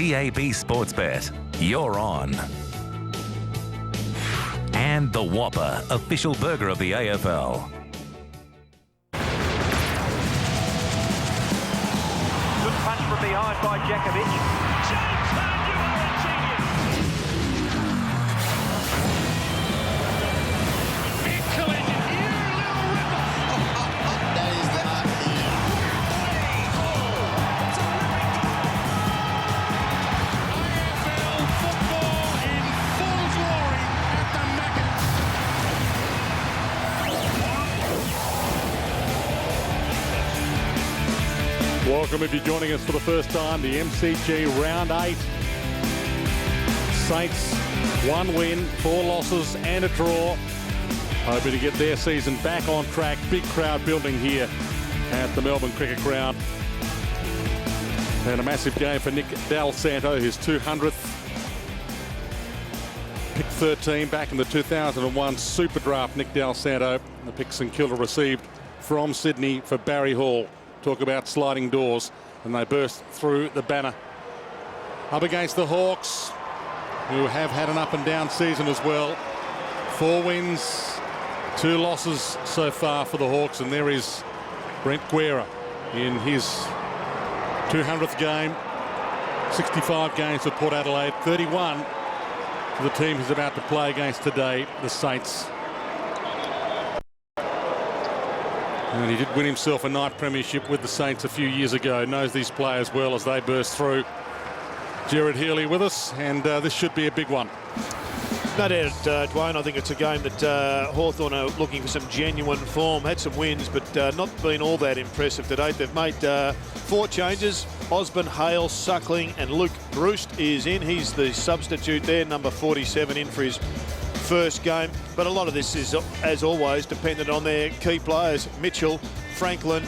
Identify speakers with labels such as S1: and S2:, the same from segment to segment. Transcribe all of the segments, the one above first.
S1: TAB Sportsbet. You're on. And the Whopper, official burger of the AFL.
S2: Good punch from behind by Jakovic.
S3: Welcome if you're joining us for the first time, the MCG Round 8. Saints, 1 win, 4 losses and a draw. Hoping to get their season back on track. Big crowd building here at the Melbourne Cricket Ground. And a massive game for Nick Dal Santo, his 200th. Pick 13 back in the 2001 Super Draft. Nick Dal Santo, the pick St Kilda received from Sydney for Barry Hall. Talk about sliding doors, and they burst through the banner. Up against the Hawks, who have had an up and down season as well. 4 wins, 2 losses so far for the Hawks, and there is Brent Guerra in his 200th game. 65 games for Port Adelaide, 31 for the team he's about to play against today, the Saints. And he did win himself a night premiership with the Saints a few years ago. Knows these players well as they burst through. Jared Healy with us, and this should be a big one.
S4: No doubt, Dwayne. I think it's a game that Hawthorn are looking for some genuine form. Had some wins, but not been all that impressive to date. They've made 4 changes. Osborne, Hale, Suckling and Luke Roost is in. He's the substitute there, number 47, in for his first game. But a lot of this is, as always, dependent on their key players. Mitchell, Franklin,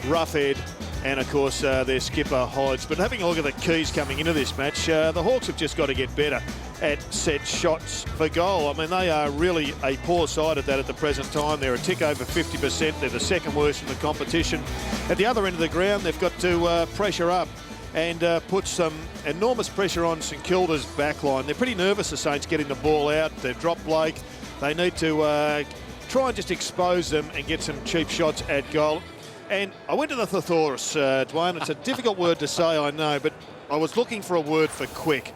S4: Roughead, and of course their skipper Hodge. But having a look at the keys coming into this match, the Hawks have just got to get better at set shots for goal. I mean, they are really a poor side at that at the present time. They're a tick over 50%. They're the second worst in the competition. At the other end of the ground, they've got to pressure up and put some enormous pressure on St Kilda's backline. They're pretty nervous, the Saints, getting the ball out. They've dropped Blake. They need to try and just expose them and get some cheap shots at goal. And I went to the thesaurus, Dwayne. It's a difficult word to say, I know, but I was looking for a word for quick.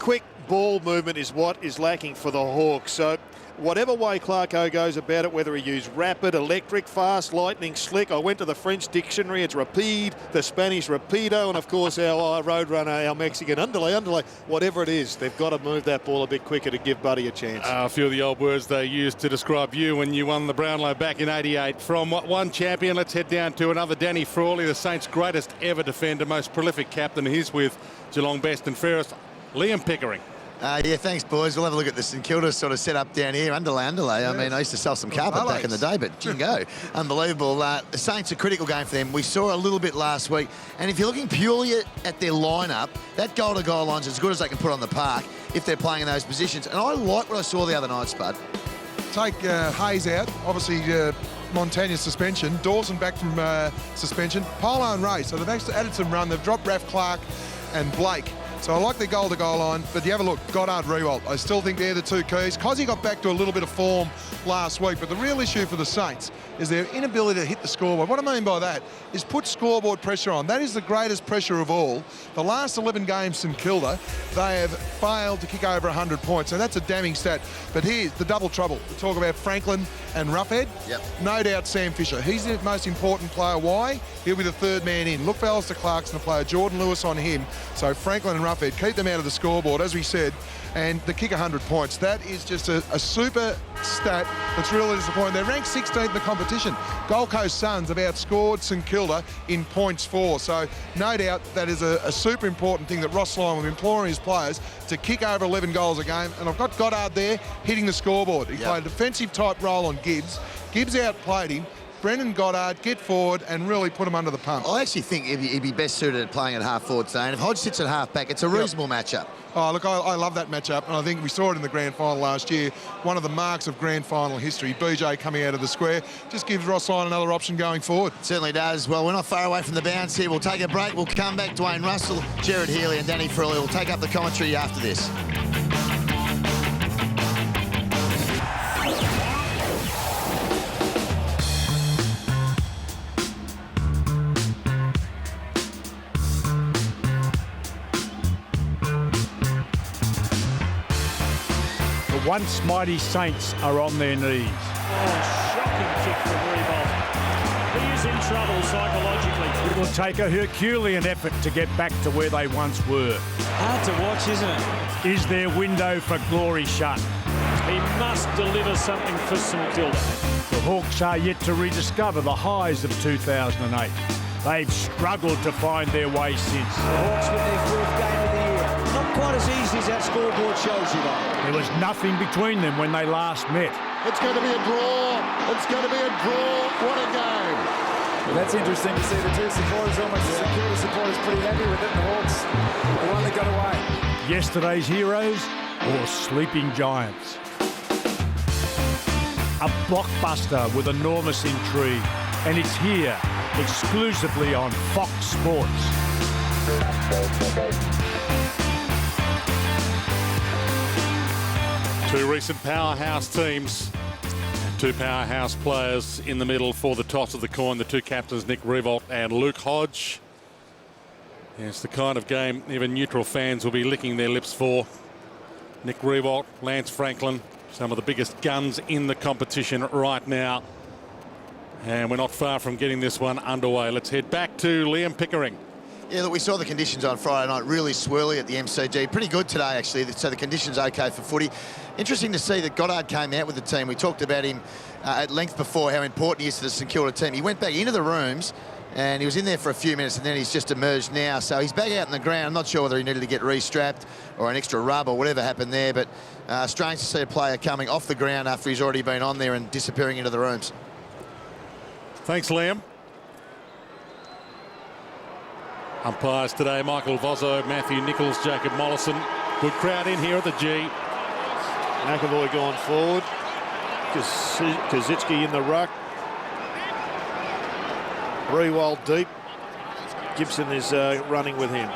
S4: Quick ball movement is what is lacking for the Hawks. So whatever way Clarko goes about it, whether he used rapid, electric, fast, lightning, slick. I went to the French dictionary. It's rapide, the Spanish rapido, and of course our roadrunner, our Mexican underlay. Whatever it is, they've got to move that ball a bit quicker to give Buddy a chance.
S3: A few of the old words they used to describe you when you won the Brownlow back in '88. From one champion, let's head down to another. Danny Frawley, the Saints' greatest ever defender, most prolific captain. He's with Geelong best and fairest, Liam Pickering.
S5: Yeah, thanks, boys. We'll have a look at the St Kilda sort of set up down here. Underlay. I mean, I used to sell some carpet back in the day, but jingo. Unbelievable. The Saints, a critical game for them. We saw a little bit last week. And if you're looking purely at their lineup, that goal-to-goal line's as good as they can put on the park if they're playing in those positions. And I like what I saw the other night, Spud.
S6: Take Hayes out. Obviously, Montagna's suspension. Dawson back from suspension. Polo and Ray. So they've actually added some run. They've dropped Raf Clark and Blake. So I like the goal-to-goal line, but you have a look, Goddard, Rewalt. I still think they're the 2 keys. Cozzy got back to a little bit of form last week, but the real issue for the Saints is their inability to hit the scoreboard. What I mean by that is put scoreboard pressure on. That is the greatest pressure of all. The last 11 games St Kilda, they have failed to kick over 100 points, so that's a damning stat. But here's the double trouble. We talk about Franklin and Roughead.
S5: Yep.
S6: No doubt Sam Fisher. He's the most important player. Why? He'll be the 3rd man in. Look for Alistair Clarkson to play Jordan Lewis on him. So Franklin and Roughead, keep them out of the scoreboard, as we said, and the kick 100 points. That is just a super stat that's really disappointing. They're ranked 16th in the competition. Gold Coast Suns have outscored St Kilda in points for. So no doubt that is a super important thing that Ross Lyon will be imploring his players to kick over 11 goals a game. And I've got Goddard there hitting the scoreboard. He played a defensive type role on Gibbs. Gibbs outplayed him. Brendan Goddard get forward and really put him under the pump.
S5: I actually think he'd be best suited at playing at half forward today. And if Hodge sits at half back, it's a reasonable matchup.
S6: Oh, look, I love that matchup, and I think we saw it in the grand final last year. One of the marks of grand final history, BJ coming out of the square, just gives Ross Lyon another option going forward.
S5: Certainly does. Well, we're not far away from the bounce here. We'll take a break. We'll come back. Dwayne Russell, Jared Healy and Danny Frawley will take up the commentary after this.
S7: Once mighty Saints are on their knees.
S8: Oh, shocking kick from Revolt. He is in trouble psychologically.
S7: It will take a Herculean effort to get back to where they once were.
S8: Hard to watch, isn't it?
S7: Is their window for glory shut?
S8: He must deliver something for St Kilda.
S7: The Hawks are yet to rediscover the highs of 2008. They've struggled to find their way since.
S9: The Hawks with their fourth game of the year. Not quite as easy as that scoreboard shows you, though.
S7: There was nothing between them when they last met.
S10: It's going to be a draw. It's going to be a draw. What a game.
S11: Well, that's interesting to see the two supporters, almost the St Kilda supporters, pretty happy with it. The Hawks, the one that got away.
S7: Yesterday's heroes or sleeping giants. A blockbuster with enormous intrigue. And it's here, exclusively on Fox Sports.
S3: Two recent powerhouse teams. Two powerhouse players in the middle for the toss of the coin. The two captains, Nick Revolt and Luke Hodge. It's the kind of game even neutral fans will be licking their lips for. Nick Revolt, Lance Franklin, some of the biggest guns in the competition right now. And we're not far from getting this one underway. Let's head back to Liam Pickering.
S5: Yeah, look, we saw the conditions on Friday night, really swirly at the MCG. Pretty good today, actually, so the conditions okay for footy. Interesting to see that Goddard came out with the team. We talked about him at length before, how important he is to the St Kilda team. He went back into the rooms, and he was in there for a few minutes, and then he's just emerged now. So he's back out in the ground. I'm not sure whether he needed to get restrapped or an extra rub or whatever happened there, but strange to see a player coming off the ground after he's already been on there and disappearing into the rooms.
S3: Thanks, Liam. Umpires today, Michael Vozzo, Matthew Nichols, Jacob Mollison. Good crowd in here at the G.
S4: McAvoy going forward. Kazitsky in the ruck. Rewald deep. Gibson is running with him.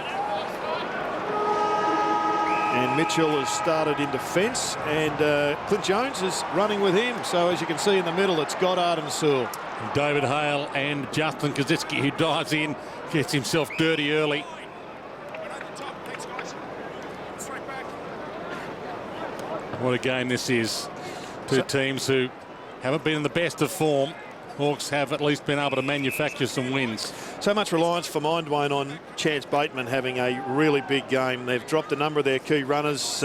S4: And Mitchell has started in defence, and Clint Jones is running with him. So as you can see in the middle, it's Goddard and Sewell.
S3: David Hale and Justin Kazitsky, who dives in, gets himself dirty early. What a game this is. Two teams who haven't been in the best of form. Hawks have at least been able to manufacture some wins.
S4: So much reliance for mine, Dwayne, on Chance Bateman having a really big game. They've dropped a number of their key runners.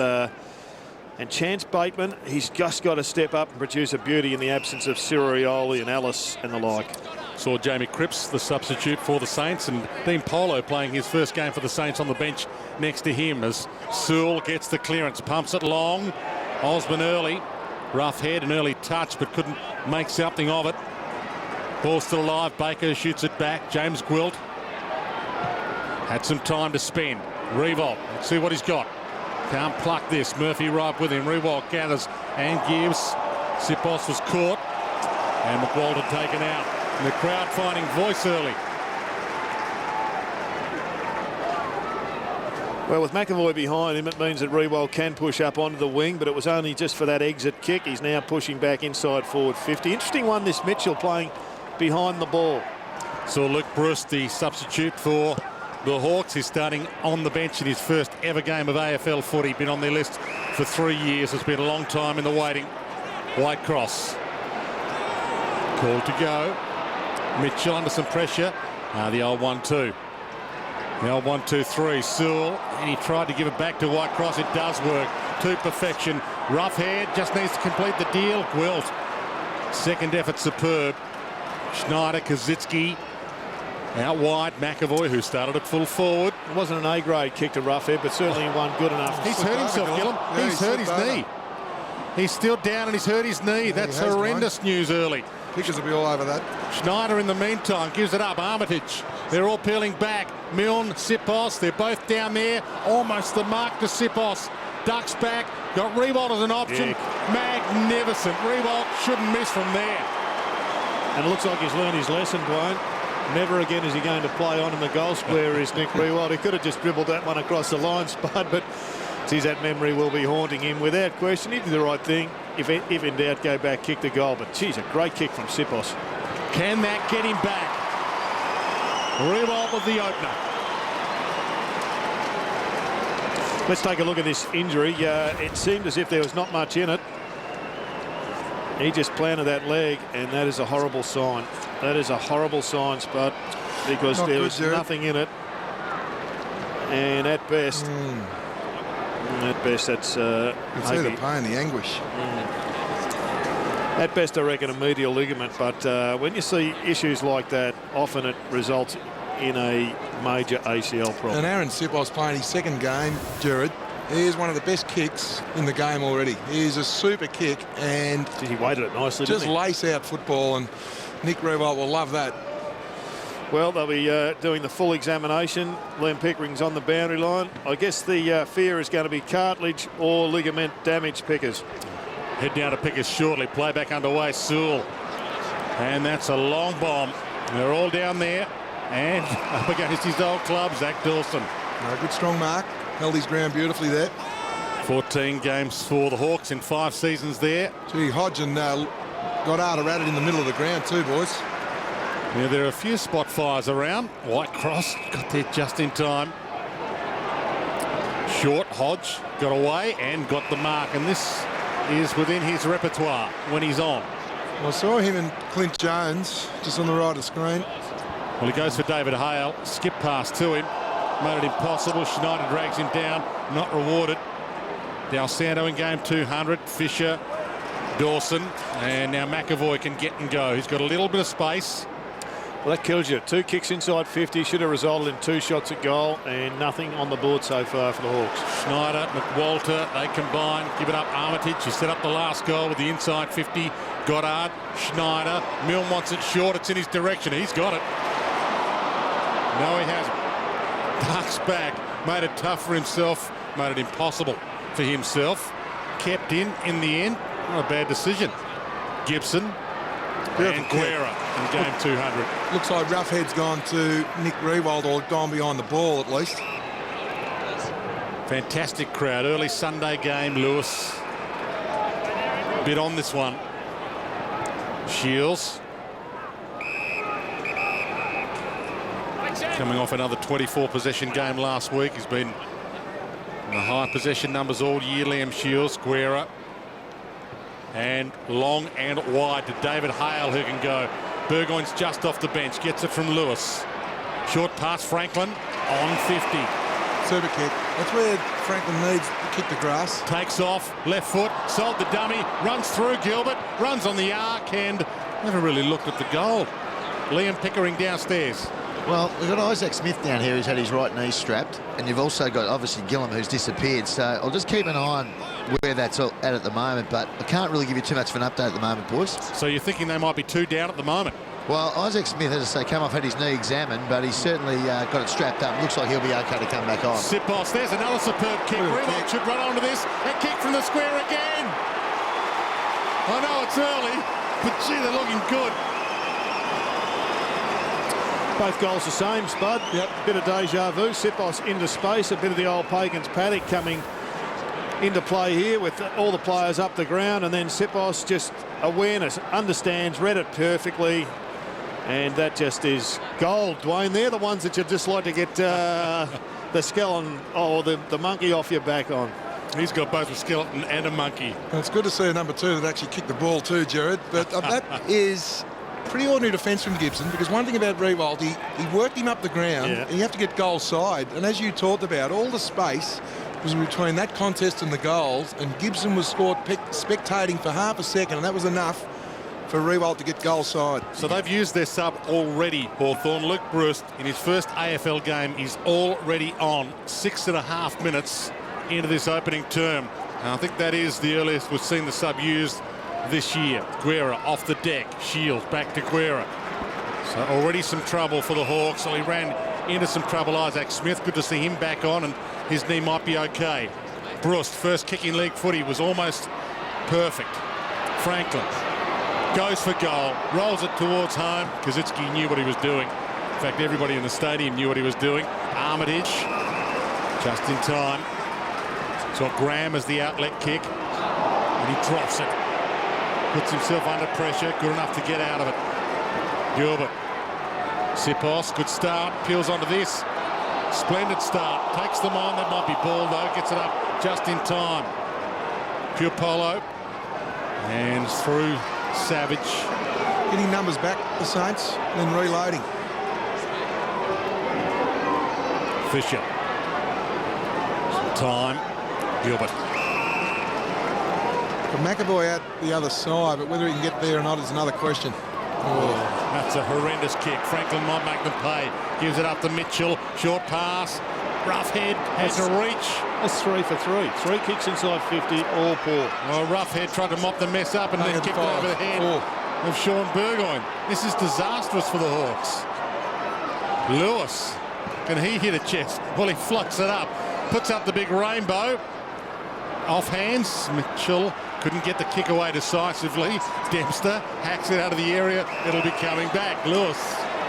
S4: And Chance Bateman, he's just got to step up and produce a beauty in the absence of Sirioli and Ellis and the like.
S3: Saw Jamie Cripps, the substitute for the Saints, and Dean Polo playing his first game for the Saints on the bench next to him as Sewell gets the clearance, pumps it long. Osborne early, rough head, an early touch, but couldn't make something of it. Ball still alive. Baker shoots it back. James Gwilt had some time to spend. Revolt, let's see what he's got. Can't pluck this. Murphy right with him. Revolt gathers and gives. Sipos was caught and McWalden taken out. And the crowd finding voice early.
S4: Well, with McAvoy behind him, it means that Rewald can push up onto the wing, but it was only just for that exit kick. He's now pushing back inside forward 50. Interesting one, this Mitchell playing behind the ball.
S3: So Luke Bruce, the substitute for the Hawks, is starting on the bench in his first ever game of AFL footy. Been on their list for 3 years. It's been a long time in the waiting. White cross. Called to go. Mitchell under some pressure. The old 1-2. The old 1-2-3. Sewell, and he tried to give it back to White Cross. It does work to perfection. Rough head, just needs to complete the deal. Gwilt. Second effort superb. Schneider, Kazitsky. Out wide, McAvoy, who started at full forward.
S4: It wasn't an A-grade kick to rough head, but certainly one good enough.
S3: He's hurt himself, Gillum.
S6: Yeah,
S3: he's hurt his knee. He's still down and he's hurt his knee. That's horrendous news early.
S6: Pickers will be all over that.
S3: Schneider in the meantime gives it up. Armitage. They're all peeling back. Milne, Sipos, they're both down there. Almost the mark to Sipos. Ducks back. Got Riewoldt as an option.
S4: Yeah.
S3: Magnificent. Riewoldt shouldn't miss from there.
S4: And it looks like he's learned his lesson, Dwayne. Never again is he going to play on in the goal square, is Nick Riewoldt. He could have just dribbled that one across the line, Spud, but geez, that memory will be haunting him without question. He did the right thing. If in doubt, go back, kick the goal. But geez, a great kick from Sipos.
S3: Can that get him back? Riewoldt with the opener.
S4: Let's take a look at this injury. It seemed as if there was not much in it. He just planted that leg, and that is a horrible sign. That is a horrible sign, Spud, because there was nothing in it. And at best, that's
S6: you can see the pain, the anguish.
S4: At best, I reckon a medial ligament. But when you see issues like that, often it results in a major ACL problem.
S6: And Aaron Sipos playing his second game, Jared. He is one of the best kicks in the game already. He is a super kick, and
S4: he weighted it nicely.
S6: Just lace out football, and Nick Riewoldt will love that.
S4: Well, they'll be doing the full examination. Liam Pickering's on the boundary line. I guess the fear is going to be cartilage or ligament damage, Pickers.
S3: Head down to Pickers shortly. Play back underway. Sewell. And that's a long bomb. They're all down there. And up against his old club, Zach Dawson.
S6: Good strong mark. Held his ground beautifully there.
S3: 14 games for the Hawks in 5 seasons there.
S6: Gee, Hodge and Goddard are at it in the middle of the ground too, boys.
S3: Yeah, there are a few spot fires around. White Cross got there just in time. Short, Hodge got away and got the mark. And this is within his repertoire when he's on.
S6: Well, I saw him and Clint Jones just on the right of the screen.
S3: Well, he goes for David Hale. Skip pass to him. Made it impossible. Schneider drags him down. Not rewarded. Dal Santo in game 200. Fisher, Dawson, and now McAvoy can get and go. He's got a little bit of space.
S4: Well, that kills you. 2 kicks inside 50. Should have resulted in 2 shots at goal, and nothing on the board so far for the Hawks.
S3: Schneider, McWalter, they combine. Give it up. Armitage, he set up the last goal with the inside 50. Goddard, Schneider. Milne wants it short. It's in his direction. He's got it. No, he hasn't. Ducks back. Made it tough for himself. Made it impossible for himself. Kept in the end. Not a bad decision. Gibson and Guerra in game 200.
S6: Looks like Roughhead's gone to Nick Riewoldt, or gone behind the ball at least.
S3: Fantastic crowd. Early Sunday game, Lewis. Bit on this one. Shields. Coming off another 24 possession game last week. He's been in the high possession numbers all year. Liam Shields, Guerra. And long and wide to David Hale, who can go. Burgoyne's just off the bench. Gets it from Lewis. Short pass, Franklin on 50.
S6: Super kick. That's where Franklin needs to kick the grass.
S3: Takes off, left foot, sold the dummy, runs through Gilbert, runs on the arc, and never really looked at the goal. Liam Pickering downstairs.
S5: Well, we've got Isaac Smith down here who's had his right knee strapped, and you've also got obviously Gillum who's disappeared, so I'll just keep an eye on where that's at the moment, but I can't really give you too much of an update at the moment, boys.
S3: So you're thinking they might be 2 down at the moment?
S5: Well, Isaac Smith, as I say, come off, had his knee examined, but he's certainly got it strapped up. Looks like he'll be okay to come back on.
S3: Sipos, there's another superb kick. Riewoldt should run onto this. A kick from the square again. I know it's early, but gee, they're looking good.
S4: Both goals the same, Spud. Yep. Bit of deja vu. Sipos into space. A bit of the old Pagan's paddock coming into play here with all the players up the ground, and then Sipos just awareness, understands, read it perfectly, and that just is gold, Dwayne. They're the ones that you just like to get the skeleton or the monkey off your back on.
S3: He's got both a skeleton and a monkey.
S6: Well, it's good to see a number 2 that actually kicked the ball too, Jared, but that is pretty ordinary defence from Gibson, because one thing about Riewoldt, he worked him up the ground, and you have to get goal side, and as you talked about, all the space was between that contest and the goals, and Gibson was spectating for half a second, and that was enough for Riewoldt to get goal side.
S3: So they've used their sub already, Hawthorn. Luke Bruce, in his first AFL game, is already on 6.5 minutes into this opening term. And I think that is the earliest we've seen the sub used this year. Guerra off the deck. Shields back to Guerra. So already some trouble for the Hawks. So he ran into some trouble. Isaac Smith, good to see him back on, and his knee might be okay. Brust, first kick in league footy, was almost perfect. Franklin goes for goal, rolls it towards home. Kaczynski knew what he was doing. In fact, everybody in the stadium knew what he was doing. Armitage, just in time. So Graham as the outlet kick, and he drops it. Puts himself under pressure, good enough to get out of it. Gilbert. Sipos, good start, peels onto this. Splendid start, takes them on. That might be ball though, gets it up just in time. Pure Polo. And through Savage.
S6: Getting numbers back, the Saints, then reloading.
S3: Fisher. Some time. Gilbert.
S6: McAvoy out the other side, but whether he can get there or not is another question.
S3: Oh, that's a horrendous kick. Franklin might make them pay. Gives it up to Mitchell. Short pass. Roughhead has to reach.
S4: That's 3 for 3. 3 kicks inside 50, all poor.
S3: Well, Roughhead tried to mop the mess up and then kicked it over the head of Sean Burgoyne. This is disastrous for the Hawks. Lewis, can he hit a chest? Well, he floats it up. Puts up the big rainbow. Off hands. Mitchell couldn't get the kick away decisively. Dempster hacks it out of the area. It'll be coming back. Lewis.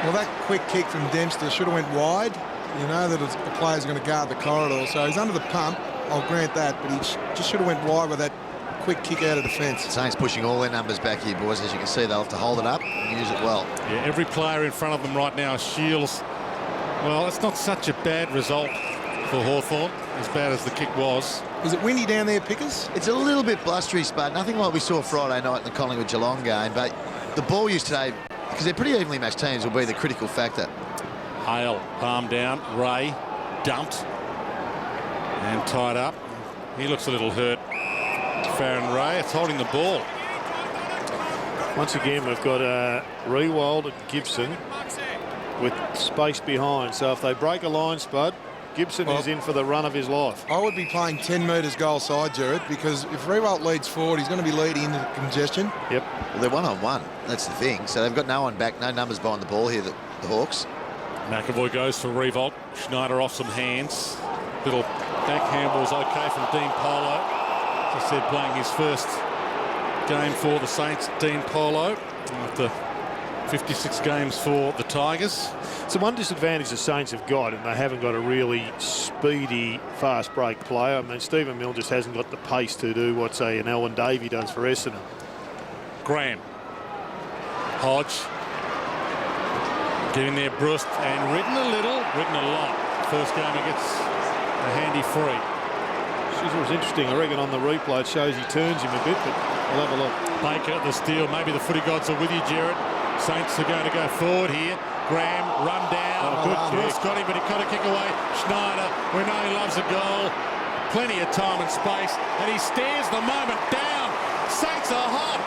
S6: Well, that quick kick from Dempster should have went wide. You know that the player's going to guard the corridor, so he's under the pump. I'll grant that, but he just should have went wide with that quick kick out of defence.
S5: Saints pushing all their numbers back here, boys. As you can see, they'll have to hold it up and use it well.
S3: Yeah, every player in front of them right now, Shields. Well, it's not such a bad result for Hawthorn, as bad as the kick was.
S6: Is it windy down there, Pickers?
S5: It's a little bit blustery, Spud. Nothing like we saw Friday night in the Collingwood-Geelong game, but the ball use today, because they're pretty evenly matched teams, will be the critical factor.
S3: Hale, palm down. Ray, dumped and tied up. He looks a little hurt. Farron Ray, it's holding the ball.
S4: Once again, we've got Rewald and Gibson with space behind. So if they break a line, Spud, Gibson is in for the run of his life.
S6: I would be playing 10 metres goal side, Jared, because if Rewald leads forward, he's going to be leading into congestion.
S4: Yep.
S5: Well, they're one-on-one. That's the thing. So they've got no one back, no numbers behind the ball here, the Hawks.
S3: McAvoy goes for Revolt. Schneider off some hands. Little backhand was okay from Dean Polo. As I said, playing his first game for the Saints, Dean Polo, after 56 games for the Tigers.
S4: So one disadvantage the Saints have got, and they haven't got a really speedy, fast break player. I mean, Stephen Mill just hasn't got the pace to do what, say, an Elwyn Davey does for Essendon.
S3: Graham. Hodge. Getting there, Brust, and written a little, written a lot. First game he gets a handy free.
S4: It was interesting. I reckon on the replay it shows he turns him a bit, but we'll have a look.
S3: Baker, the steal. Maybe the footy gods are with you, Jared. Saints are going to go forward here. Graham, run down. Good Brust got him, but he got a kick away. Schneider, we know he loves a goal. Plenty of time and space, and he stares the moment down. Saints are hot.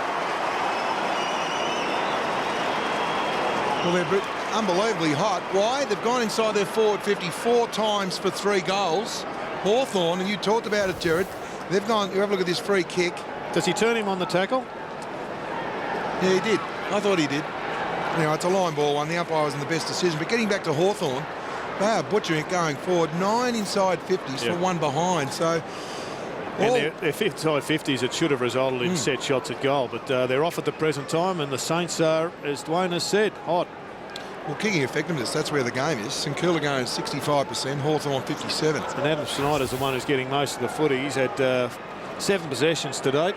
S6: Well, they're unbelievably hot. Why? They've gone inside their forward 50 4 times for 3 goals. Hawthorn, and you talked about it, Jared, they've gone, you have a look at this free kick.
S4: Does he turn him on the tackle?
S6: Yeah, he did. I thought he did. You know, it's a line ball one. The umpire was in the best decision. But getting back to Hawthorn, they are butchering it going forward. 9 inside 50s for 1 behind. So,
S4: and their inside 50s, it should have resulted in set shots at goal. But they're off at the present time, and the Saints are, as Dwayne has said, hot.
S6: Well, kicking effectiveness, that's where the game is. St Kilda going 65%, Hawthorn 57.
S4: And Adam Snyder's the one who's getting most of the footy. He's had 7 possessions to date.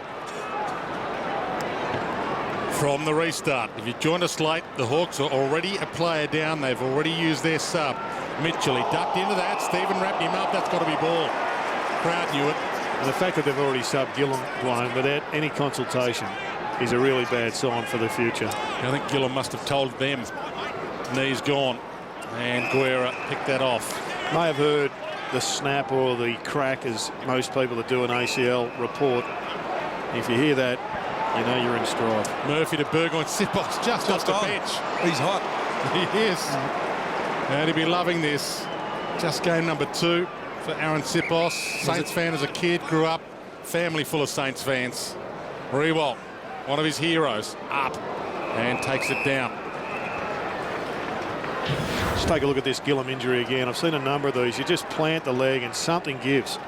S3: From the restart, if you joined us late, the Hawks are already a player down. They've already used their sub. Mitchell, he ducked into that. Stephen wrapped him up. That's got to be ball. Crowd knew it.
S4: And the fact that they've already subbed Gillum, Dwayne, without any consultation is a really bad sign for the future.
S3: I think Gillum must have told them. Knee's gone, and Guerra picked that off.
S4: May have heard the snap or the crack, as most people that do an ACL report. If you hear that, you know you're in strife.
S3: Murphy to Burgoyne. Sipos just off the bench.
S6: He's hot.
S3: He is. And he'll be loving this. Just game number 2 for Aaron Sipos. Saints fan as a kid, grew up family full of Saints fans. Rewalt, one of his heroes, up and takes it down.
S4: Let's take a look at this Gillum injury again. I've seen a number of these. You just plant the leg and something gives.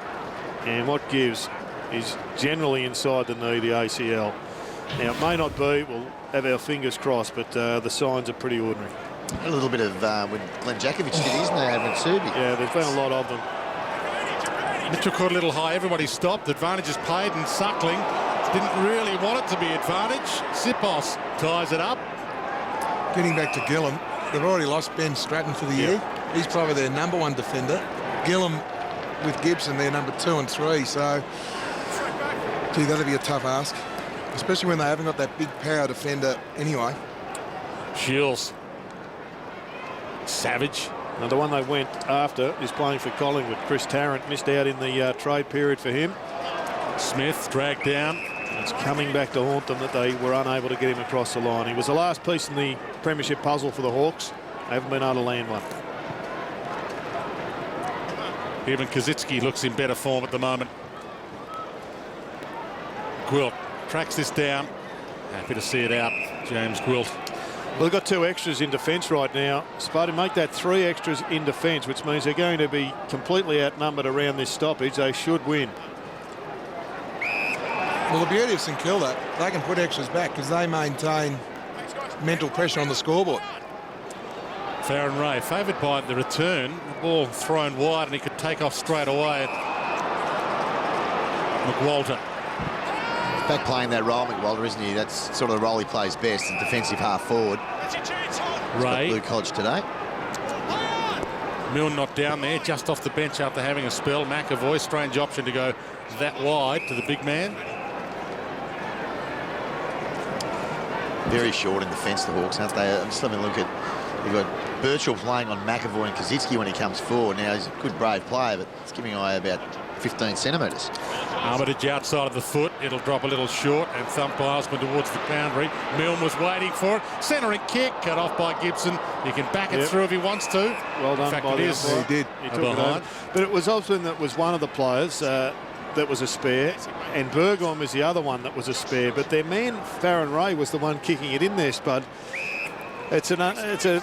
S4: And what gives is generally inside the knee, the ACL. Now, it may not be. We'll have our fingers crossed, but the signs are pretty ordinary.
S5: A little bit of when Glenn Jakovic did, isn't there, over in Subi?
S4: Yeah, there's been a lot of them.
S3: Mitchell caught a little high. Everybody stopped. Advantage is played, and Suckling didn't really want it to be advantage. Sipos ties it up.
S6: Getting back to Gillum, they've already lost Ben Stratton for the year. He's probably their #1 defender. Gillum with Gibson, they're number 2 and 3. So, gee, that'll be a tough ask, especially when they haven't got that big power defender anyway.
S3: Shields. Savage.
S4: Now, the one they went after is playing for Collingwood. Chris Tarrant missed out in the trade period for him.
S3: Smith dragged down.
S4: It's coming back to haunt them that they were unable to get him across the line. He was the last piece in the premiership puzzle for the Hawks. They haven't been able to land one.
S3: Even Kazitsky looks in better form at the moment. Gwilt tracks this down. Happy to see it out. James Gwilt.
S4: Well, they've got 2 extras in defence right now. Sparta make that 3 extras in defence, which means they're going to be completely outnumbered around this stoppage. They should win.
S6: Well, the beauty of St Kilda, they can put extras back because they maintain mental pressure on the scoreboard.
S3: Farron Ray favoured by the return. The ball thrown wide and he could take off straight away. McWalter.
S5: Back playing that role, McWalter, isn't he? That's sort of the role he plays best, in defensive half forward.
S3: Ray.
S5: Blue College today.
S3: Milne not down there, just off the bench after having a spell. McAvoy, strange option to go that wide to the big man.
S5: Very short in defence, the Hawks, aren't they? I'm just having a look at, you've got Birchall playing on McAvoy and Kazitsky when he comes forward. Now, he's a good, brave player, but it's giving away about 15 centimetres.
S3: Armitage outside of the foot. It'll drop a little short and thump by Osman towards the boundary. Milne was waiting for it. Centering kick cut off by Gibson. He can back it through if he wants to.
S4: Well done.
S3: In fact,
S4: by
S3: it
S4: the
S3: is.
S4: umpire.
S6: He did.
S4: He took it over. But it was Osman that was one of the players that was a spare, and Burgoyne was the other one that was a spare. But their man Farron Ray was the one kicking it in there, Spud. It's a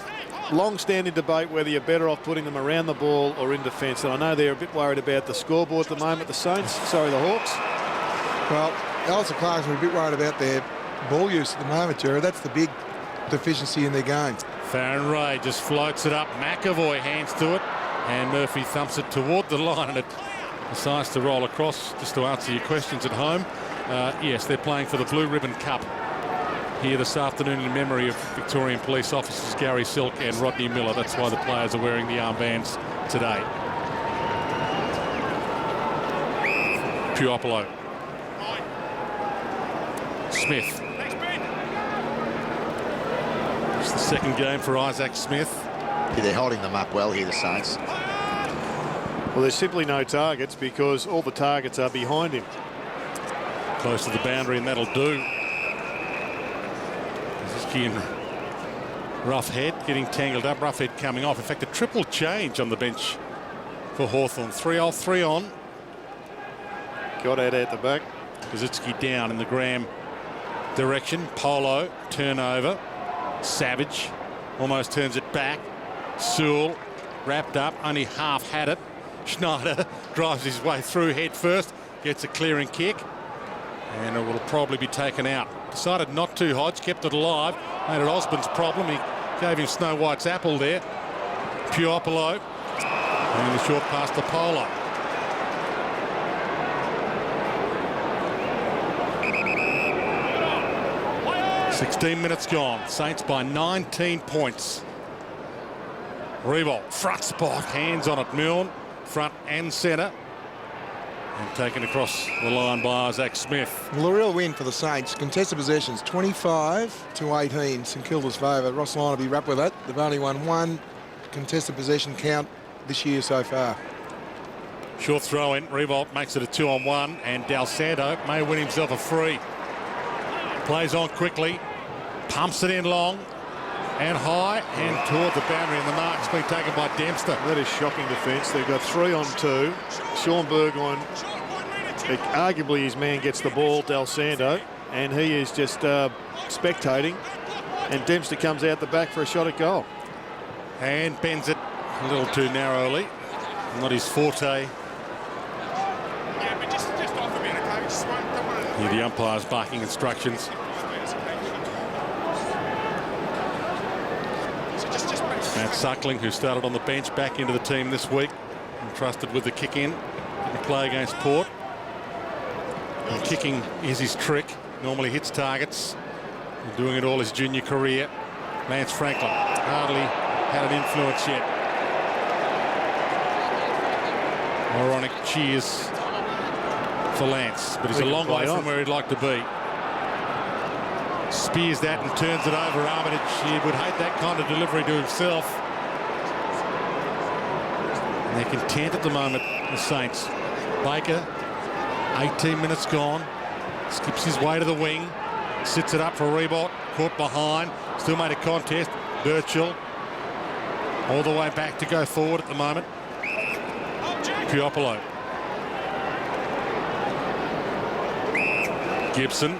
S4: long-standing debate whether you're better off putting them around the ball or in defence. And I know they're a bit worried about the scoreboard at the moment, the Saints. Sorry, the Hawks.
S6: Well, Alistair Clark's are a bit worried about their ball use at the moment, Jared. That's the big deficiency in their game.
S3: Farron Ray just floats it up. McAvoy hands to it, and Murphy thumps it toward the line, and it decides to roll across. Just to answer your questions at home, yes, they're playing for the Blue Ribbon Cup here this afternoon in memory of Victorian police officers Gary Silk and Rodney Miller. That's why the players are wearing the armbands today. Puopolo. Smith. It's the second game for Isaac Smith.
S5: Yeah, they're holding them up well here, the Saints.
S4: Well, there's simply no targets because all the targets are behind him.
S3: Close to the boundary, and that'll do. In Roughhead getting tangled up. Roughhead coming off. In fact, a triple change on the bench for Hawthorn. 3 off, 3 on.
S4: Got out at the back.
S3: Kazitsky down in the Graham direction. Polo, turnover. Savage almost turns it back. Sewell wrapped up, only half had it. Schneider drives his way through head first, gets a clearing kick, and it will probably be taken out. Decided not to. Hodge kept it alive. Made it Osborne's problem. He gave him Snow White's apple there. Puopolo. And the short pass to Polo. "16 minutes gone. Saints by 19 points. Rewalt, front spot. Hands on it. Milne, front and centre. And taken across the line by Isaac Smith.
S6: Well, a real win for the Saints. Contested possessions 25-18. St Kilda's favour. Ross Lyon will be wrapped with that. They've only won 1 contested possession count this year so far.
S3: Short throw in. Rewalt makes it a 2-on-1, and Del Santo may win himself a free. Plays on quickly. Pumps it in long and high and toward the boundary, and the mark's been taken by Dempster.
S4: That is shocking defence. They've got 3 on 2. Sean Burgoyne Arguably his man gets the ball, Del Sando, and he is just spectating, and Dempster comes out the back for a shot at goal.
S3: And bends it a little too narrowly. Not his forte. Here the umpire's barking instructions. Matt Suckling, who started on the bench, back into the team this week, entrusted with the kick in. Didn't play against Port. And kicking is his trick. Normally hits targets. Doing it all his junior career. Lance Franklin hardly had an influence yet. Moronic cheers for Lance, but he's a long way from where he'd like to be. Spears that and turns it over. Armitage, he would hate that kind of delivery to himself. And they're content at the moment, the Saints. Baker, 18 minutes gone, skips his way to the wing, sits it up for Reebok, caught behind, still made a contest. Birchall all the way back to go forward at the moment. Piopolo. Gibson.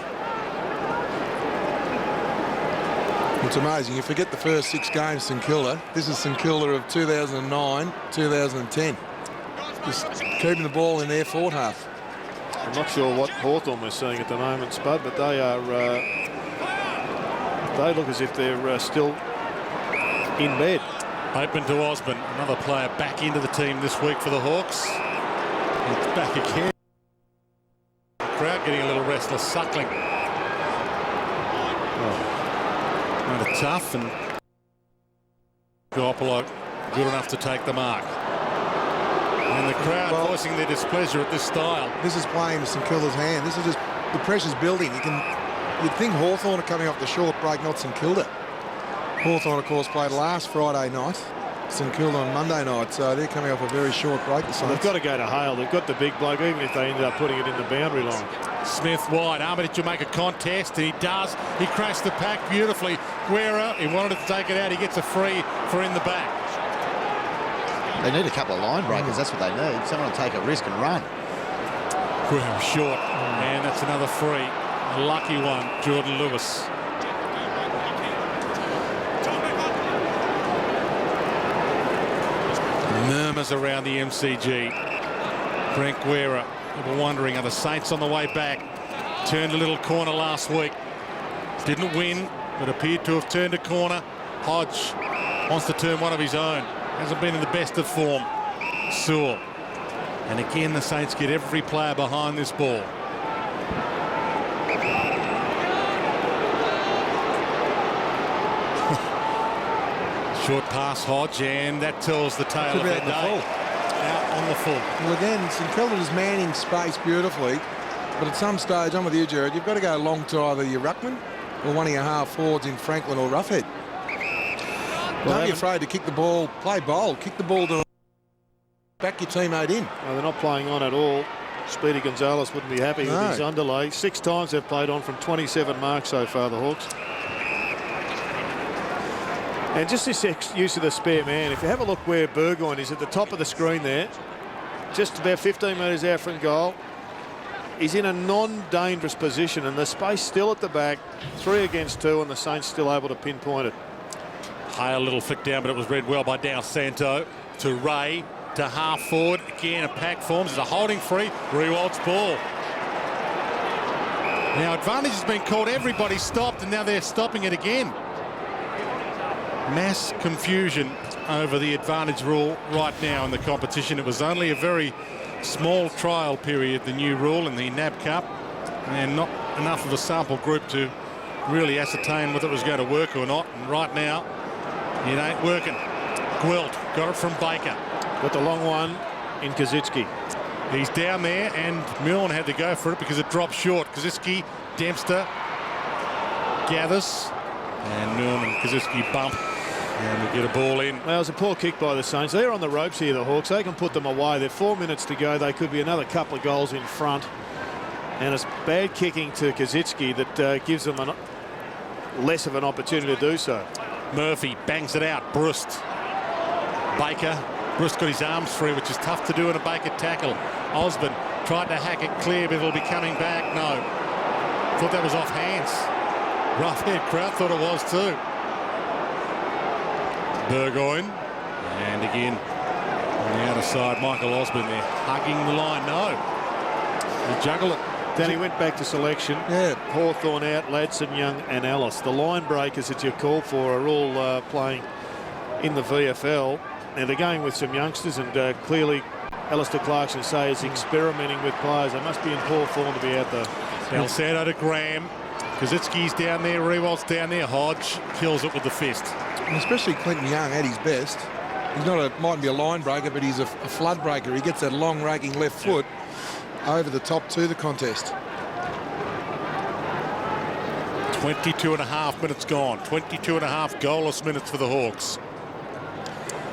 S6: It's amazing. You forget the first 6 games, St Kilda. This is St Kilda of 2009, 2010. Just keeping the ball in their forward half.
S4: I'm not sure what Hawthorn we're seeing at the moment, Spud, but they are. They look as if they're still in bed.
S3: Open to Osborne, another player back into the team this week for the Hawks. It's back again. Crowd getting a little restless. Suckling. Kind of tough, and Garoppolo good enough to take the mark. And the crowd voicing their displeasure at this style.
S6: This is playing St Kilda's hand. This is just the pressure's building. You'd think Hawthorn are coming off the short break, not St Kilda. Hawthorn, of course, played last Friday night. St Kilda on Monday night, so they're coming off a very short break.
S4: They've got to go to Hale. They've got the big bloke, even if they ended up putting it in the boundary line.
S3: Smith wide. Armitage will make a contest, and he does. He crashed the pack beautifully. Guerra, he wanted to take it out. He gets a free for in the back.
S5: They need a couple of line breakers. That's what they need. Someone to take a risk and run.
S3: Guerra short, and that's another free. A lucky one, Jordan Lewis. Murmurs around the MCG. Brent Guerra, people wondering, are the Saints on the way back? Turned a little corner last week. Didn't win, but appeared to have turned a corner. Hodge wants to turn one of his own. Hasn't been in the best of form. Sewell. And again, the Saints get every player behind this ball. Short pass, Hodge, and that tells the tale of their day. Out on the full.
S6: Well, again, St Kilda is manning space beautifully, but at some stage, I'm with you, Jared, you've got to go long to either your ruckman or one of your half forwards in Franklin or Roughhead. Don't be afraid to kick the ball, play bold, kick the ball to back your teammate in.
S4: Well, they're not playing on at all. Speedy Gonzalez wouldn't be happy with his underlay. 6 times they've played on from 27 marks so far, the Hawks. And just this use of the spare man, if you have a look where Burgoyne is at the top of the screen there, just about 15 metres out from goal, he's in a non-dangerous position, and the space still at the back, 3 against 2, and the Saints still able to pinpoint it.
S3: Hale, a little flick down, but it was read well by Del Santo. To Ray, to half forward. Again, a pack forms. It's a holding free. Rewald's ball. Now, advantage has been called. Everybody stopped, and now they're stopping it again. Mass confusion over the advantage rule right now in the competition. It was only a very small trial period, the new rule in the NAB Cup, and not enough of a sample group to really ascertain whether it was going to work or not. And right now, it ain't working. Gwilt got it from Baker.
S4: Got the long one in Kazitsky.
S3: He's down there, and Milne had to go for it because it dropped short. Kazitsky, Dempster gathers, and Milne and Kazitsky bump. And we get a ball in.
S4: Well, it was a poor kick by the Saints. They're on the ropes here, the Hawks. They can put them away. They're 4 minutes to go. They could be another couple of goals in front. And it's bad kicking to Kazitsky that gives them less of an opportunity to do so.
S3: Murphy bangs it out. Brust. Baker Bruce got his arms free, which is tough to do in a Baker tackle. Osborne tried to hack it clear, but it'll be coming back. No. Thought that was off hands. Rough-head crowd thought it was too. Burgoyne. And again, on the outer side, Michael Osborne there, hugging the line. No. He juggled it.
S4: Then he went back to selection.
S6: Yeah.
S4: Hawthorn out, Ladson, Young and Ellis. The line breakers that you called for are all playing in the VFL. Now they're going with some youngsters, and clearly Alistair Clarkson say is experimenting with players. They must be in poor form to be out there.
S3: El Santo to Graham. Kazitsky's down there, Rewald's down there. Hodge kills it with the fist.
S6: And especially Clinton Young at his best. He's not mightn't be a line breaker, but he's a flood breaker. He gets that long raking left foot over the top to the contest.
S3: 22.5 minutes gone. 22.5 goalless minutes for the Hawks.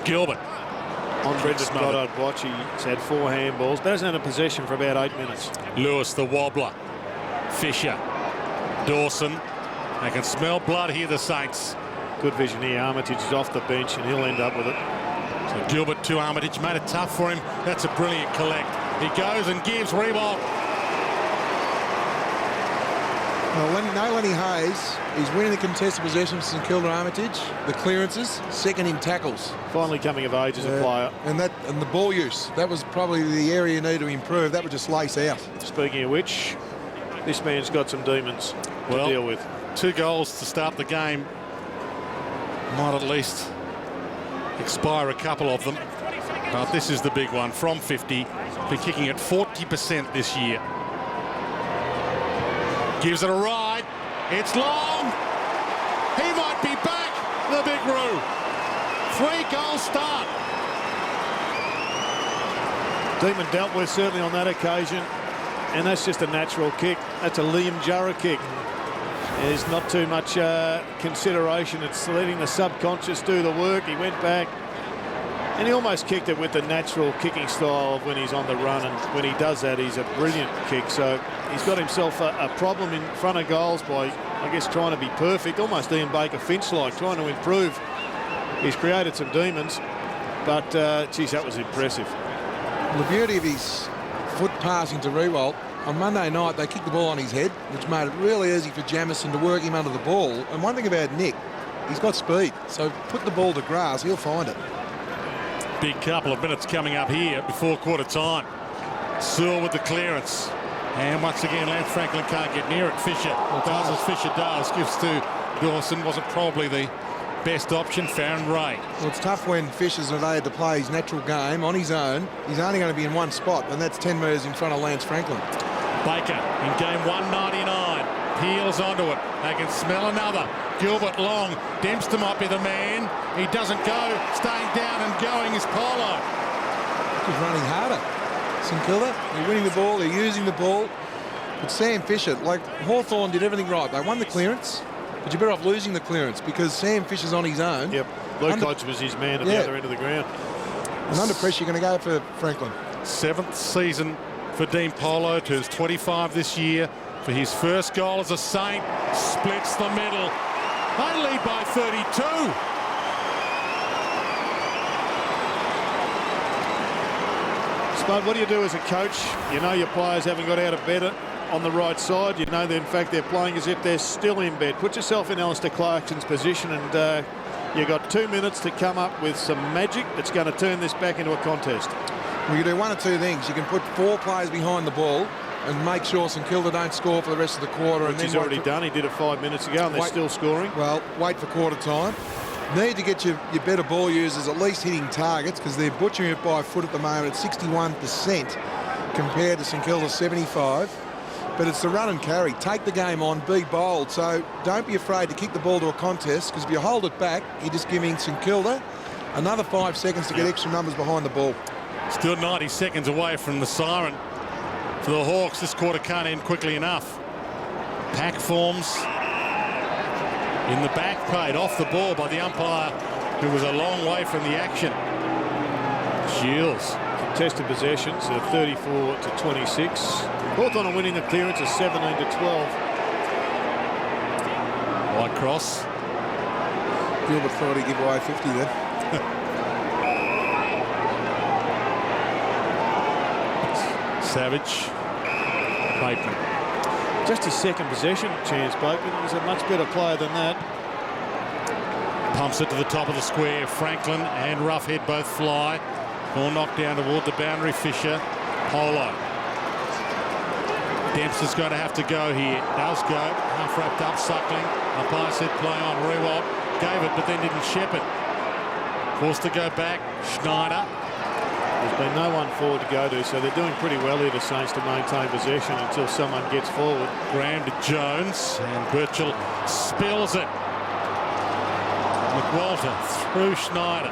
S3: Gilbert.
S4: On Brendan Goddard watch, he's had 4 handballs, but hasn't had a possession for about 8 minutes.
S3: Lewis, the wobbler. Fisher. Dawson. They can smell blood here, the Saints.
S4: Good vision here. Armitage is off the bench, and he'll end up with it.
S3: So Gilbert to Armitage, made it tough for him. That's a brilliant collect. He goes and gives Rewald.
S6: Well, no Lenny Hayes. He's winning the contested possession for St Kilda Armitage. The clearances, second in tackles.
S4: Finally coming of age as a player.
S6: And the ball use, that was probably the area you need to improve. That would just lace out.
S4: Speaking of which, this man's got some demons to deal with.
S3: 2 goals to start the game. Might at least expire a couple of them. But this is the big one from 50. Been kicking at 40% this year. Gives it a ride. It's long. He might be back. The big Roo. 3-goal start.
S4: Demon dealt with certainly on that occasion, and that's just a natural kick. That's a Liam Jarrah kick. There's not too much consideration. It's letting the subconscious do the work. He went back, and he almost kicked it with the natural kicking style of when he's on the run, and when he does that, he's a brilliant kick. So he's got himself a problem in front of goals by, I guess, trying to be perfect, almost Ian Baker Finch-like, trying to improve. He's created some demons, but geez, that was impressive.
S6: The beauty of his foot passing to Rewald, on Monday night they kicked the ball on his head, which made it really easy for Jamison to work him under the ball. And one thing about Nick, he's got speed, so put the ball to grass, he'll find it.
S3: Big couple of minutes coming up here before quarter time. Sewell with the clearance. And once again, Lance Franklin can't get near it. Fisher does as Fisher does. Gives to Dawson. Wasn't probably the best option. Farron Ray.
S6: Well, it's tough when Fisher's not able to play his natural game on his own. He's only going to be in one spot, and that's 10 metres in front of Lance Franklin.
S3: Baker in game 199. Peels onto it. They can smell another. Gilbert long. Dempster might be the man. He doesn't go. Staying down and going is Polo.
S6: He's running harder. St Kilda, they're winning the ball, they're using the ball. But Sam Fisher, like Hawthorn did everything right. They won the clearance, but you're better off losing the clearance because Sam Fisher's on his own.
S4: Yep. Luke Hodge was his man at the other end of the ground.
S6: And under pressure, you're going to go for Franklin.
S3: 7th season for Dean Polo, turns 25 this year. For his first goal as a Saint, splits the middle. They lead by 32.
S4: Spud, what do you do as a coach? You know your players haven't got out of bed on the right side. You know that in fact they're playing as if they're still in bed. Put yourself in Alistair Clarkson's position, and you've got 2 minutes to come up with some magic that's going to turn this back into a contest.
S6: Well, you do one of 2 things. You can put 4 players behind the ball and make sure St Kilda don't score for the rest of the quarter.
S4: Which
S6: and then
S4: he's already done. He did it 5 minutes ago, and they're still scoring.
S6: Well, wait for quarter time. Need to get your better ball users at least hitting targets, because they're butchering it by foot at the moment at 61% compared to St Kilda's 75%. But it's the run and carry. Take the game on, be bold. So don't be afraid to kick the ball to a contest, because if you hold it back, you're just giving St Kilda another 5 seconds to get extra numbers behind the ball.
S3: Still 90 seconds away from the siren for the Hawks. This quarter can't end quickly enough. Pack forms in the back, paid off the ball by the umpire, who was a long way from the action. Shields.
S4: Contested possessions are 34-26. Hawthorn are winning the clearance of 17-12.
S3: White cross.
S6: Gilbert thought he'd give away 50 there.
S3: Savage. Bateman.
S4: Just his second possession chance, Bateman. He was a much better player than that.
S3: Pumps it to the top of the square. Franklin and Roughhead both fly. Ball knocked down toward the boundary. Fisher. Polo. Dempster's going to have to go here. Does go. Half wrapped up. Suckling. Umpire said play on. Rewalt gave it, but then didn't shepherd. Forced to go back. Schneider.
S4: There's been no one forward to go to, so they're doing pretty well here, the Saints, to maintain possession until someone gets forward.
S3: Graham to Jones, and Birchall spills it. McWalter through Schneider.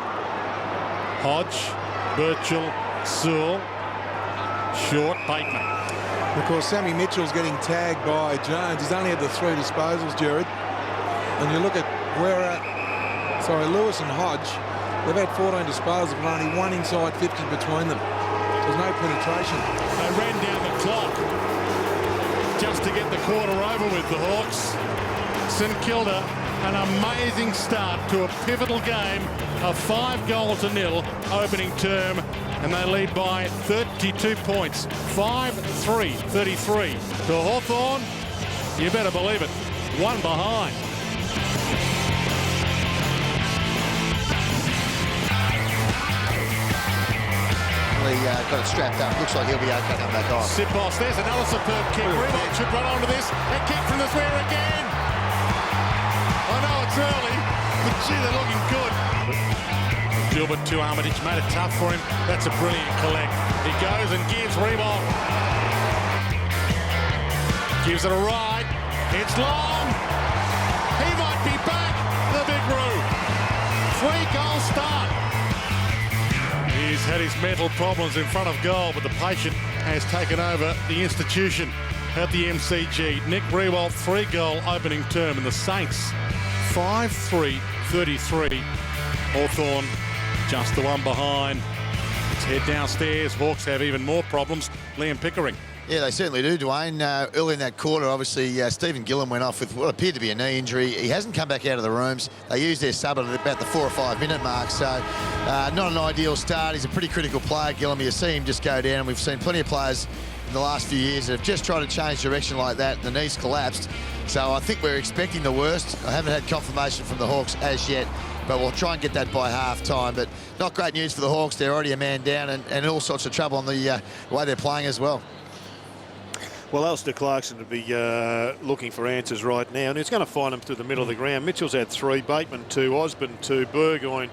S3: Hodge, Birchall, Sewell. Short, Bateman.
S6: Of course, Sammy Mitchell's getting tagged by Jones. He's only had the 3 disposals, Jared. And you look at Lewis and Hodge. They've had 14 disposals, but only 1 inside 50 between them. There's no penetration.
S3: They ran down the clock just to get the quarter over with, the Hawks. St Kilda, an amazing start to a pivotal game of 5-0 opening term, and they lead by 32 points. 5-3-33 to Hawthorn. You better believe it. 1 behind.
S5: Got it strapped up. Looks like he'll be okay coming back on.
S3: Sipos, there's another superb kick. Rewalt should run onto this. A kick from the square again. I know it's early, but gee, they're looking good. Gilbert to Armitage, made it tough for him. That's a brilliant collect. He goes and gives Rewalt. Gives it a ride. It's long. He might be back. The big Roo. 3-goal start. He's had his mental problems in front of goal, but the patient has taken over the institution at the MCG. Nick Rewalt, 3-goal opening term, and the Saints 5-3-33. Hawthorn just the 1 behind. Let's head downstairs. Hawks have even more problems. Liam Pickering.
S5: Yeah, they certainly do, Dwayne. Early in that quarter, obviously, Stephen Gillen went off with what appeared to be a knee injury. He hasn't come back out of the rooms. They used their sub at about the 4 or 5 minute mark, so not an ideal start. He's a pretty critical player, Gillen. You see him just go down, and we've seen plenty of players in the last few years that have just tried to change direction like that, and the knees collapsed. So I think we're expecting the worst. I haven't had confirmation from the Hawks as yet, but we'll try and get that by half-time. But not great news for the Hawks. They're already a man down, and all sorts of trouble on the way they're playing as well.
S4: Well, Alistair Clarkson would be looking for answers right now, and he's going to find them through the middle of the ground. Mitchell's had 3, Bateman 2, Osborne 2, Burgoyne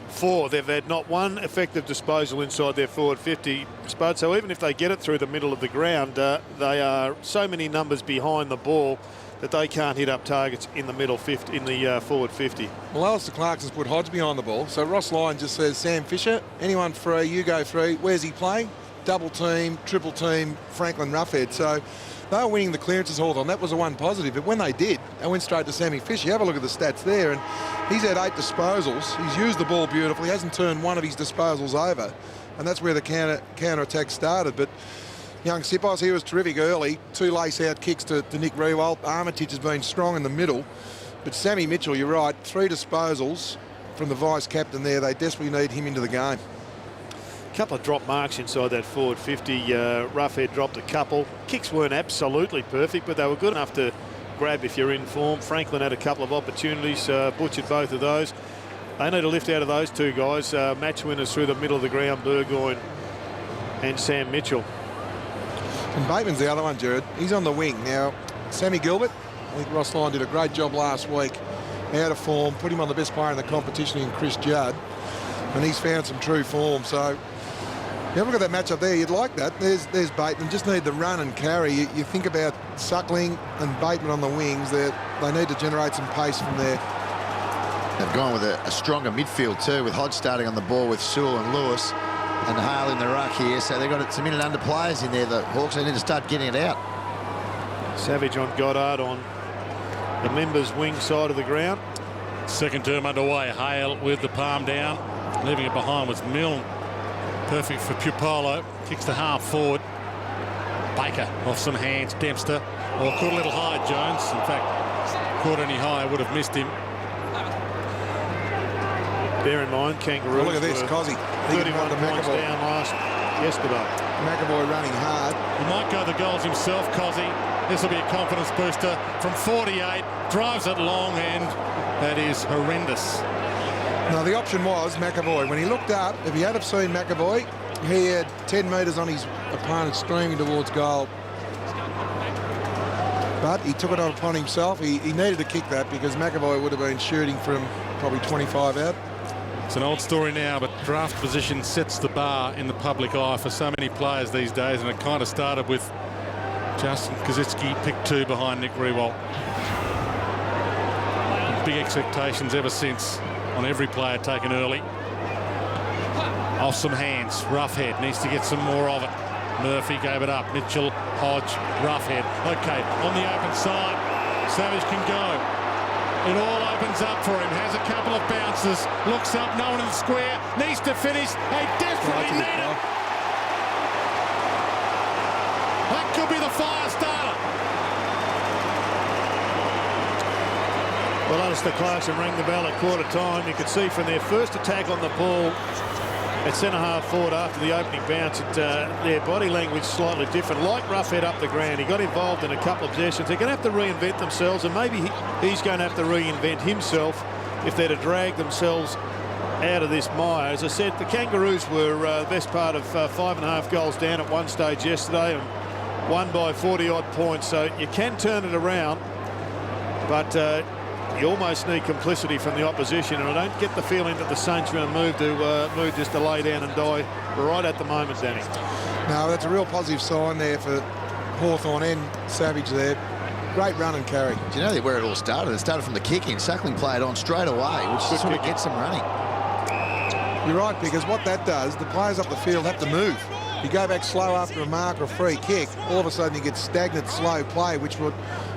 S4: 4. They've had not one effective disposal inside their forward 50 spud. So even if they get it through the middle of the ground, they are so many numbers behind the ball that they can't hit up targets in the middle 50, in the forward 50.
S6: Well, Alistair Clarkson's put Hodge behind the ball. So Ross Lyon just says, Sam Fisher, anyone free, you go free. Where's he playing? Double team, triple team, Franklin Roughhead. So they were winning the clearances, Hawthorn. That was the one positive. But when they did, they went straight to Sammy Fisher. Have a look at the stats there. And he's had 8 disposals. He's used the ball beautifully. Hasn't turned one of his disposals over. And that's where the counter-attack started. But young Sipos here was terrific early. 2 lace-out kicks to Nick Rewalt. Armitage has been strong in the middle. But Sammy Mitchell, you're right, 3 disposals from the vice-captain there. They desperately need him into the game.
S4: Couple of drop marks inside that forward 50. Roughhead dropped a couple. Kicks weren't absolutely perfect, but they were good enough to grab if you're in form. Franklin had a couple of opportunities, butchered both of those. They need a lift out of those 2 guys. Match winners through the middle of the ground, Burgoyne and Sam Mitchell.
S6: And Bateman's the other one, Jared. He's on the wing. Now, Sammy Gilbert, I think Ross Lyon did a great job last week. Out of form, put him on the best player in the competition in Chris Judd. And he's found some true form. So, you have a look at that matchup there. You'd like that. There's Bateman. Just need the run and carry. You think about Suckling and Bateman on the wings. They need to generate some pace from there.
S5: They've gone with a stronger midfield too, with Hodge starting on the ball with Sewell and Lewis and Hale in the ruck here. So they've got some minute under players in there. The Hawks, they need to start getting it out.
S4: Savage on Goddard on the members' wing side of the ground.
S3: Second term underway. Hale with the palm down. Leaving it behind was Milne. Perfect for Pupolo. Kicks the half forward. Baker off some hands. Dempster. Well, caught a little high, Jones. In fact, caught any high, would have missed him.
S4: Bear in mind, Kangaroos.
S6: Look at this, Cozzy.
S4: 31 points down yesterday.
S6: McAvoy running hard.
S3: He might go the goals himself, Cozzy. This will be a confidence booster from 48. Drives it long, and that is horrendous.
S6: No, the option was McAvoy. When he looked up, if he had have seen McAvoy, he had 10 metres on his opponent streaming towards goal. But he took it on upon himself. He needed to kick that because McAvoy would have been shooting from probably 25 out.
S3: It's an old story now, but draft position sets the bar in the public eye for so many players these days, and it kind of started with Justin Kosicki, picked 2 behind Nick Riewoldt. Big expectations ever since on every player taken early. Off some hands, Roughhead needs to get some more of it. Murphy gave it up. Mitchell, Hodge, Roughhead. Okay, on the open side, Savage can go. It all opens up for him. Has a couple of bounces. Looks up, no one in the square. Needs to finish. They desperately need it. That could be the fire starter.
S4: Well, Alistair Clarkson rang the bell at quarter time. You could see from their first attack on the ball at centre-half forward after the opening bounce, their body language slightly different. Like Roughhead up the ground, he got involved in a couple of possessions. They're going to have to reinvent themselves, and maybe he's going to have to reinvent himself if they're to drag themselves out of this mire. As I said, the Kangaroos were the best part of 5.5 goals down at one stage yesterday and won by 40-odd points. So you can turn it around, but you almost need complicity from the opposition, and I don't get the feeling that the Saints are going to move just to lay down and die right at the moment, Danny.
S6: No, that's a real positive sign there for Hawthorn and Savage there. Great run and carry.
S5: Do you know where it all started? It started from the kick-in. Suckling played on straight away, which sort of gets them running.
S6: You're right, because what that does, the players up the field have to move. You go back slow after a mark or a free kick, all of a sudden you get stagnant, slow play, which was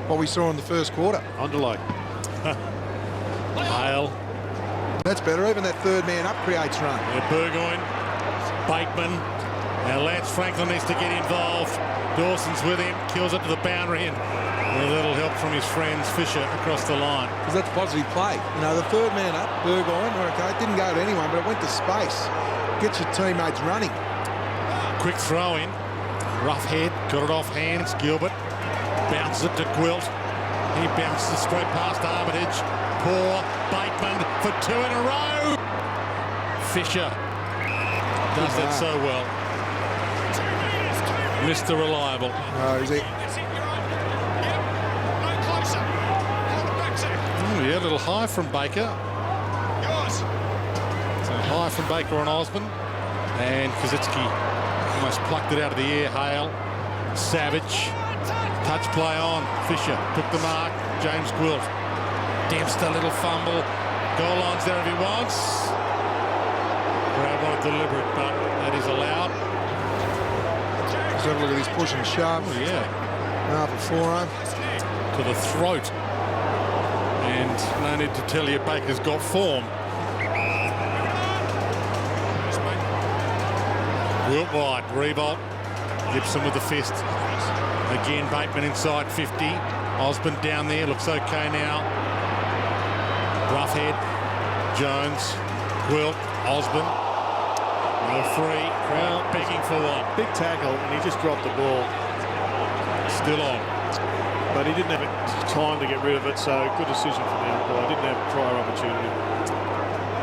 S6: what we saw in the first quarter.
S4: Underlay.
S3: Hale.
S6: That's better. Even that third man up creates run.
S3: Yeah, Burgoyne, Bateman. Now Lance Franklin needs to get involved. Dawson's with him, kills it to the boundary, and a little help from his friends Fisher across the line.
S6: Because that's positive play. You know, the third man up, Burgoyne, okay, it didn't go to anyone, but it went to space. Get your teammates running.
S3: Quick throw in. Roughhead got it off hands. Gilbert bounces it to Gwilt. He bounces straight past Armitage. Poor Bateman for 2 in a row. Fisher does that so well. Mr. Reliable.
S6: Oh, is he?
S3: Oh, yeah, a little high from Baker. So high from Baker on Osborne. And Kosicki almost plucked it out of the air. Hale. Savage. Touch play on. Fisher took the mark. James Gwilt. Dempster, little fumble. Goal line's there if he wants. Crowd want it deliberate, but that is allowed.
S6: Let's have a look at this push and shove.
S3: Oh, yeah.
S6: Now for forearm.
S3: To the throat. And no need to tell you Baker's got form. Wilt wide. Riewoldt. Gibson with the fist. Again, Bateman inside 50. Osborne down there. Looks okay now. Roughhead. Jones. Gwilt. Osborne. No free. Crowd begging for one.
S4: Big tackle, and he just dropped the ball.
S3: Still on.
S4: But he didn't have time to get rid of it, so good decision from the umpire. Didn't have prior opportunity.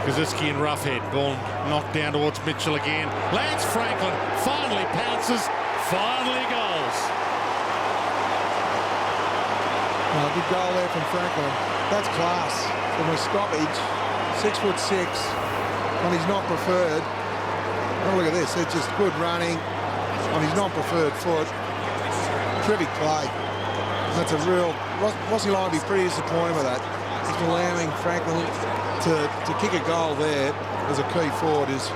S3: Kosicki and Roughhead. Ball knocked down towards Mitchell again. Lance Franklin finally pounces. Finally goes.
S6: Good goal there from Franklin. That's class. From a stoppage, 6'6", and he's not preferred. Oh, look at this. It's just good running on his non-preferred foot. Terrific play. That's a real... Rossi Lyon would be pretty disappointed with that. Just allowing Franklin to kick a goal there as a key forward is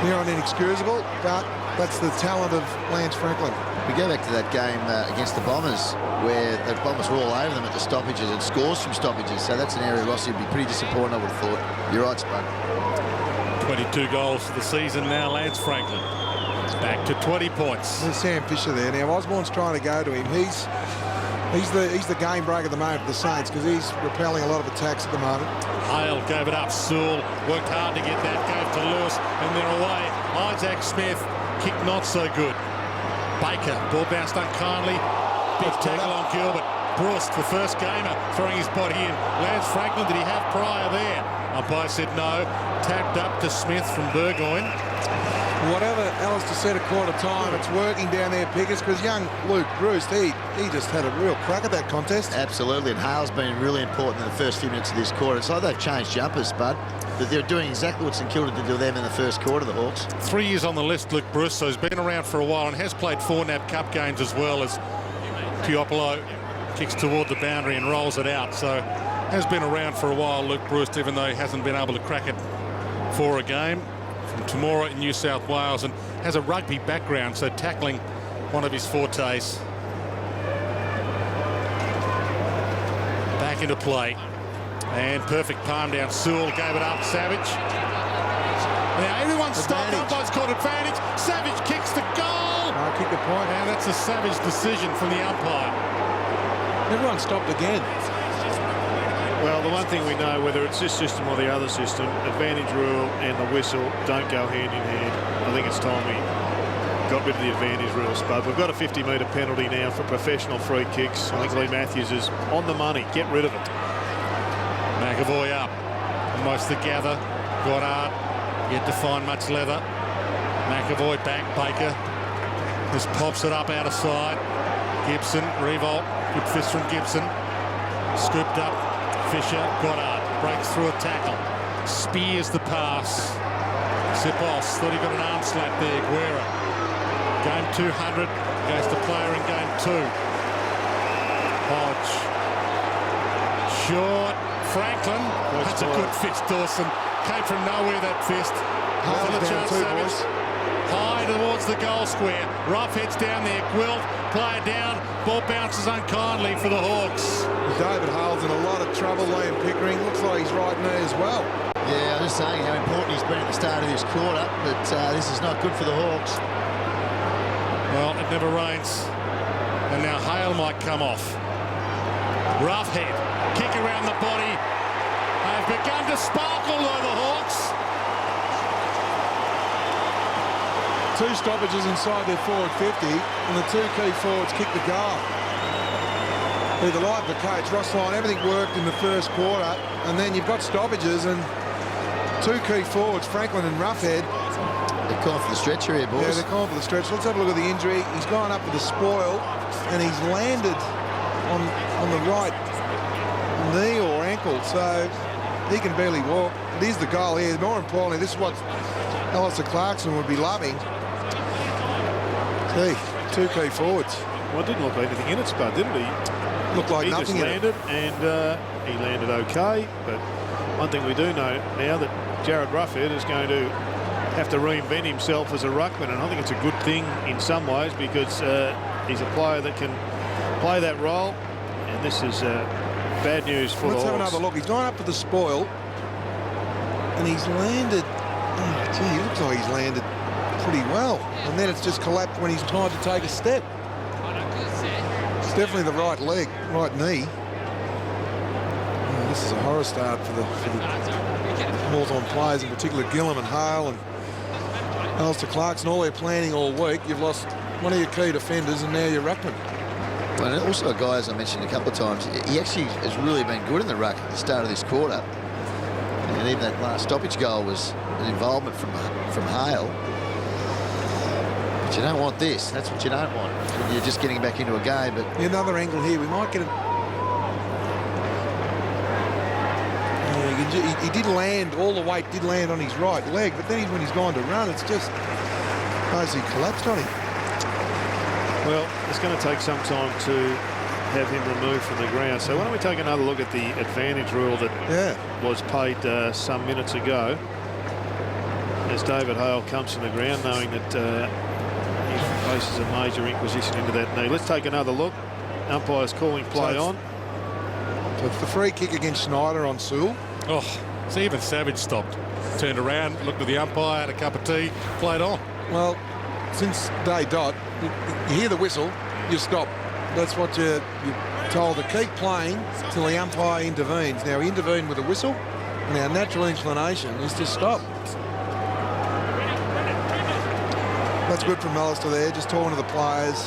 S6: near on inexcusable, but that's the talent of Lance Franklin.
S5: We go back to that game against the Bombers, where the Bombers were all over them at the stoppages and scores from stoppages. So that's an area Rossi would be pretty disappointed, I would have thought. You're right, Spud.
S3: 22 goals for the season now, Lance Franklin. Back to 20 points.
S6: There's Sam Fisher there. Now, Osborne's trying to go to him. He's the game breaker at the moment for the Saints because he's repelling a lot of attacks at the moment.
S3: Hale gave it up. Sewell worked hard to get that. Gave to Lewis, and they're away. Isaac Smith, kick not so good. Baker, ball bounced unkindly. Big tackle on Gilbert. Brust, the first gamer, throwing his body in. Lance Franklin, did he have prior there? Umpire said no. Tapped up to Smith from Burgoyne.
S6: Whatever Alistair said at quarter time, it's working down there, Pickers, because young Luke Bruce, he just had a real crack at that contest.
S5: Absolutely, and Hale's been really important in the first few minutes of this quarter. It's like they've changed jumpers, Spud. That they're doing exactly what St Kilda did to them in the first quarter, the Hawks.
S3: 3 years on the list, Luke Bruce, so he's been around for a while and has played 4 NAB Cup games as well, as Piopolo kicks toward the boundary and rolls it out. So has been around for a while, Luke Bruce, even though he hasn't been able to crack it for a game. From Temora in New South Wales, and has a rugby background, so tackling one of his fortes. Back into play. And perfect palm down. Sewell gave it up. Savage. Now everyone stopped. Umpire's called advantage. Savage kicks the goal.
S6: I'll kick the point.
S3: And that's a Savage decision from the umpire.
S6: Everyone stopped again.
S4: Well, the one thing we know, whether it's this system or the other system, advantage rule and the whistle don't go hand in hand. I think it's time we got rid of the advantage rule, Spud. We've got a 50-metre penalty now for professional free kicks. I think Lee Matthews is on the money. Get rid of it.
S3: McAvoy up. Almost the gather. Goddard yet to find much leather. McAvoy back. Baker just pops it up out of side. Gibson, revolt. Good fist from Gibson. Scooped up. Fisher, Goddard breaks through a tackle. Spears the pass. Sipos thought he got an arm slap there. Guerra. Game 200 goes to player in game 2. Hodge. Short. Franklin. That's a good fist, Dawson. Came from nowhere, that fist. High towards the goal square. Roughhead's down there. Gwilt, player down. Ball bounces unkindly for the Hawks.
S6: David Hale's in a lot of trouble. Liam Pickering looks like he's right knee as well.
S5: Yeah, I'm just saying how important he's been at the start of this quarter, but this is not good for the Hawks.
S3: Well, it never rains. And now Hale might come off. Roughhead, kick around the body. They've begun to sparkle though, the Hawks.
S6: 2 stoppages inside their forward 50, and the 2 key forwards kick the goal. Be the light of the coach, Ross Lyon, everything worked in the first quarter, and then you've got stoppages and 2 key forwards, Franklin and Roughhead.
S5: They're calling for the stretcher here, boys.
S6: Yeah, they're calling for the stretcher. Let's have a look at the injury. He's gone up with a spoil, and he's landed on the right knee or ankle, so he can barely walk. It is the goal here. More importantly, this is what Alistair Clarkson would be loving. See, 2 key forwards.
S4: Well, it didn't look like anything in it, Spud, did it?
S6: Looked like
S4: he
S6: nothing
S4: just landed,
S6: in it.
S4: and he landed okay. But one thing we do know now that Jared Roughhead is going to have to reinvent himself as a ruckman, and I think it's a good thing in some ways because he's a player that can play that role, and this is bad news for the Hawks.
S6: Let's have another look. He's gone up with the spoil, and he's landed. Oh, gee, he looks like he's landed pretty well, and then it's just collapsed when he's tried to take a step. It's definitely the right leg, right knee. Oh, this is a horror start for the Hawthorn players, in particular Gillam and Hale and Alistair Clarkson. All their planning all week. You've lost one of your key defenders, and now you're ruckman.
S5: Well, and also a guy, as I mentioned a couple of times, he actually has really been good in the ruck at the start of this quarter. And even that last stoppage goal was an involvement from Hale. But you don't want this. That's what you don't want when you're just getting back into a game. But
S6: another angle here. We might get it. Yeah, he did land. All the weight did land on his right leg, but then when he's gone to run, it's just basically collapsed on him.
S4: Well, it's going to take some time to have him removed from the ground. So why don't we take another look at the advantage rule that was paid some minutes ago, as David Hale comes from the ground, knowing that he faces a major inquisition into that knee. Let's take another look. Umpire's calling play on.
S6: So it's the free kick against Schneider on Sewell.
S3: Oh, so even Savage stopped. Turned around, looked at the umpire, had a cup of tea, played on.
S6: Well, since day dot, you hear the whistle, you stop. That's what you're told, to keep playing till the umpire intervenes. Now, he intervened with a whistle, and our natural inclination is to stop. That's good from Alistair there, just talking to the players.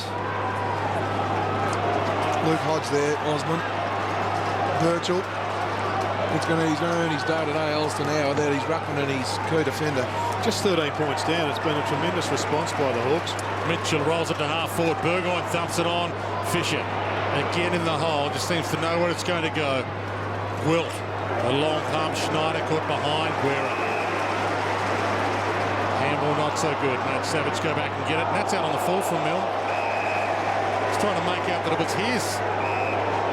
S6: Luke Hodge there, Osborne. Virgil. He's going to earn his day-to-day Alistair now that he's ruckman and he's co-defender.
S4: Just 13 points down. It's been a tremendous response by the Hawks.
S3: Mitchell rolls it to half forward. Burgoyne thumps it on. Fisher again in the hole. Just seems to know where it's going to go. Wilt. A long pump. Schneider caught behind. Guerra. Handball not so good. Matt Savage go back and get it. And that's out on the full from Mill. He's trying to make out that it was his.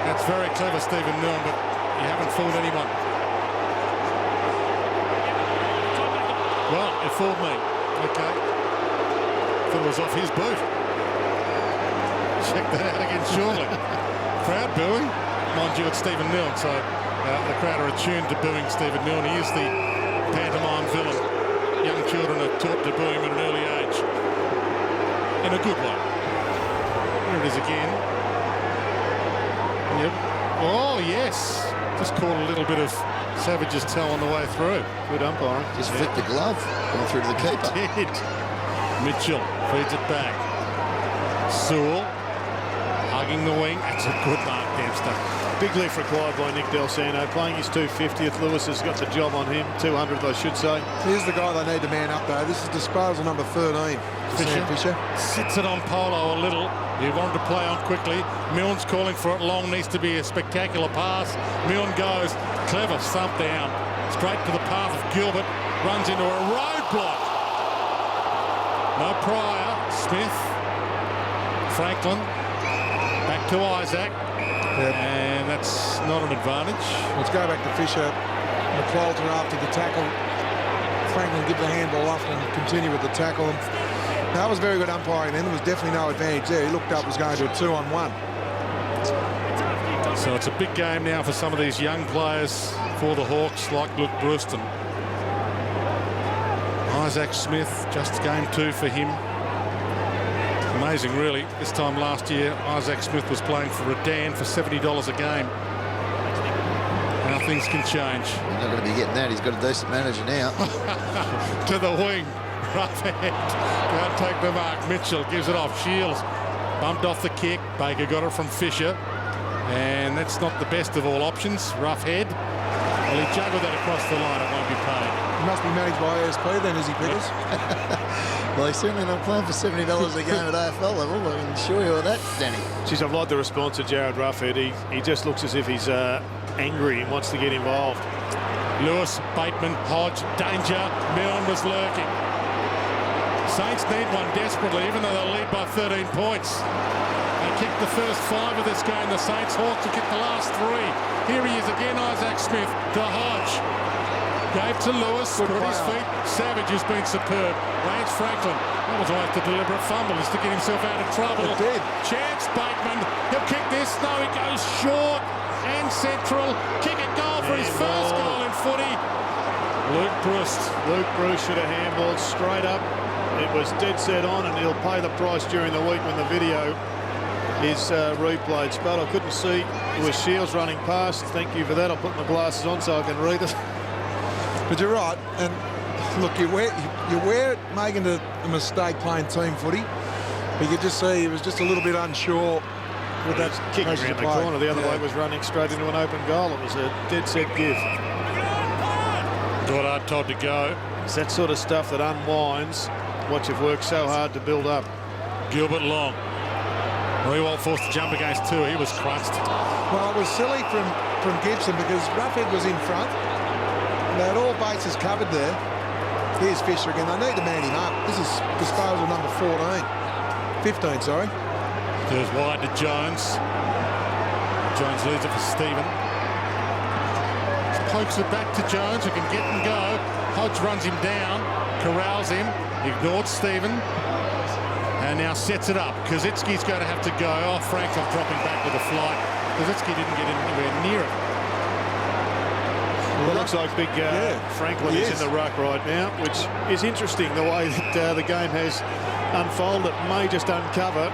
S3: That's very clever, Stephen Milne, but you haven't fooled anyone. Well, it fooled me. Okay. Thought it was off his boot. Check that out again shortly. Crowd booing. Mind you, it's Stephen Milne, so the crowd are attuned to booing Stephen Milne. He is the pantomime villain. Young children are taught to boo him at an early age. In a good way. Here it is again. Yep. Oh, yes. Just caught a little bit of Savage's toe on the way through.
S4: Good umpiring.
S5: Just flicked the glove, going through to the keeper.
S3: He did. Mitchell feeds it back. Sewell hugging the wing. That's a good mark, Dempster.
S4: Big lift required by Nick Del Santo. Playing his 250th. Lewis has got the job on him. 200th, I should say.
S6: Here's the guy they need to man up, though. This is disposal number 13. Fisher.
S3: Sits it on Polo a little. He wanted to play on quickly. Milne's calling for it long. Needs to be a spectacular pass. Milne goes. Clever thump down. Straight to the path of Gilbert. Runs into a roadblock. No Pryor. Smith. Franklin. Back to Isaac.
S6: Yep.
S3: And that's not an advantage.
S6: Let's go back to Fisher. McQualter after the tackle. Franklin give the handball off and continue with the tackle. That was very good umpiring then. There was definitely no advantage there. He looked up, was going to a 2-on-1.
S3: So it's a big game now for some of these young players for the Hawks, like Luke Brewston. Isaac Smith, just game 2 for him. Amazing, really. This time last year, Isaac Smith was playing for Redan for $70 a game. Now things can change.
S5: He's not going to be getting that. He's got a decent manager now.
S3: To the wing. Rough hand. Can't take the mark. Mitchell gives it off. Shields bumped off the kick. Baker got it from Fisher. And that's not the best of all options. Rough head. Well, he juggled that across the line. It won't be paid.
S6: He must be managed by ASP then, is he, Peters?
S5: Well, he's certainly not playing for $70 a game at AFL level. I can assure you of that, Danny.
S4: Jeez, I've liked the response of Jared Roughhead. He just looks as if he's angry and wants to get involved.
S3: Lewis, Bateman, Hodge, danger. Milne was lurking. Saints need one desperately, even though they'll lead by 13 points. They kicked the first 5 of this game. The Saints Hawks will kick the last 3. Here he is again, Isaac Smith to Hodge. Gave to Lewis, put his feet. Savage has been superb. Lance Franklin, that was almost a deliberate fumble, is to get himself out of trouble.
S6: It did.
S3: Chance Bateman, he'll kick this. No, he goes short and central. Kick a goal for his first goal in footy. Luke Bruce.
S4: Luke Bruce should have handballed straight up. It was dead set on, and he'll pay the price during the week when the video is replayed. Spud, I couldn't see. It was Shields running past. Thank you for that. I'll put my glasses on so I can read it.
S6: But you're right. And look, you wear it making a mistake playing team footy. But you could just see he was just a little bit unsure with that
S4: kicking around the corner. The other way was running straight into an open goal. It was a dead set give.
S3: Goddard told to go.
S4: It's that sort of stuff that unwinds what you've worked so hard to build up.
S3: Gilbert Long. Rewalt forced to jump against 2. He was crunched.
S6: Well, it was silly from Gibson because Roughhead was in front. They had all bases covered there. Here's Fisher again. They need to man him up. This is disposal number 15, sorry.
S3: Goes wide to Jones. Jones leaves it for Stephen. Pokes it back to Jones, who can get and go. Hodge runs him down, corrals him, ignored Stephen, and now sets it up. Kazitsky's going to have to go. Oh, Franklin dropping back with a flight. Kazitsky didn't get anywhere near it.
S4: Well, it looks like big Franklin is in the ruck right now, which is interesting, the way that the game has unfolded. It may just uncover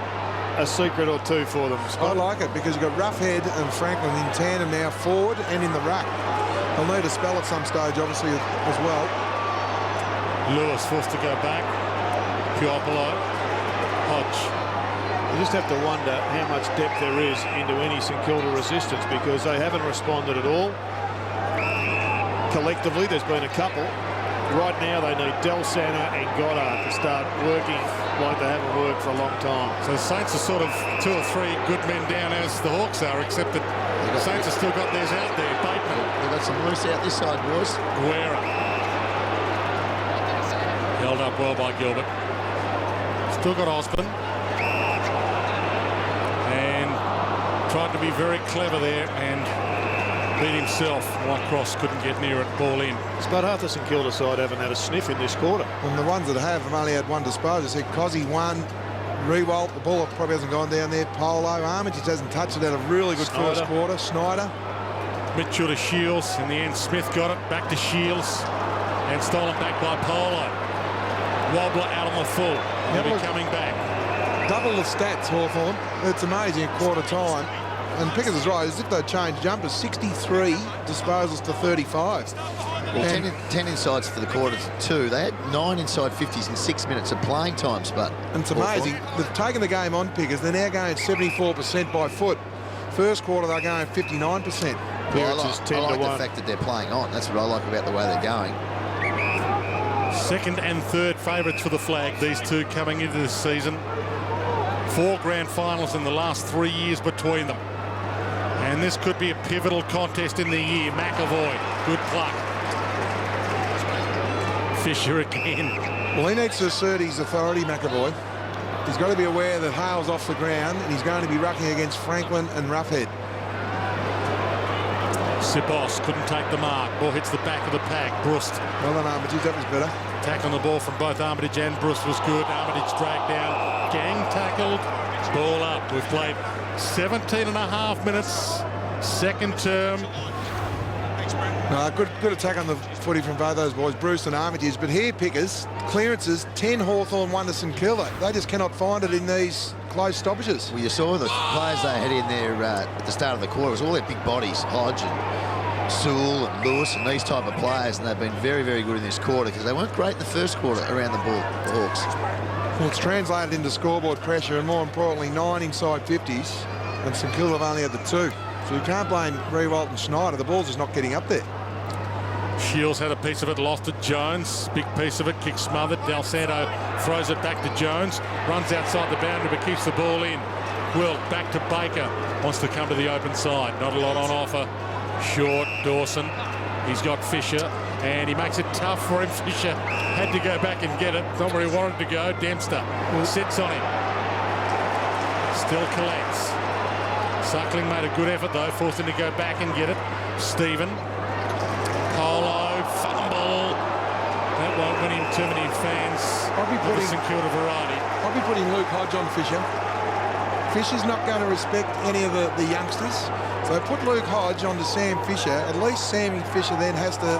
S4: a secret or 2 for them.
S6: I like it because you've got Roughhead and Franklin in tandem now, forward and in the ruck. They'll need a spell at some stage, obviously, as well.
S3: Lewis forced to go back. Puopolo. Hodge.
S4: You just have to wonder how much depth there is into any St Kilda resistance, because they haven't responded at all. Collectively, there's been a couple. Right now, they need Del Santo and Goddard to start working like they haven't worked for a long time.
S3: So the Saints are sort of 2 or 3 good men down as the Hawks are, except that the Saints have still got theirs out there. Bateman.
S5: They've got some loose out this side, boys.
S3: Guerra. Held up well by Gilbert. Still got Osborne. And tried to be very clever there and beat himself. White Cross couldn't get near it. Ball in.
S4: But half the St Kilda side haven't had a sniff in this quarter.
S6: And the ones that have only had one disposal. So Cozzy won. Rewalt, the ball probably hasn't gone down there. Polo, Armitage hasn't touched it. Had a really good first quarter. Snyder.
S3: Mitchell to Shields. In the end, Smith got it. Back to Shields. And stolen back by Polo. Wobbler out on the full. He'll be coming back.
S6: Double the stats, Hawthorn. It's amazing at quarter time. And Pickers is right, as if they changed jumpers, 63 disposals to 35.
S5: Well, 10 insides for the quarter to 2. They had 9 inside 50s in 6 minutes of playing time, but
S6: and it's amazing. They've taken the game on Pickers. They're now going 74% by foot. First quarter, they're going 59%.
S5: Well, I like the fact that they're playing on. That's what I like about the way they're going.
S3: Second and third favourites for the flag, these two coming into this season. 4 grand finals in the last 3 years between them. And this could be a pivotal contest in the year. McAvoy, good pluck. Fisher again.
S6: Well, he needs to assert his authority, McAvoy. He's got to be aware that Hale's off the ground and he's going to be rucking against Franklin and Roughhead.
S3: Sipos couldn't take the mark. Ball hits the back of the pack. Brust.
S6: Well done, Armitage. That was better.
S3: Tackle on the ball from both Armitage and Brust was good. Armitage dragged down. Gang tackled. Ball up. We've played 17 and a half minutes. Second term.
S6: No, good attack on the footy from both those boys, Bruce and Armitage. But here, Pickers, clearances, 10 Hawthorn, 1 to St Kilda. They just cannot find it in these close stoppages.
S5: Well, you saw the players they had in there at the start of the quarter. It was all their big bodies, Hodge and Sewell and Lewis and these type of players, and they've been very, very good in this quarter because they weren't great in the first quarter around the ball, the Hawks.
S6: Well, it's translated into scoreboard pressure and, more importantly, 9 inside 50s, and St Kilda have only had the 2. So you can't blame Rewalt and Schneider. The ball's just not getting up there.
S3: Shields had a piece of it, lost it. Jones, big piece of it, kick smothered. Del Santo throws it back to Jones, runs outside the boundary but keeps the ball in. Wilt back to Baker, wants to come to the open side. Not a lot on offer. Short, Dawson. He's got Fisher, and he makes it tough for him. Fisher had to go back and get it. Not where he wanted to go. Dempster sits on him. Still collects. Suckling made a good effort though, forced him to go back and get it. Stephen. Polo, fumble. That won't win him too many fans.
S6: I'll be putting
S3: St Kilda variety.
S6: I'll be putting Luke Hodge on Fisher. Fisher's not going to respect any of the youngsters. So put Luke Hodge onto Sam Fisher. At least Sam Fisher then has to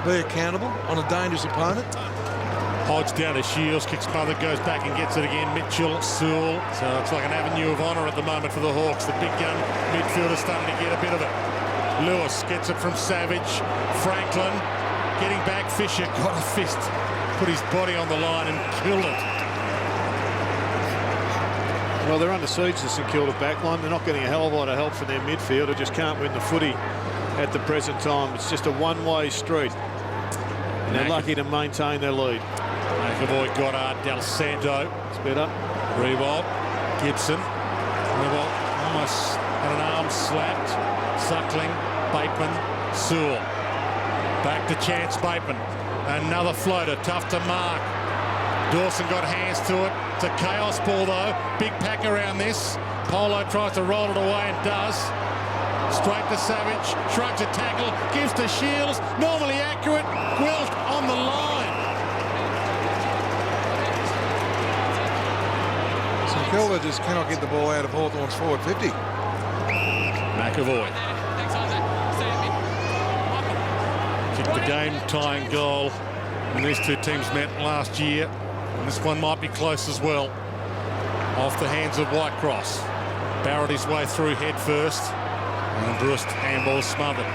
S6: be accountable on a dangerous opponent.
S3: Hodge down to Shields, kicks mother, goes back and gets it again. Mitchell, Sewell. So it's like an avenue of honour at the moment for the Hawks. The big gun midfielder's starting to get a bit of it. Lewis gets it from Savage. Franklin getting back. Fisher got a fist, put his body on the line and killed it.
S4: Well, they're under siege, the St Kilda backline. They're not getting a hell of a lot of help from their midfield. They just can't win the footy at the present time. It's just a one-way street. And they're lucky to maintain their lead.
S3: McAvoy, Goddard, Del Santo.
S4: It's better.
S3: Rewalt, Gibson. Rewalt almost had an arm slapped. Suckling, Bateman, Sewell. Back to Chance Bateman. Another floater, tough to mark. Dawson got hands to it. It's a chaos ball though. Big pack around this. Polo tries to roll it away and does. Straight to Savage, shrugs a tackle, gives to Shields. Normally accurate. Wilt on the line.
S6: St Kilda just cannot get the ball out of Hawthorn's forward 50.
S3: McAvoy. Kicked the game-tying goal when these two teams met last year. And this one might be close as well. Off the hands of Whitecross. Barrett his way through head first. And Brust handball smothered.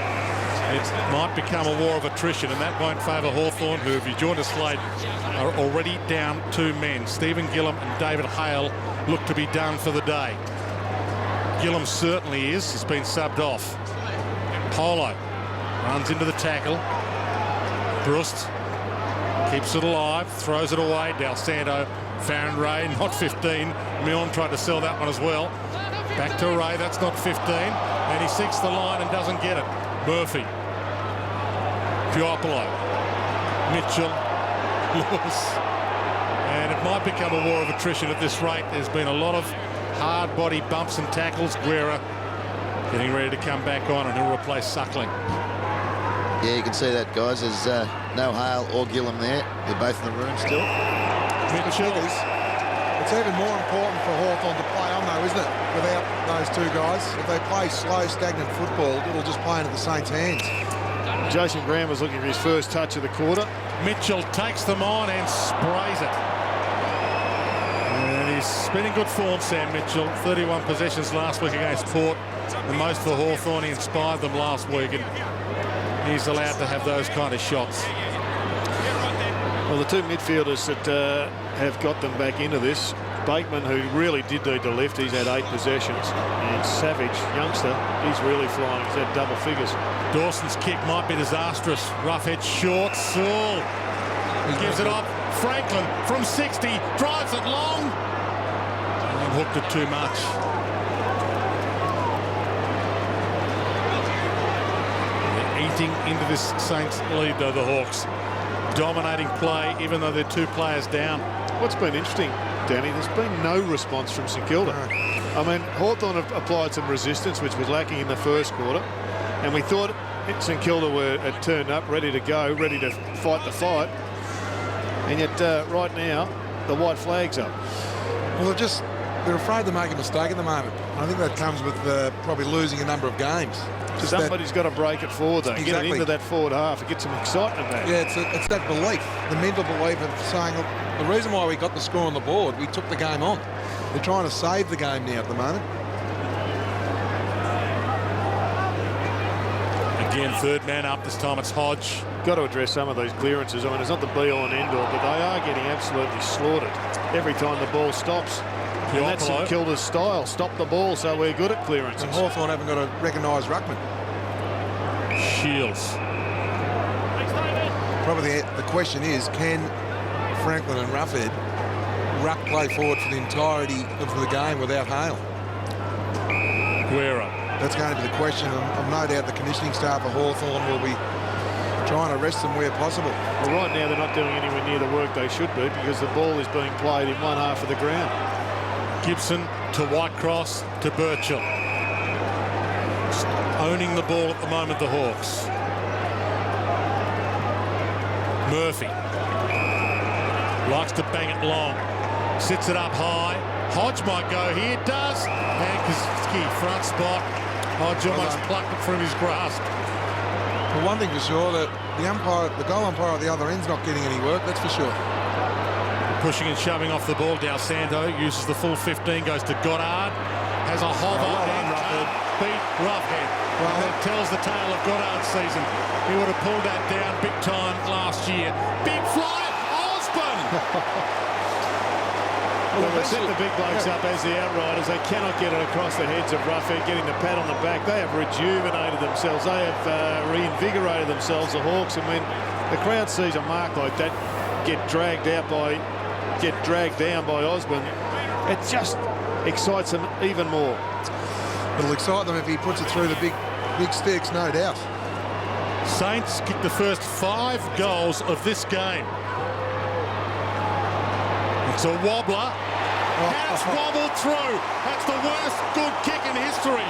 S3: It might become a war of attrition, and that won't favour Hawthorn, who, if you join us late, are already down 2 men. Stephen Gillum and David Hale look to be done for the day. Gillum certainly is. He's been subbed off. Polo runs into the tackle. Brust keeps it alive, throws it away. Del Santo, Farron Ray, not 15. Milne tried to sell that one as well. Back to Ray, that's not 15. And he seeks the line and doesn't get it. Murphy. Piopolo. Mitchell. Lewis. And it might become a war of attrition at this rate. There's been a lot of hard body bumps and tackles. Guerra getting ready to come back on, and he'll replace Suckling.
S5: Yeah, you can see that, guys. There's no Hale or Gillum there. They're both in the room still.
S3: Mitchell.
S6: It's even more important for Hawthorn to play on, though, isn't it? Without those two guys. If they play slow, stagnant football, it'll just play into the Saints' hands.
S4: Jason Graham was looking for his first touch of the quarter.
S3: Mitchell takes them on and sprays it. And he's been in good form, Sam Mitchell. 31 possessions last week against Port. The most for Hawthorn. He inspired them last week, and he's allowed to have those kind of shots.
S4: Well, the two midfielders that have got them back into this, Bateman, who really did need to lift, he's had 8 possessions, and Savage, youngster, he's really flying. He's had double figures.
S3: Dawson's kick might be disastrous. Roughhead short. Saul gives it up. Franklin from 60 drives it long and hooked it too much. They're eating into this Saints lead, though, the Hawks. Dominating play, even though they're 2 players down.
S4: What's been interesting, Danny, there's been no response from St Kilda. I mean, Hawthorn have applied some resistance, which was lacking in the first quarter, and we thought St Kilda had turned up, ready to go, ready to fight the fight, and yet right now the white flag's up.
S6: Well, they're afraid to make a mistake at the moment. I think that comes with probably losing a number of games.
S4: Somebody's got to break it forward, though.
S6: Exactly.
S4: Get it into that forward half and get some excitement back.
S6: Yeah, it's that belief, the mental belief of saying, look, the reason why we got the score on the board, we took the game on. They're trying to save the game now at the moment.
S3: Again, 3rd man up. This time it's Hodge.
S4: Got to address some of those clearances. I mean, it's not the be-all and end-all, but they are getting absolutely slaughtered every time the ball stops. And that's St Kilda's style. Stop the ball, so we're good at clearances.
S6: And Hawthorn haven't got to recognise ruckman.
S3: Shields.
S6: Probably the question is, can Franklin and Roughhead ruck play forward for the entirety of the game without Hale?
S3: Guerra.
S6: That's going to be the question. I've no doubt the conditioning staff of Hawthorn will be trying to rest them where possible.
S4: Well, right now they're not doing anywhere near the work they should be, because the ball is being played in one half of the ground.
S3: Gibson to Whitecross to Burchell. Just owning the ball at the moment, the Hawks. Murphy likes to bang it long. Sits it up high. Hodge might go here. Does. And Kaczynski, front spot. Hodge almost plucked it from his grasp.
S6: Well, one thing for sure, that the goal umpire at the other end's not getting any work, that's for sure.
S3: Pushing and shoving off the ball. Del Santo uses the full 15, goes to Goddard, has a hover and beat Roughhead. Well, that tells the tale of Goddard's season. He would have pulled that down big time last year. Big fly, Osborne!
S4: Well, they set the big blokes up as the outriders. They cannot get it across the heads of Roughhead, getting the pat on the back. They have rejuvenated themselves. They have reinvigorated themselves, the Hawks. And when the crowd sees a mark like that get dragged down by Osborne, it just excites them even more.
S6: It'll excite them if he puts it through the big sticks, no doubt.
S3: Saints kicked the first 5 goals of this game. It's a wobbler. Has wobbled through. That's the worst good kick in history.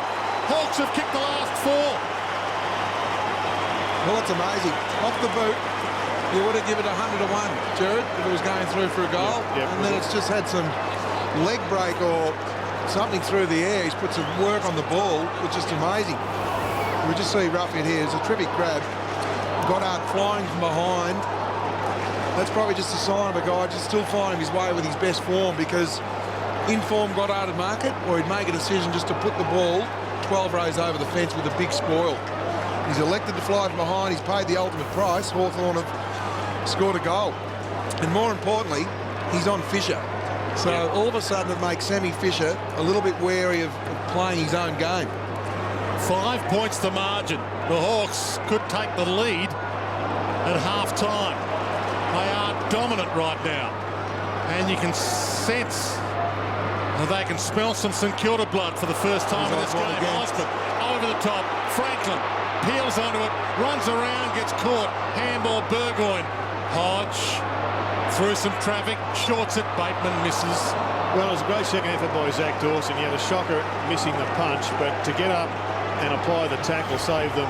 S3: Hawks have kicked the last 4.
S6: Well, it's amazing. Off the boot, you would have given it 100 to 1, Jared, if it was going through for a goal.
S4: Yep.
S6: And then it's just had some leg break or something through the air. He's put some work on the ball, which is amazing. We just see Roughhead here. It's a terrific grab. Goddard flying from behind. That's probably just a sign of a guy just still finding his way with his best form, because in form Goddard would mark it, or he'd make a decision just to put the ball 12 rows over the fence with a big spoil. He's elected to fly from behind. He's paid the ultimate price. Hawthorn have scored a goal. And more importantly, he's on Fisher. So all of a sudden it makes Sammy Fisher a little bit wary of playing his own game.
S3: 5 points the margin. The Hawks could take the lead at half-time. They are dominant right now. And you can sense that they can smell some St Kilda blood for the first time in this game. Osborne over the top. Franklin peels onto it, runs around, gets caught. Handball, Burgoyne. Hodge through some traffic, shorts it. Bateman misses.
S4: Well, it was a great second effort by Zach Dawson. He had a shocker missing the punch, but to get up and apply the tackle saved them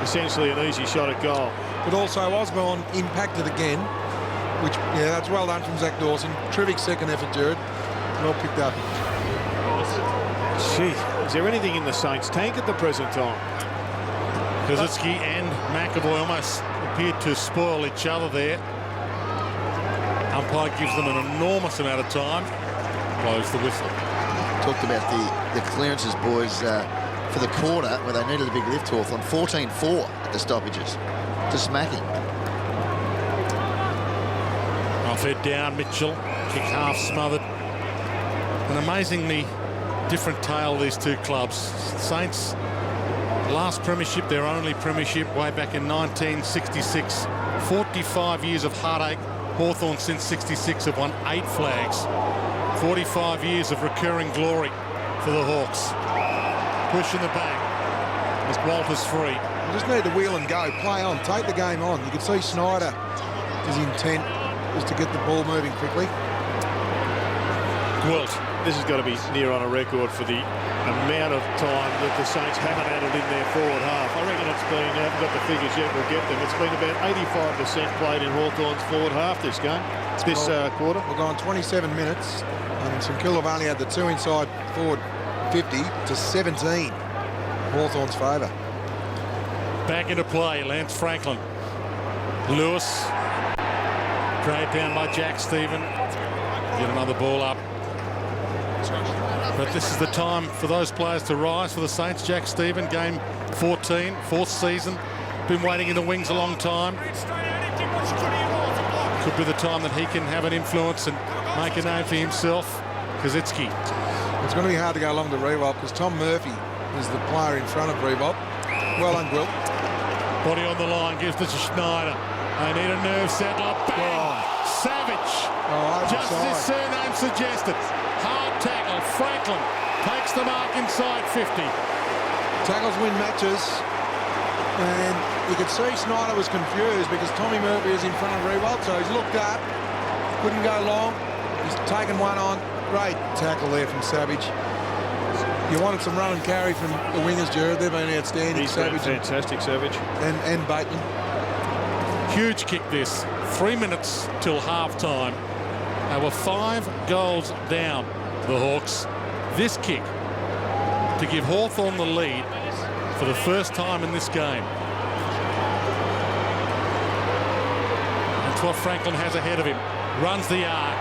S4: essentially an easy shot at goal.
S6: But also Osborne impacted again, which, yeah, that's well done from Zach Dawson. Terrific second effort, Jared. Well picked up.
S4: Gee, is there anything in the Saints tank at the present time?
S3: Kazitsky and McAvoy almost appeared to spoil each other there. Umpire gives them an enormous amount of time. Blows the whistle.
S5: Talked about the clearances, boys, for the quarter where they needed a big lift, Hawthorn. 14-4 at the stoppages. To smacking.
S3: Off head down, Mitchell. Kick half smothered. An amazingly different tale, these two clubs. Saints, last premiership, their only premiership, way back in 1966. 45 years of heartache. Hawthorn since 66 have won 8 flags. 45 years of recurring glory for the Hawks. Push in the back as Walter's free.
S6: You just need to wheel and go, play on, take the game on. You can see Snyder, his intent is to get the ball moving quickly.
S3: Gwilt.
S4: This has got to be near on a record for the amount of time that the Saints haven't added in their forward half. I reckon it's been, I haven't got the figures yet, we'll get them. It's been about 85% played in Hawthorn's forward half this game, this quarter.
S6: We're going 27 minutes, and St Kilda have only had the 2 inside forward 50 to 17. Hawthorn's favour.
S3: Back into play, Lance Franklin. Lewis. Dragged down by Jack Stephen. Get another ball up. But this is the time for those players to rise for the Saints. Jack Stephen, game 14, 4th season. Been waiting in the wings a long time. Could be the time that he can have an influence and make a name for himself. Kazitsky.
S6: It's going to be hard to go along to Rewalt because Tom Murphy is the player in front of Rewalt. Well done, Gwilt.
S3: Body on the line, gives it to Schneider. They need a nerve settler. Bang! Savage! Just as his surname suggested. Hard tackle. Franklin takes the mark inside 50.
S6: Tackles win matches. And you could see Snyder was confused because Tommy Murphy is in front of Rewalt, so he's looked up. Couldn't go long. He's taken one on. Great tackle there from Savage. You wanted some run and carry from the wingers, Jared. They've been outstanding.
S4: He's been fantastic, Savage.
S6: And Bateman.
S3: Huge kick this. 3 minutes till half-time. They were 5 goals down, the Hawks. This kick to give Hawthorn the lead for the first time in this game. That's what Franklin has ahead of him. Runs the arc,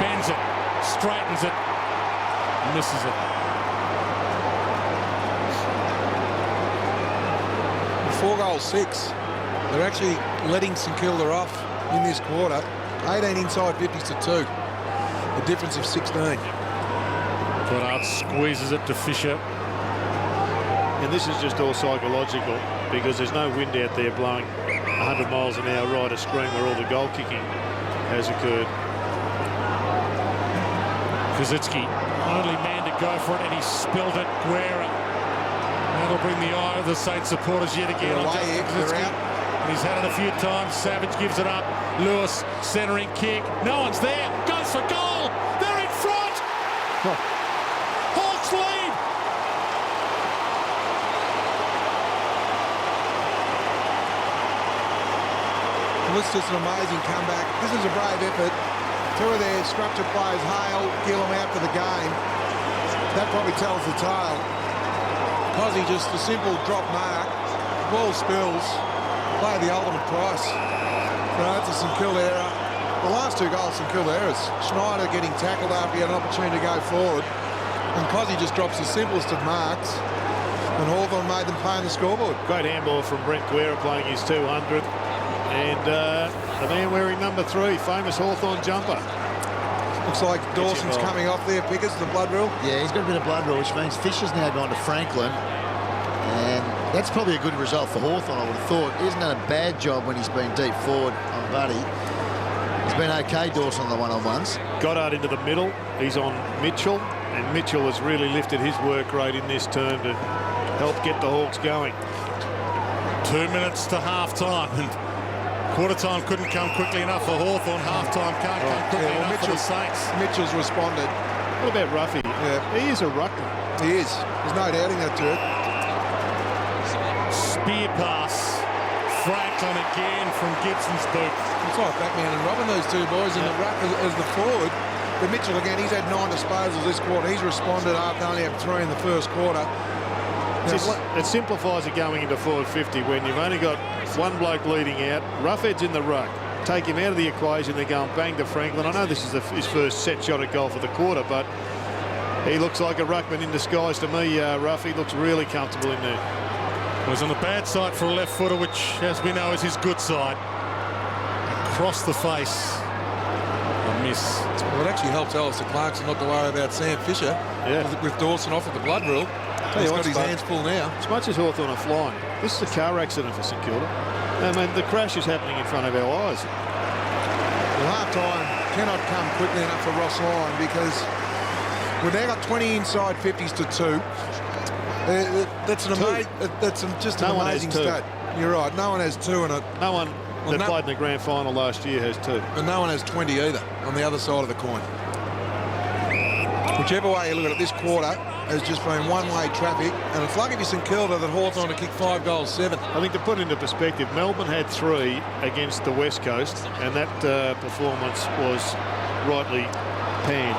S3: bends it, straightens it, misses it.
S6: 4-6. They're actually letting St Kilda off in this quarter. 18 inside 50s to 2. A difference of 16.
S3: Goddard squeezes it to Fisher.
S4: And this is just all psychological because there's no wind out there blowing 100 miles an hour right a screen where all the goal kicking has occurred.
S3: Kazitsky, only man to go for it, and he spilled it. Guerra. That'll bring the eye of the Saints supporters yet again on Justin Kazitsky. And he's had it a few times. Savage gives it up. Lewis centering kick. No one's there. Goes for goal. They're in front. Hawks lead.
S6: Well, this is just an amazing comeback. This is a brave effort. 2 of their structure players, Hale, Gillum out for the game. That probably tells the tale. Cozzy just a simple drop mark. Ball spills. Play the ultimate price. So that's a St Kilda error. The last 2 goals, St Kilda errors. Schneider getting tackled after he had an opportunity to go forward. And Cozzy just drops the simplest of marks. And Hawthorn made them pay on the scoreboard.
S4: Great handball from Brent Guerra playing his 200th. And the man wearing number 3, famous Hawthorn jumper.
S6: Looks like Dawson's coming off there, Pickers, the blood rule.
S5: Yeah, he's got a bit of blood rule, which means Fisher's now gone to Franklin. And that's probably a good result for Hawthorn, I would have thought. He hasn't done a bad job when he's been deep forward on Buddy. He's been okay, Dawson, on the one-on-ones.
S4: Goddard into the middle. He's on Mitchell. And Mitchell has really lifted his work rate in this term to help get the Hawks going.
S3: 2 minutes to half-time. And quarter time couldn't come quickly enough for Hawthorn. Half-time can't come quickly enough for the Saints.
S6: Mitchell's responded.
S4: What about Ruffy?
S6: Yeah.
S4: He is a ruckman.
S6: He is. There's no doubting that to it.
S3: Spear pass. Franklin again from Gibson's boot.
S6: It's like Batman and Robin, those two boys, in the ruck as the forward. But Mitchell, again, he's had 9 disposals this quarter. He's responded after only having 3 in the first quarter.
S4: It simplifies it going into forward 50 when you've only got one bloke leading out. Roughhead's in the ruck. Take him out of the equation. They're going bang to Franklin. I know this is his first set shot at goal for the quarter, but he looks like a ruckman in disguise to me. Ruffy looks really comfortable in there.
S3: Well, he's on the bad side for a left footer, which, as we know, is his good side. Across the face. A miss.
S6: Well, it actually helps Alistair Clarkson not to worry about Sam Fisher.
S4: Yeah.
S6: With Dawson off at the blood rule. He's got his hands full now.
S4: As much as Hawthorn are flying, this is a car accident for St Kilda. I mean, the crash is happening in front of our eyes.
S6: Well, half-time cannot come quickly enough for Ross Lyon because we've now got 20 inside 50s to 2. That's just an amazing stat. You're right. No one has 2 in it.
S4: No one that played in the grand final last year has 2.
S6: And no one has 20 either on the other side of the coin. Whichever way you look at it, this quarter has just been one-way traffic, and it's lucky for St Kilda that Hawthorn to kick 5 goals, 7.
S4: I think to put it into perspective, Melbourne had 3 against the West Coast, and that performance was rightly panned.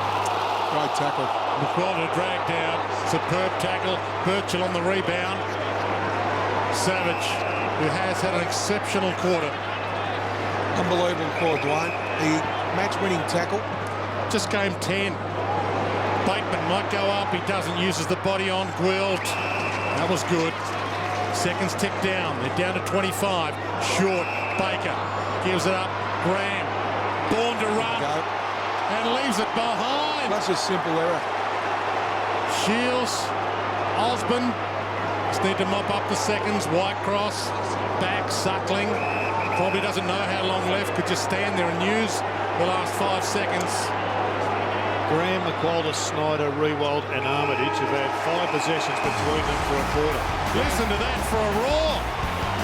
S6: Great tackle.
S3: McWelder dragged down. Superb tackle. Birchall on the rebound. Savage, who has had an exceptional quarter.
S6: Unbelievable quarter, Dwayne. The match-winning tackle.
S3: Just game 10. Bateman might go up. He doesn't. Uses the body on Gwilt. That was good. Seconds tick down. They're down to 25. Short. Baker gives it up. Graham. Born to run. And leaves it behind.
S6: That's a simple error.
S3: Shields. Osborne. Just need to mop up the seconds. Whitecross. Back. Suckling. Probably doesn't know how long left. Could just stand there and use the last 5 seconds.
S4: Graham, McWalter, Snyder, Rewald and Armitage have had 5 possessions between them for a quarter.
S3: Listen to that for a roar.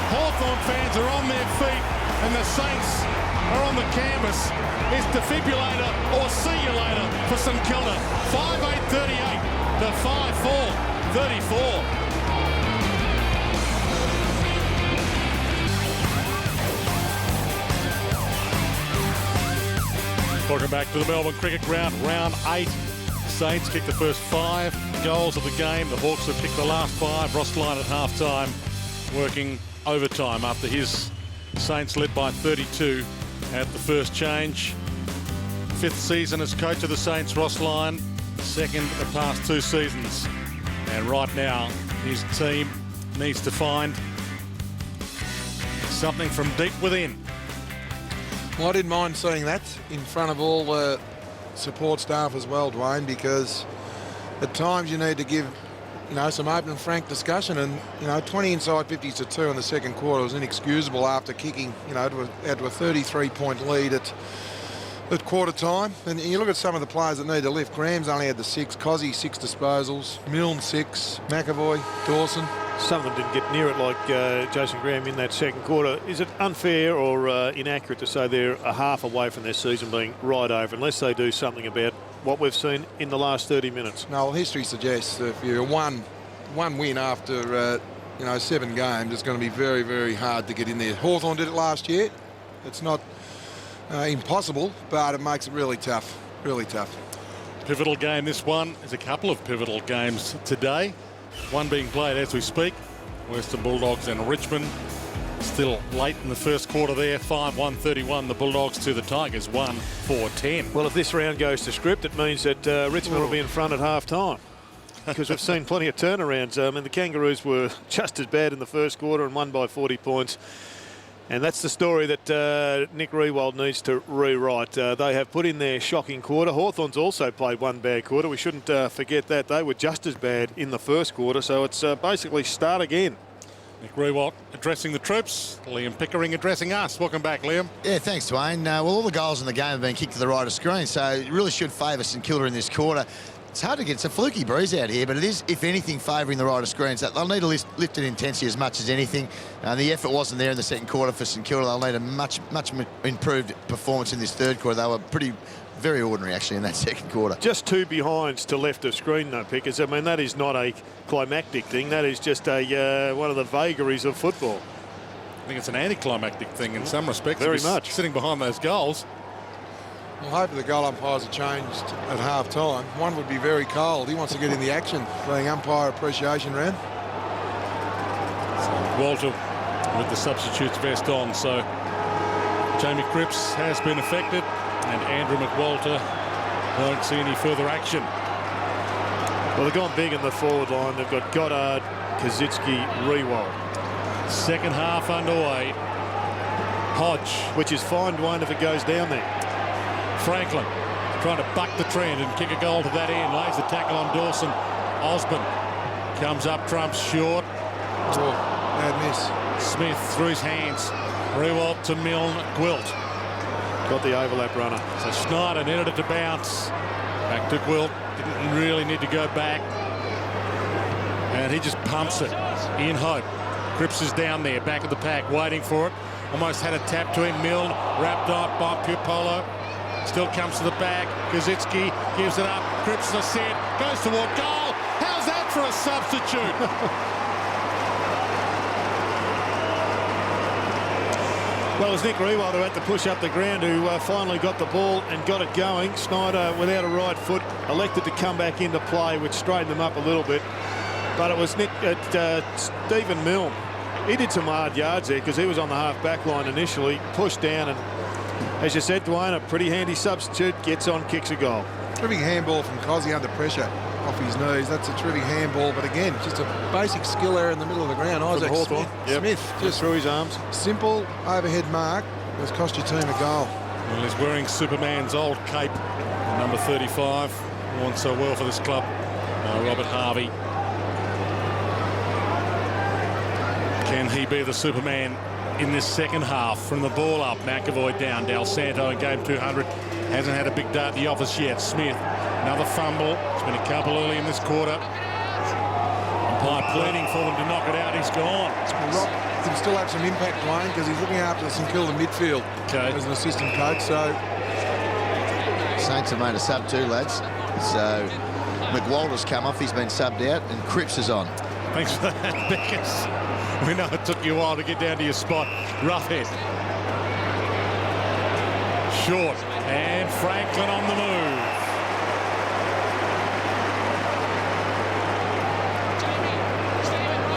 S3: Hawthorn fans are on their feet and the Saints are on the canvas. It's defibrillator or see you later for St Kilda. 5-8-38 to 5-4-34. Welcome back to the Melbourne Cricket Ground, round 8. Saints kicked the first 5 goals of the game. The Hawks have kicked the last 5. Ross Lyon at half-time, working overtime after his Saints led by 32 at the first change. 5th season as coach of the Saints, Ross Lyon, 2nd the past 2 seasons. And right now, his team needs to find something from deep within.
S6: Well, I didn't mind seeing that in front of all the support staff as well, Dwayne, because at times you need to give, some open and frank discussion, and 20 inside 50s to 2 in the second quarter was inexcusable after kicking, out to a 33-point lead at quarter time. And you look at some of the players that need to lift. Graham's only had the 6, Cozzy 6 disposals, Milne 6, McAvoy, Dawson.
S4: Some of them didn't get near it like Jason Graham in that second quarter. Is it unfair or inaccurate to say they're a half away from their season being right over unless they do something about what we've seen in the last 30 minutes?
S6: No, well, history suggests that if you're one win after 7 games, it's going to be very, very hard to get in there. Hawthorn did it last year. It's not impossible, but it makes it really tough, really tough.
S3: Pivotal game, this one. There's a couple of pivotal games today. One being played as we speak. Western Bulldogs and Richmond. Still late in the first quarter there. 5-1-31. The Bulldogs to the Tigers. 1-4-10.
S4: Well, if this round goes to script, it means that Richmond will be in front at half-time. because we've seen plenty of turnarounds. I mean, the Kangaroos were just as bad in the first quarter and won by 40 points. And that's the story that Nick Riewoldt needs to rewrite. They have put in their shocking quarter. Hawthorn's also played one bad quarter. We shouldn't forget that. They were just as bad in the first quarter. So it's basically start again.
S3: Nick Riewoldt addressing the troops. Liam Pickering addressing us. Welcome back, Liam.
S5: Yeah, thanks, Dwayne. Well, all the goals in the game have been kicked to the right of screen, so it really should favour St Kilda in this quarter. It's hard to get. It's a fluky breeze out here, but it is, if anything, favouring the right of screens. They'll need to lift in intensity as much as anything. The effort wasn't there in the second quarter for St Kilda. They'll need a much improved performance in this third quarter. They were very ordinary, actually, in that second quarter.
S4: Just 2 behinds to left of screen, though, Pickers. I mean, that is not a climactic thing. That is just a one of the vagaries of football.
S3: I think it's an anticlimactic thing in some respects.
S4: Very much.
S3: Sitting behind those goals.
S6: Well, hopefully the goal umpires are changed at half-time. One would be very cold. He wants to get in the action, playing umpire appreciation round.
S3: So Walter with the substitutes vest on. So Jamie Cripps has been affected, and Andrew McWalter won't see any further action.
S4: Well, they've gone big in the forward line. They've got Goddard, Kazitsky, Riewoldt.
S3: Second half underway. Hodge,
S4: which is fine, Dwayne, if it goes down there.
S3: Franklin trying to buck the trend and kick a goal to that end. Lays the tackle on Dawson. Osborne comes up, trumps short.
S6: Oh, bad miss.
S3: Smith through his hands. Riewoldt to Milne. Gwilt.
S4: Got the overlap runner.
S3: So Schneider needed it to bounce. Back to Gwilt. Didn't really need to go back. And he just pumps it in hope. Cripps is down there, back of the pack, waiting for it. Almost had a tap to him. Milne wrapped up by Pupolo. Still comes to the back. Kazitsky gives it up. Cripps, as I said, goes toward goal. How's that for a substitute?
S4: Well, it's Nick Riewoldt who had to push up the ground, who finally got the ball and got it going. Schneider, without a right foot, elected to come back into play, which straightened them up a little bit. But it was Stephen Milne. He did some hard yards there because he was on the half-back line initially, pushed down, and as you said, Dwayne, a pretty handy substitute, gets on, kicks a goal.
S6: Terrific handball from Cozzy under pressure off his knees. That's a terrific handball, but again, just a basic skill error in the middle of the ground. Isaac
S4: Hawthorn.
S6: Smith
S4: Just through his arms.
S6: Simple overhead mark has cost your team a goal.
S3: Well, he's wearing Superman's old cape, number 35, worn so well for this club. Robert Harvey. Can he be the Superman in this second half? From the ball up, McAvoy down. Del Santo in game 200 hasn't had a big day at the office yet. Smith, another fumble. It's been a couple early in this quarter. Umpire pleading for them to knock it out. He's gone.
S6: Rock can still have some impact, Dwayne, because he's looking after the St Kilda midfield as an assistant coach. So
S5: Saints have made a sub too, lads. So McWalter's come off. He's been subbed out, and Cripps is on.
S3: Thanks for that, Beckers. We know it took you a while to get down to your spot. Roughhead. Short. And Franklin on the move.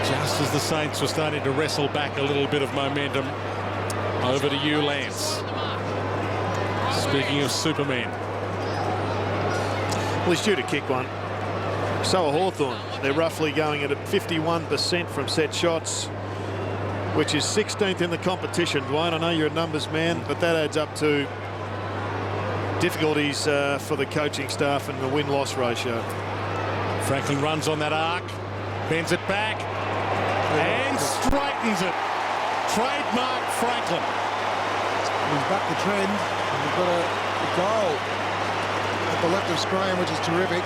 S3: Just as the Saints were starting to wrestle back a little bit of momentum. Over to you, Lance. Speaking of Superman.
S4: Well, he's due to kick one. So are Hawthorn. They're roughly going at 51% from set shots, which is 16th in the competition. Dwayne, I know you're a numbers man, but that adds up to difficulties for the coaching staff and the win-loss ratio.
S3: Franklin runs on that arc, bends it back, and straightens it. Trademark Franklin.
S6: he's back the trend. And we've got a goal at the left of screen, which is terrific.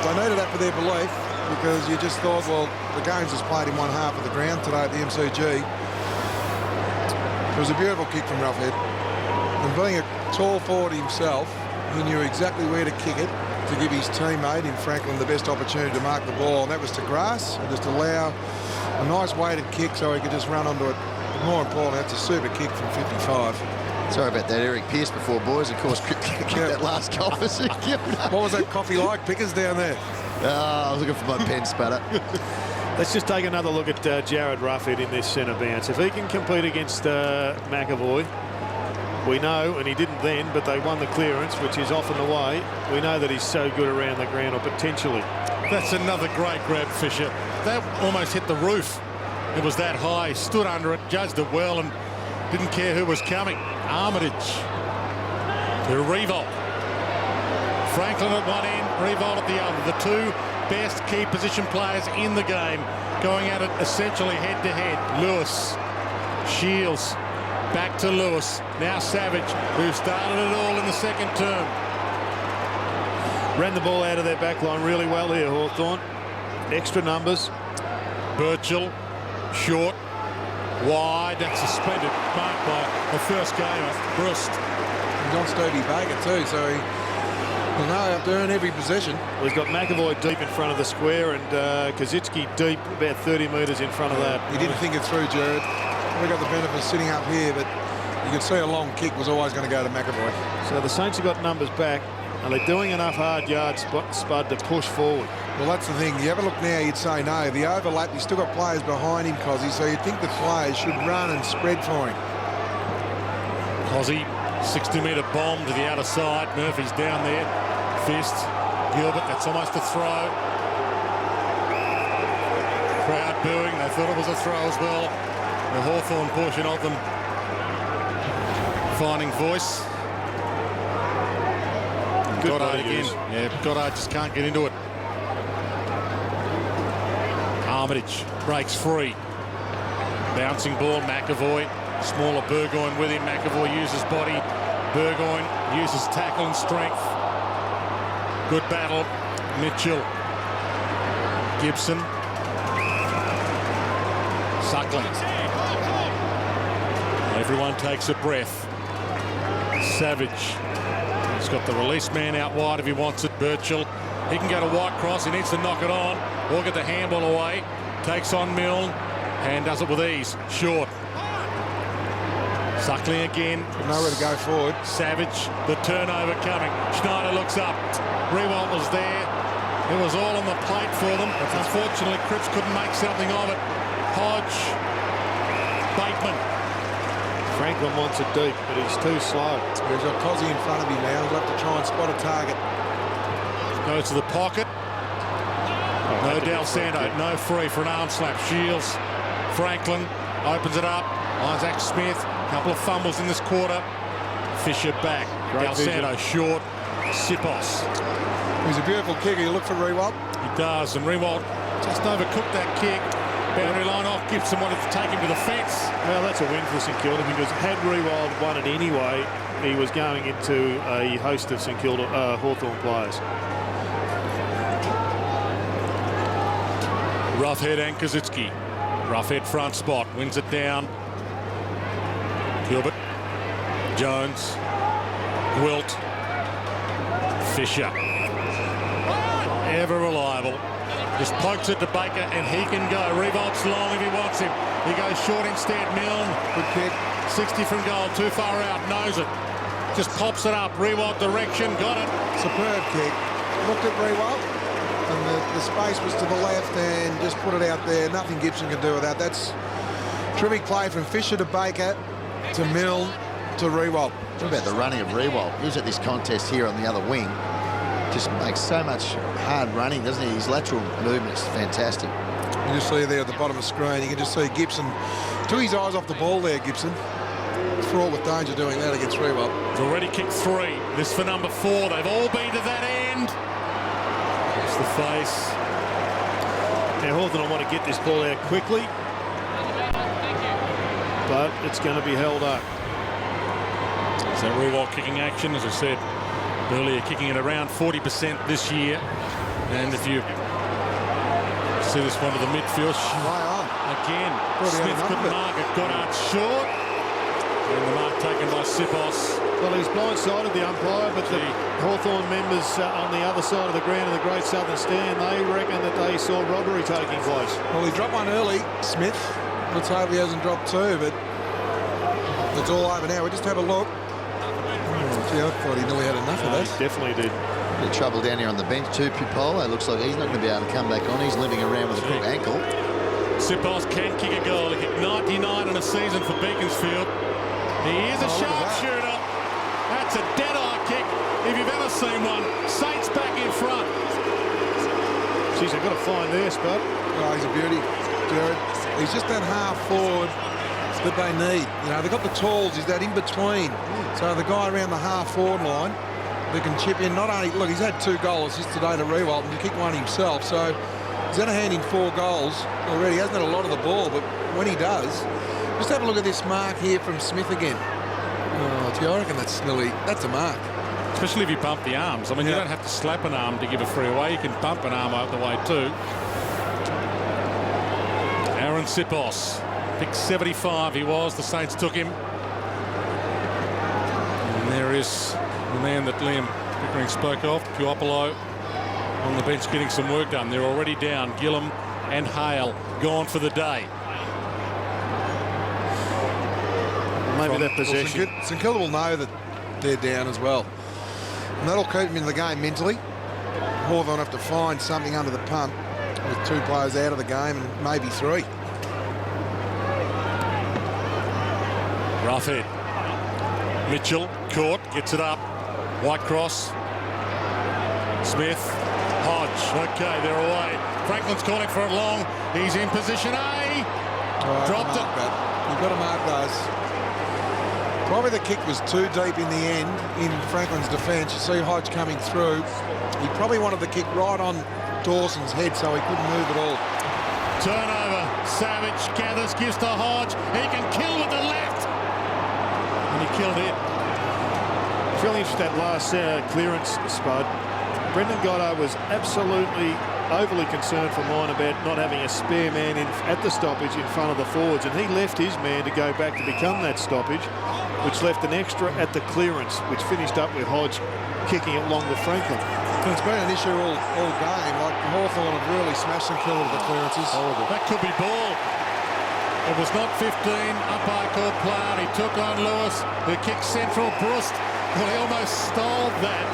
S6: They needed that for their belief, because you just thought, well, the game's just played in one half of the ground today at the MCG. It was a beautiful kick from Roughhead. And being a tall forward himself, he knew exactly where to kick it to give his teammate in Franklin the best opportunity to mark the ball, and that was to grass and just allow a nice weighted kick so he could just run onto it. But more importantly, that's a super kick from 55.
S5: Sorry about that, Eric Pearce before, boys. Of course, kicked that last goal for St Kilda.
S6: What was that coffee like, Pickers, down there?
S5: I was looking for my pen sputter.
S4: Let's just take another look at Jared Roughhead in this centre bounce. If he can compete against McAvoy, We know, and he didn't then, but they won the clearance, which is off and away. We know that he's so good around the ground, or potentially.
S3: That's another great grab, Fisher. That almost hit the roof. It was that high. He stood under it, judged it well, and didn't care who was coming. Armitage to Revolt. Franklin at one end, Revolt at the other. The two best key position players in the game going at it essentially head-to-head. Lewis, Shields, back to Lewis. Now Savage, who started it all in the second term.
S4: Ran the ball out of their back line really well here, Hawthorn. Extra numbers.
S3: Birchall, short, wide. That's suspended. Marked by the first gamer, Brust.
S6: He's on Stevie Baker too, so he'll know how to earn every possession.
S4: We've got McAvoy deep in front of the square and Kazitsky deep about 30 metres in front of that.
S6: He didn't think it through, Jared. We got the benefit of sitting up here, but you could see a long kick was always going to go to McAvoy.
S4: So the Saints have got numbers back. Are they doing enough hard yards, Spud, to push forward?
S6: Well, that's the thing. You have a look now, you'd say no. The overlap, you've still got players behind him, Cozzy, so you'd think the players should run and spread for him.
S3: Cozzy, 60-metre bomb to the outer side. Murphy's down there. Fist. Gilbert, that's almost a throw. Crowd booing. They thought it was a throw as well. The Hawthorn portion of them finding voice. Goddard again. Yeah, Goddard just can't get into it. Armitage breaks free. Bouncing ball, McAvoy. Smaller Burgoyne with him. McAvoy uses body. Burgoyne uses tackle and strength. Good battle. Mitchell. Gibson. Suckling. Everyone takes a breath. Savage. He's got the release man out wide if he wants it. Birchall. He can go to Whitecross. He needs to knock it on or get the handball away. Takes on Milne and does it with ease. Short. Suckling again.
S6: Nowhere to go forward.
S3: Savage. The turnover coming. Schneider looks up. Rewalt was there. It was all on the plate for them. Unfortunately, Cripps couldn't make something of it. Hodge. Bateman.
S4: Franklin wants it deep, but he's too slow.
S6: He's got Cozzy in front of him now. He'll have to try and spot a target.
S3: Goes to the pocket. No Del Santo. No free for an arm slap. Shields. Franklin opens it up. Isaac Smith. Couple of fumbles in this quarter. Fisher back. Del Santo short. Sipos.
S6: He's a beautiful kicker. You look for Rewalt.
S3: He does, and Rewalt just overcooked that kick. Boundary line off. Gibson wanted to take him to the fence.
S4: Well, that's a win for St Kilda because had Rewald won it anyway, he was going into a host of St Kilda Hawthorn players.
S3: Roughhead and Kazitsky. Roughhead front spot. Wins it down. Gilbert. Jones. Gwilt. Fisher. Ever reliable. Just pokes it to Baker and he can go. Revolt's long if he wants him. He goes short instead. Milne.
S6: Good kick.
S3: 60 from goal. Too far out. Knows it. Just pops it up. Rewalt direction. Got it.
S6: Superb kick. Looked at Rewalt and the space was to the left and just put it out there. Nothing Gibson can do with that. That's terrific play from Fisher to Baker to Milne to Rewalt.
S5: What about the running of Rewalt? He was at this contest here on the other wing. Just makes so much hard running, doesn't he? His lateral movement's fantastic.
S6: You just see there at the bottom of the screen, you can just see Gibson took his eyes off the ball there, Gibson. Fraught with danger doing that against Rewalt.
S3: He's already kicked 3. This for number 4. They've all been to that end. It's the face.
S4: Now Hawthorn want to get this ball out quickly, but it's going to be held up.
S3: So Rewalt kicking action, as I said earlier, kicking at around 40% this year. And if you see this one to the midfield, again, Smith couldn't mark it. Goddard short. And the mark taken by Sipos.
S4: Well, he's blindsided the umpire, but the Hawthorn members on the other side of the ground in the Great Southern Stand, they reckon that they saw robbery taking place.
S6: Well, he dropped one early, Smith. Let's hope he hasn't dropped 2, but it's all over now. We just have a look. Gee, I thought he nearly had enough of that.
S4: He definitely did.
S5: Bit of trouble down here on the bench too, Pipolo. It looks like he's not going to be able to come back on. He's limping around with a crook ankle.
S3: Sipos can kick a goal. He kicked 99 in a season for Beaconsfield. He is a sharpshooter. It's a dead-eye kick if you've ever seen one. Saints back in front.
S4: Geez, they've got to find their spot.
S6: Oh, he's a beauty, Jared. He's just that half forward that they need. You know, they've got the tools. He's that in between. So the guy around the half forward line that can chip in. Not only, look, he's had 2 goal assists today to Rewalt and he kicked one himself. So he's going to hand in 4 goals already. He hasn't had a lot of the ball, but when he does, just have a look at this mark here from Smith again. Oh, gee, I reckon that's a mark.
S3: Especially if you bump the arms. I mean, you don't have to slap an arm to give a free away. You can bump an arm out the way too. Aaron Sipos, pick 75 he was. The Saints took him. And there is the man that Liam Pickering spoke of, Puopolo, on the bench getting some work done. They're already down. Gillum and Hale gone for the day.
S4: Maybe that possession.
S6: Well, St Kilda will know that they're down as well. And that'll keep them in the game mentally. Hawthorn have to find something under the pump with 2 players out of the game and maybe 3.
S3: Roughhead. Mitchell caught, gets it up. White cross. Smith. Hodge. Okay, they're away. Franklin's calling for it long. He's in position A. Dropped it.
S6: You've got to mark those. Probably the kick was too deep in the end in Franklin's defence. You see Hodge coming through. He probably wanted the kick right on Dawson's head so he couldn't move at all.
S3: Turnover. Savage gathers, gives to Hodge. He can kill with the left. And he killed it.
S4: It's really interesting that last clearance, Spud. Brendan Goddard was absolutely overly concerned for mine about not having a spare man at the stoppage in front of the forwards, and he left his man to go back to become that stoppage, which left an extra at the clearance, which finished up with Hodge kicking it long to Franklin.
S6: It's been an issue all game. Like Hawthorn have really smashed and killed the clearances.
S3: Horrible. That could be ball. It was not 15. Umpire called play out. He took on Lewis, who kicked central. Brust. Well, he almost stole that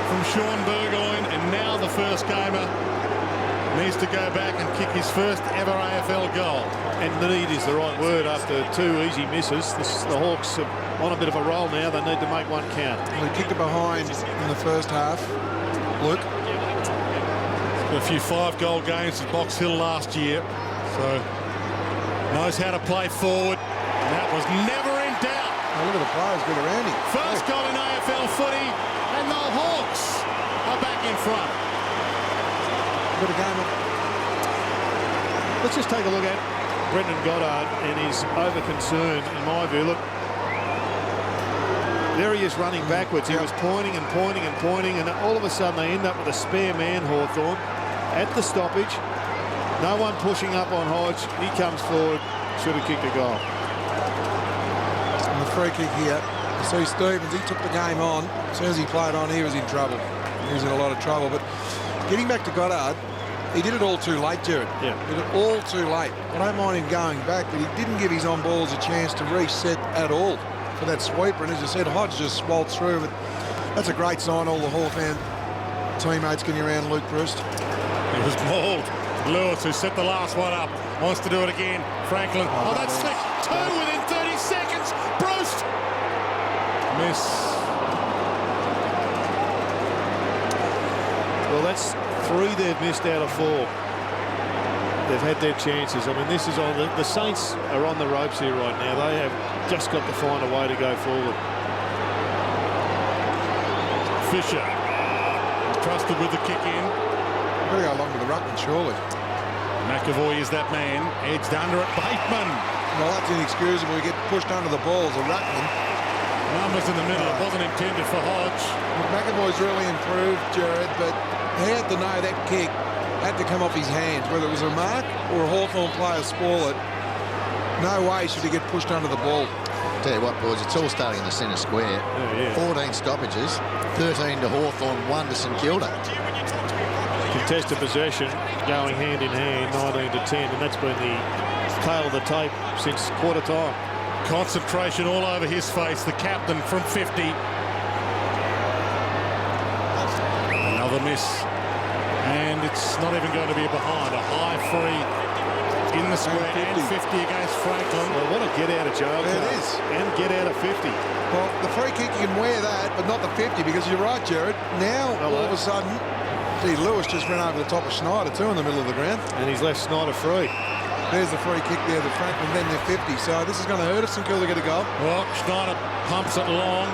S3: from Sean Burgoyne, and now the first gamer needs to go back and kick his first ever AFL goal.
S4: And need is the right word after 2 easy misses. The Hawks are on a bit of a roll now. They need to make one count.
S6: Well, he kicked it behind in the first half. Luke.
S3: A few 5-goal games at Box Hill last year, so knows how to play forward. And that was never in doubt.
S6: Oh, look at the players good around him.
S3: First goal in AFL footy, and the Hawks are back in front.
S6: Good game.
S4: Let's just take a look at Brendan Goddard and his over-concern, in my view. Look, there he is running backwards. He was pointing and pointing and pointing, and all of a sudden they end up with a spare man, Hawthorn, at the stoppage. No one pushing up on Hodge. He comes forward. Should have kicked a goal.
S6: And the free kick here. You see Stevens, he took the game on. As soon as he played on, he was in trouble. He was in a lot of trouble. But getting back to Goddard, he did it all too late, Jared.
S4: Yeah.
S6: He did it all too late. I don't mind him going back, but he didn't give his on-balls a chance to reset at all for that sweeper. And as you said, Hodge just waltzed through. But that's a great sign. All the Hawthorn teammates getting around Luke Brust.
S3: It was mauled. Lewis, who set the last one up, wants to do it again. Franklin. Oh, that's slick. 2 within 30 seconds. Brust. Miss.
S4: Well, that's 3 they've missed out of 4. They've had their chances. I mean, this is on the Saints are on the ropes here right now. They have just got to find a way to go forward.
S3: Fisher trusted with the kick in.
S6: Better go along with the ruckman, surely.
S3: McAvoy is that man. Edged under it. Bateman.
S6: Well, that's inexcusable. You get pushed under the balls. A ruckman.
S3: Numbers in the middle. It wasn't intended for Hodge.
S6: McAvoy's really improved, Jared, but he had to know that kick had to come off his hands, whether it was a mark or a Hawthorn player spoil it. No way should he get pushed under the ball.
S5: Tell you what, boys, it's all starting in the centre square. 14 stoppages, 13 to Hawthorn, 1 to St Kilda.
S4: Contested possession going hand in hand, 19 to 10, and that's been the tail of the tape since quarter time.
S3: Concentration all over his face. The captain from 50. Another miss. And it's not even going to be a behind. A high free in the square and 50 against Franklin.
S4: Well, what a get out of jail
S6: It
S4: card.
S6: is.
S4: And get out of 50.
S6: Well, the free kick, you can wear that, but not the 50, because you're right, Jared. Now, all of a sudden, gee, Lewis just ran over the top of Schneider, too, in the middle of the ground.
S4: And he's left Schneider free.
S6: There's the free kick there, the Franklin, then they're 50. So this is going to hurt if St Kilda get a goal.
S3: Well, Schneider pumps it long,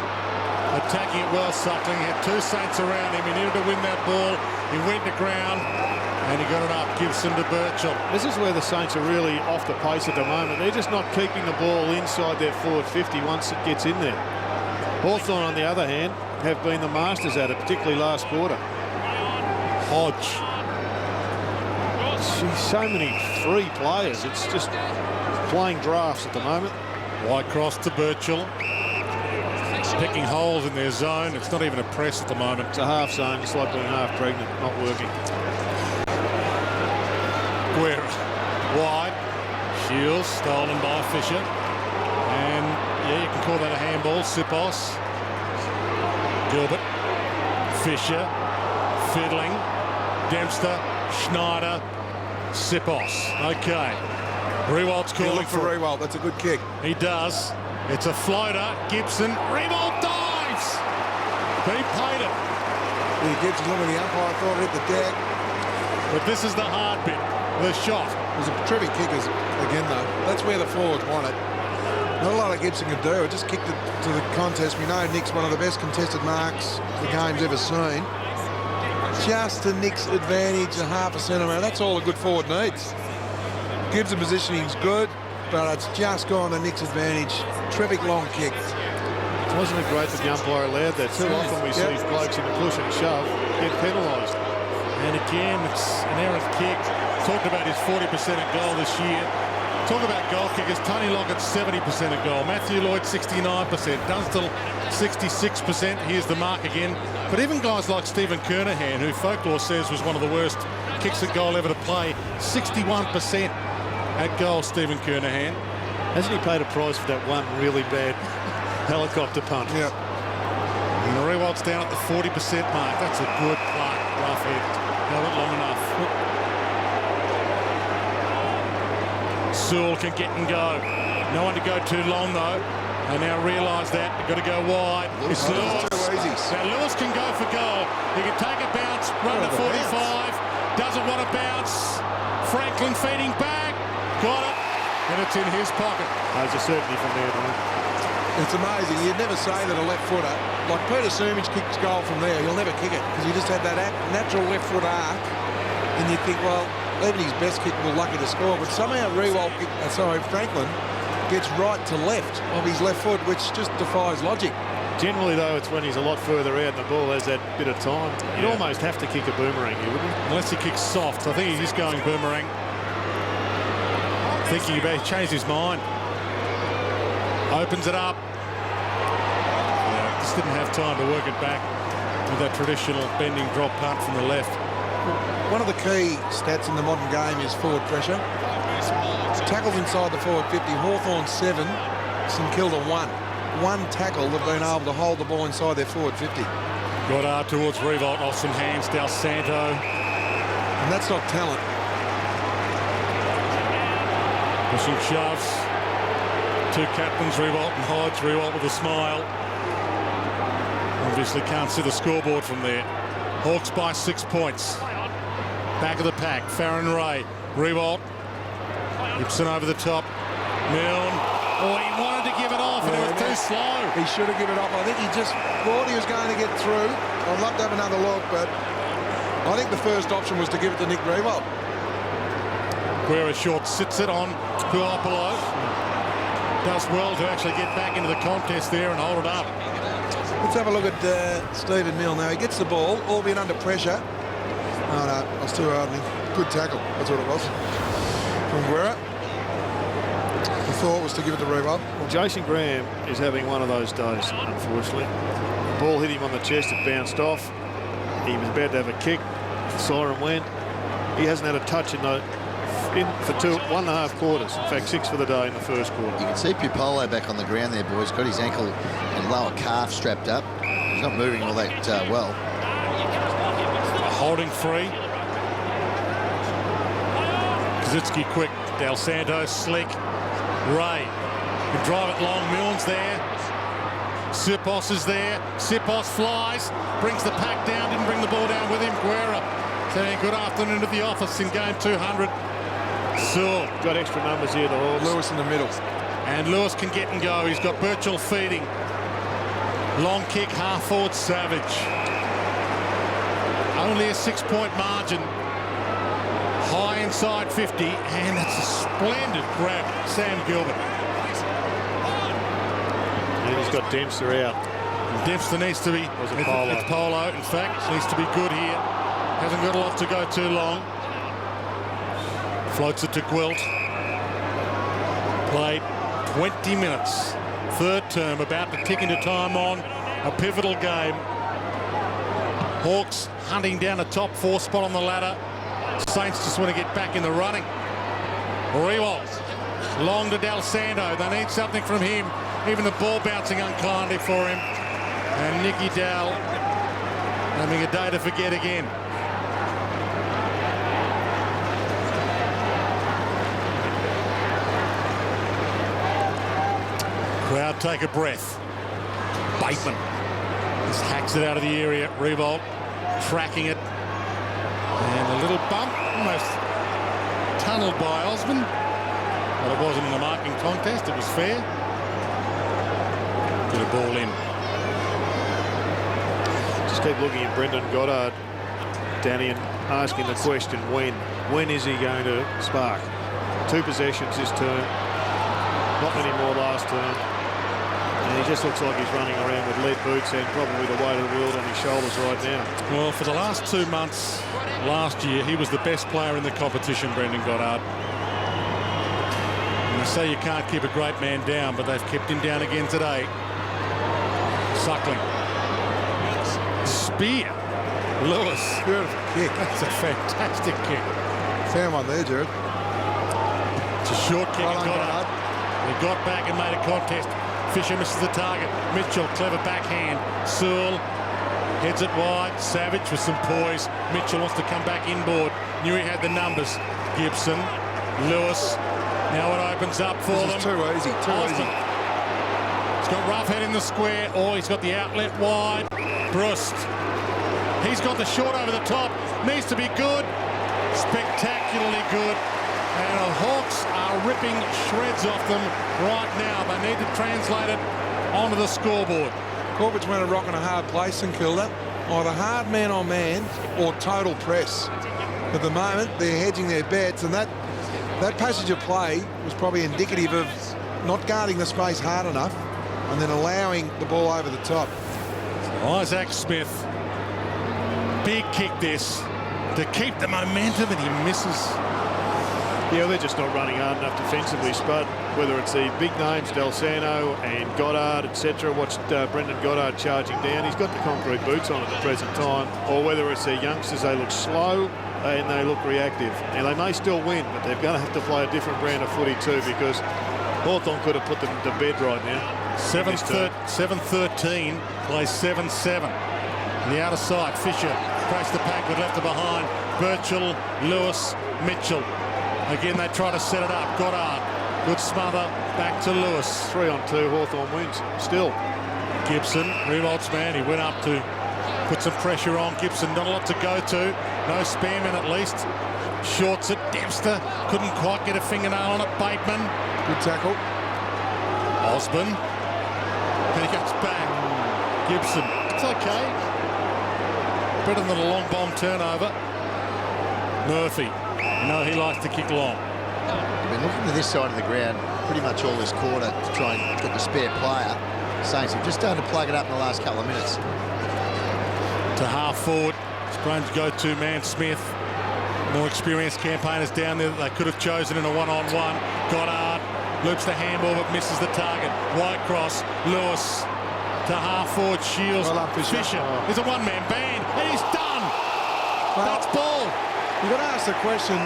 S3: attacking it well, Suckling. He had two Saints around him. He needed to win that ball. He went to ground, and he got it up. Gibson to Birchall.
S4: This is where the Saints are really off the pace at the moment. They're just not keeping the ball inside their forward 50 once it gets in there. Hawthorn, on the other hand, have been the masters at it, particularly last quarter.
S3: Hodge.
S4: Geez, so many free players. It's just playing drafts at the moment.
S3: Wide cross to Birchall. Picking holes in their zone. It's not even a press at the moment.
S4: It's a half zone. It's like being half pregnant, not working.
S3: Guerra. Wide. Shields stolen by Fisher. And yeah, you can call that a handball. Sipos. Gilbert. Fisher. Fiddling. Dempster. Schneider. Sipos. Okay. Rewald's calling
S6: Look for Rewald. That's a good kick.
S3: He does. It's a floater. Gibson. Rewald dives. He paid it.
S6: Yeah, Gibson looking at the umpire, thought it hit the deck.
S3: But this is the hard bit. The shot.
S6: It was a terrific kick again, though. That's where the forwards want it. Not a lot of Gibson can do. It just kicked it to the contest. We know Nick's one of the best contested marks the game's ever seen. Just to Nick's advantage, a half a centimetre. That's all a good forward needs. Gibson positioning's good, but it's just gone to Nick's advantage. Terrific long kick.
S4: Wasn't it great that the umpire allowed that? Too often we see blokes in the push and shove get penalised.
S3: And again, it's an errant kick. Talked about his 40% at goal this year. Talk about goal kickers. Tony Lockett 70% at goal. Matthew Lloyd 69%. Dunstall 66%. Here's the mark again. But even guys like Stephen Kernahan, who folklore says was one of the worst kicks at goal ever to play, 61% at goal, Stephen Kernahan.
S4: Hasn't he paid a price for that one really bad helicopter punt?
S6: Yeah.
S3: And the Rewald's down at the 40% mark. That's a good play. Rough head. Held it long enough. Sewell can get and go. No one to go too long, though. They now realise that. They've got to go wide. It's Lewis.
S6: Too easy.
S3: Now Lewis can go for goal. He can take a bounce, run to 45. Doesn't want to bounce. Franklin feeding back. Got it. And it's in his pocket.
S4: There's a certainty from there, though.
S6: It's amazing. You'd never say that a left footer, like Peter Sumich kicks goal from there, he'll never kick it because he just had that natural left foot arc. And you think, well, even his best kick will lucky to score. But somehow Franklin gets right to left of his left foot, which just defies logic.
S4: Generally, though, it's when he's a lot further out and the ball has that bit of time. You'd almost have to kick a boomerang here, wouldn't you?
S3: Unless he kicks soft. I think he's just going boomerang. Thinking about he changed his mind. Opens it up. Yeah, just didn't have time to work it back with that traditional bending drop punt from the left.
S6: One of the key stats in the modern game is forward pressure. Tackles inside the forward 50. Hawthorn 7, St Kilda 1. One tackle they've been able to hold the ball inside their forward 50.
S3: Goddard towards Revolt, off some hands, Del Santo.
S6: And that's not talent.
S3: Pushing shoves. Two captains, Revolt and Hodge. Revolt with a smile. Obviously can't see the scoreboard from there. Hawks by 6 points. Back of the pack, Farron Ray. Revolt. Gibson over the top. Milne. Oh, he wanted to give it off, and it was too slow.
S6: He should have given it off. I think he just thought he was going to get through. I'd love to have another look, but I think the first option was to give it to Nick Revolt.
S3: Guerra short sits it on Puopolo. Does well to actually get back into the contest there and hold it up.
S6: Let's have a look at Stephen Milne now. He gets the ball, albeit under pressure. Oh, no, I was too hard on him. Good tackle, that's what it was. From Guerra. The thought was to give it to Revolt.
S4: Well, Jason Graham is having one of those days, unfortunately. The ball hit him on the chest, it bounced off. He was about to have a kick. The siren went. He hasn't had a touch in for 1.5 quarters. In fact, 6 for the day in the first quarter.
S5: You can see Pupolo back on the ground there, boys. Got his ankle and lower calf strapped up. He's not moving all that well.
S3: Holding free. Kazitsky quick. Del Santo, slick. Ray can drive it long. Milne's there. Sipos is there. Sipos flies, brings the pack down, didn't bring the ball down with him. Guerra saying good afternoon to the office in game 200. Sewell.
S4: Got extra numbers here, the Hawks.
S6: Lewis in the middle.
S3: And Lewis can get and go. He's got Birchall feeding. Long kick, half forward, Savage. Only a 6-point margin. High inside 50, and it's a splendid grab, Sam Gilbert.
S4: And he's got Dempster out.
S3: And Dempster needs to be,
S4: it's
S3: Polo, in fact, needs to be good here. Hasn't got a lot to go too long. Floats it to Gwilt. Played 20 minutes. Third term, about to tick into time on a pivotal game. Hawks hunting down a top 4 spot on the ladder. Saints just want to get back in the running. Rewalt. Long to Del Santo. They need something from him. Even the ball bouncing unkindly for him. And Nicky Dowell having a day to forget again. Crowd take a breath. Bateman just hacks it out of the area. Rewalt tracking it. And a little bump, almost tunnelled by Osborne. But it wasn't in the marking contest, it was fair. Get a ball in.
S4: Just keep looking at Brendan Goddard, Danny, and asking the question, when? When is he going to spark? 2 possessions this term. Not many more last term. And he just looks like he's running around with lead boots and probably the weight of the world on his shoulders right now.
S3: Well, for the last 2 months last year, he was the best player in the competition, Brendan Goddard. And they say you can't keep a great man down, but they've kept him down again today. Suckling. Spear. Lewis.
S6: Beautiful kick.
S3: That's a fantastic kick.
S6: Found one there, Jared.
S3: It's a short kick.
S6: Well
S3: Goddard. He got back and made a contest. Fisher misses the target. Mitchell, clever backhand. Sewell heads it wide. Savage with some poise. Mitchell wants to come back inboard. Knew he had the numbers. Gibson, Lewis. Now it opens up for them.
S6: Too easy. Too easy.
S3: He's got Roughhead in the square. Oh, he's got the outlet wide. Brust. He's got the short over the top. Needs to be good. Spectacularly good. And the Hawks are ripping shreds off them right now. They need to translate it onto the scoreboard.
S6: Caught between a rock and a hard place, St Kilda. Either hard man on man or total press. At the moment, they're hedging their bets, and that passage of play was probably indicative of not guarding the space hard enough and then allowing the ball over the top.
S3: Isaac Smith. Big kick this to keep the momentum, and he misses.
S4: Yeah, they're just not running hard enough defensively, Spud. Whether it's the big names, Del Santo and Goddard, etc. Watched Brendan Goddard charging down. He's got the concrete boots on at the present time. Or whether it's their youngsters, they look slow and they look reactive. Now, they may still win, but they're going to have to play a different brand of footy too, because Hawthorn could have put them to bed right now.
S3: 7-13, plays 7-7. The outer side, Fisher crashed the pack with left behind. Birchall, Lewis, Mitchell. Again, they try to set it up. Goddard, good smother, back to Lewis.
S4: 3-on-2, Hawthorn wins, still.
S3: Gibson, Rewalt's man, he went up to put some pressure on. Gibson, not a lot to go to. No sparemen at least. Shorts it, Dempster, couldn't quite get a fingernail on it. Bateman.
S6: Good tackle.
S3: Osborne. And he goes back. Gibson, it's okay. Better than a long bomb turnover. Murphy. No, he likes to kick long.
S5: I've been looking to this side of the ground pretty much all this quarter to try and get the spare player. Saints have just started to plug it up in the last couple of minutes.
S3: To half forward. Sprain's go-to man, Smith. More experienced campaigners down there that they could have chosen in a one-on-one. Goddard loops the handball but misses the target. White cross. Lewis to half forward. Shields.
S6: Well,
S3: Fisher. There's a one-man band and he's done.
S6: Well,
S3: that's ball.
S6: You've got to ask the question,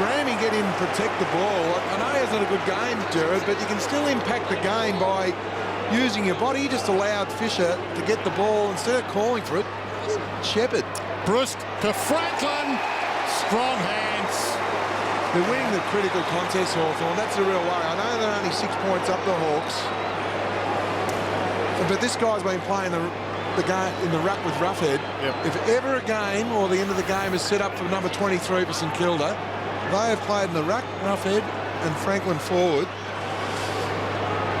S6: Grammy get in and protect the ball. I know it's not a good game, Jared, but you can still impact the game by using your body. You just allowed Fisher to get the ball instead of calling for it. Shepherd.
S3: Brust to Franklin. Strong hands.
S6: They're winning the critical contest, Hawthorn. That's the real worry. I know they're only 6 points up the Hawks, but this guy's been playing the game in the ruck with Roughhead.
S4: Yep.
S6: If ever a game or the end of the game is set up for number 23 for St Kilda, they have played in the ruck, Roughhead and Franklin forward.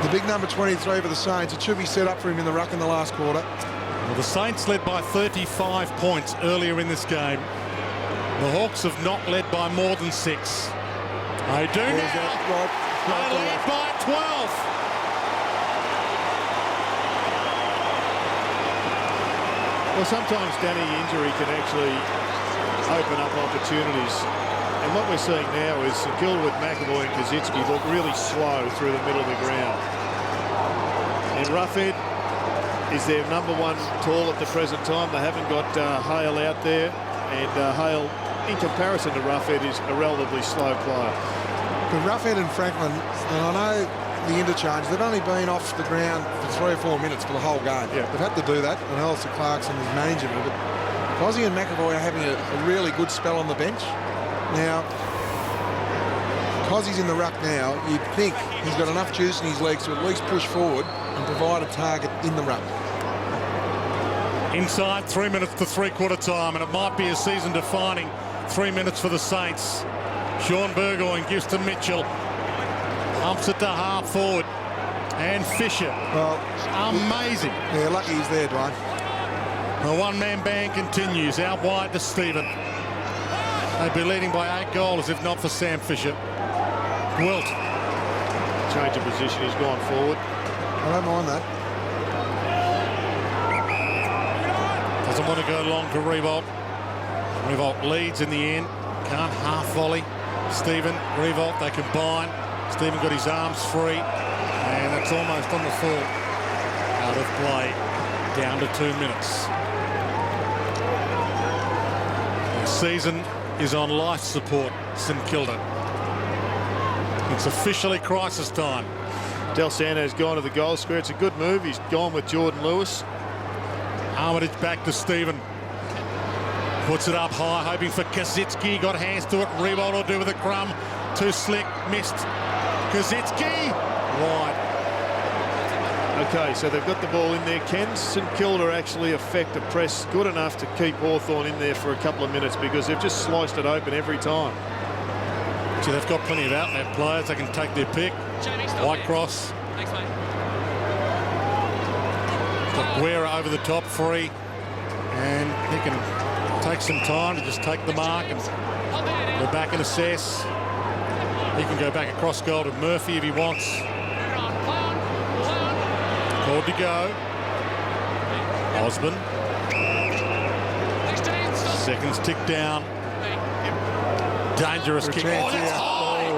S6: The big number 23 for the Saints, it should be set up for him in the ruck in the last quarter.
S3: Well, the Saints led by 35 points earlier in this game. The Hawks have not led by more than 6. They do now. They lead by 12.
S4: Well, sometimes, Danny, injury can actually open up opportunities. And what we're seeing now is St Kilda with McAvoy and Kazitsky look really slow through the middle of the ground. And Roughhead is their number 1 tall at the present time. They haven't got Hale out there. And Hale, in comparison to Roughhead, is a relatively slow player.
S6: But Roughhead and Franklin, and I know the interchange, they've only been off the ground for 3 or 4 minutes for the whole game.
S4: Yeah.
S6: They've had to do that, and Alistair Clarkson is managing it. But Cozzy and McAvoy are having a really good spell on the bench. Now, Cozzy's in the ruck now. You'd think he's got enough juice in his legs to at least push forward and provide a target in the ruck.
S3: Inside 3 minutes to three-quarter time, and it might be a season-defining 3 minutes for the Saints. Sean Burgoyne gives to Mitchell. Humps it to half forward. And Fisher.
S6: Well,
S3: amazing.
S6: Yeah, lucky he's there, Dwayne.
S3: The one-man band continues. Out wide to Stephen. They'd be leading by 8 goals if not for Sam Fisher. Wilt.
S4: Change of position, he's gone forward.
S6: I don't mind that.
S3: Doesn't want to go long to Revolt. Revolt leads in the end. Can't half volley. Stephen, Revolt, they combine. Stephen got his arms free. And that's almost on the full. Out of play. Down to 2 minutes. The season is on life support, St Kilda. It's officially crisis time.
S4: Del Santo's gone to the goal square. It's a good move. He's gone with Jordan Lewis.
S3: Armitage back to Stephen. Puts it up high, hoping for Kazitsky. Got hands to it. Revolt will do with a crumb. Too slick. Missed. Kazitsky. Wide.
S4: Okay, so they've got the ball in there. Can St Kilda actually affect a press good enough to keep Hawthorn in there for a couple of minutes? Because they've just sliced it open every time.
S3: So they've got plenty of outlet players. They can take their pick. Whitecross.
S12: Thanks, mate.
S3: Got Guerra over the top, free. And he can take some time to just take the mark and go back and assess. He can go back across goal to Murphy if he wants. Called to go. Osborne. Seconds tick down. Dangerous kick. Oh, that's high.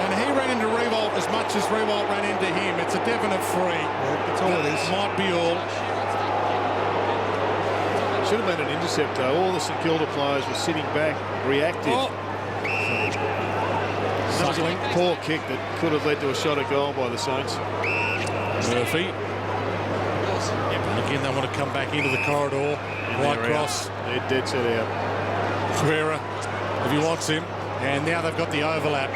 S3: And he ran into Revolt as much as Revolt ran into him. It's a definite free.
S6: Yeah, that's all it is.
S3: Might be all.
S4: Should have been an intercept, though. All the St Kilda players were sitting back, reactive.
S3: Oh.
S4: That was a poor kick that could have led to a shot at goal by the Saints.
S3: Murphy. And again, they want to come back into the corridor. Whitecross.
S4: They're dead set out.
S3: Guerra, if he wants him. And now they've got the overlap.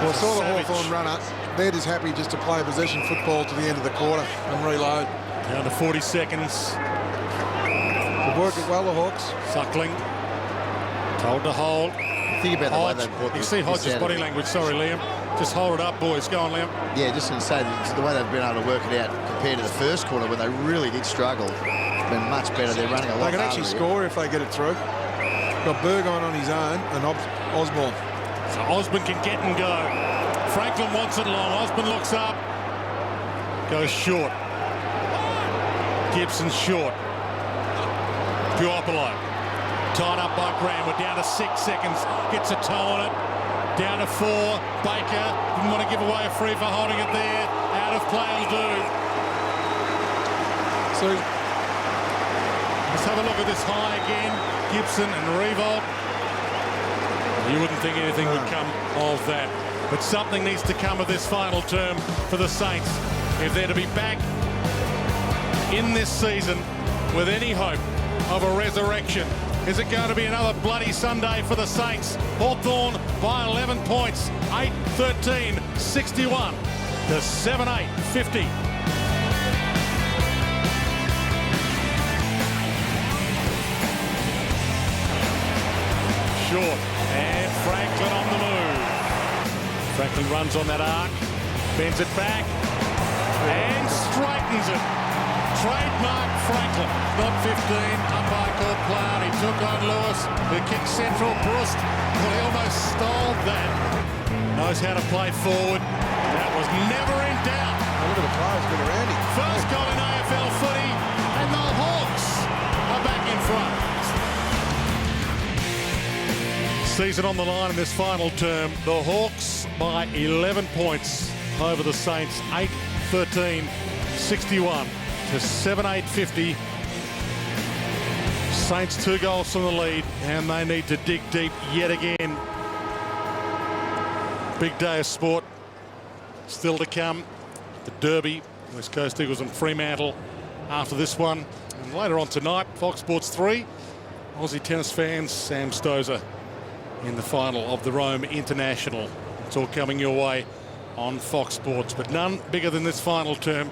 S6: Well, saw the Hawthorn runner. They're just happy just to play possession football to the end of the quarter and reload.
S3: Down to 40 seconds.
S6: They've worked it well, the Hawks.
S3: Suckling. Told to hold.
S5: Think about the
S3: Hodge.
S5: way they've brought
S3: You
S5: this
S3: see Hodge's
S5: out.
S3: body language. Sorry, Liam. Just hold it up, boys. Go on, Liam.
S5: Yeah, just going to say that the way they've been able to work it out compared to the first quarter when they really did struggle. It's been much better. They're running a lot
S6: They can actually
S5: harder
S6: score if they get it through. Got Burgoyne on his own and Osborne.
S3: So Osborne can get and go. Franklin wants it long. Osborne looks up. Goes short. Gibson short. Puopolo. Tied up by Graham. We're down to 6 seconds. Gets a toe on it. Down to 4. Baker didn't want to give away a free for holding it there. Out of play will do.
S6: So
S3: let's have a look at this high again. Gibson and Revolt. You wouldn't think anything would come of that. But something needs to come of this final term for the Saints if they're to be back in this season with any hope of a resurrection Is it going to be another bloody Sunday for the Saints? Hawthorn by 11 points, 8-13, 61 to 7-8, 50. Short, and Franklin on the move. Franklin runs on that arc, bends it back, and straightens it. Trademark Franklin, not 15, umpire called play out. He took on Lewis, who kicked central. Brust, well, he almost stole that. Knows how to play forward. That was never in doubt.
S6: Oh, look at the players get around him.
S3: First goal in AFL footy, and the Hawks are back in front. Season on the line in this final term. The Hawks by 11 points over the Saints, 8-13, 61 to 7-8, 50. Saints 2 goals from the lead, and they need to dig deep yet again. Big day of sport still to come. The Derby, West Coast Eagles and Fremantle after this one. And later on tonight, Fox Sports 3, Aussie tennis fans, Sam Stosur in the final of the Rome International. It's all coming your way on Fox Sports, but none bigger than this final term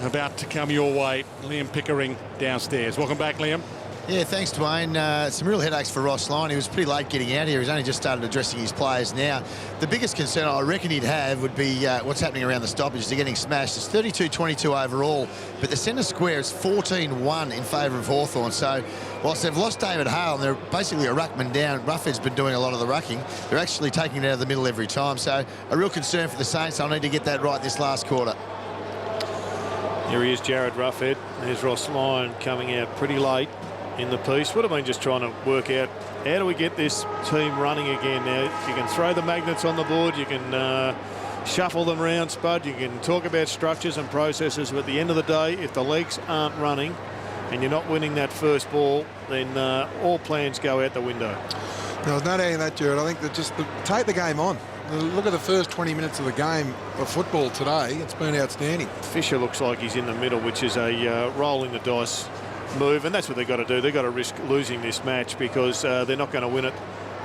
S3: about to come your way. Liam Pickering downstairs. Welcome back, Liam.
S5: Yeah, thanks, Dwayne. Some real headaches for Ross Lyon. He was pretty late getting out here. He's only just started addressing his players now. The biggest concern I reckon he'd have would be what's happening around the stoppages. They're getting smashed. It's 32-22 overall, but the centre square is 14-1 in favour of Hawthorn. So whilst they've lost David Hale and they're basically a ruckman down, Ruffhead's been doing a lot of the rucking, they're actually taking it out of the middle every time. So a real concern for the Saints. They'll need to get that right this last quarter.
S4: Here he is, Jared Ruffhead. There's Ross Lyon coming out pretty late in the piece. Would have been just trying to work out how do we get this team running again. Now you can throw the magnets on the board, you can shuffle them around, Spud, you can talk about structures and processes, but at the end of the day, if the legs aren't running and you're not winning that first ball, then all plans go out the window.
S6: There's no doubt that, Jared. I think that just take the game on. Look at the first 20 minutes of the game of football today. It's been outstanding.
S4: Fisher looks like he's in the middle, which is a rolling the dice move, and that's what they've got to do. They've got to risk losing this match because they're not going to win it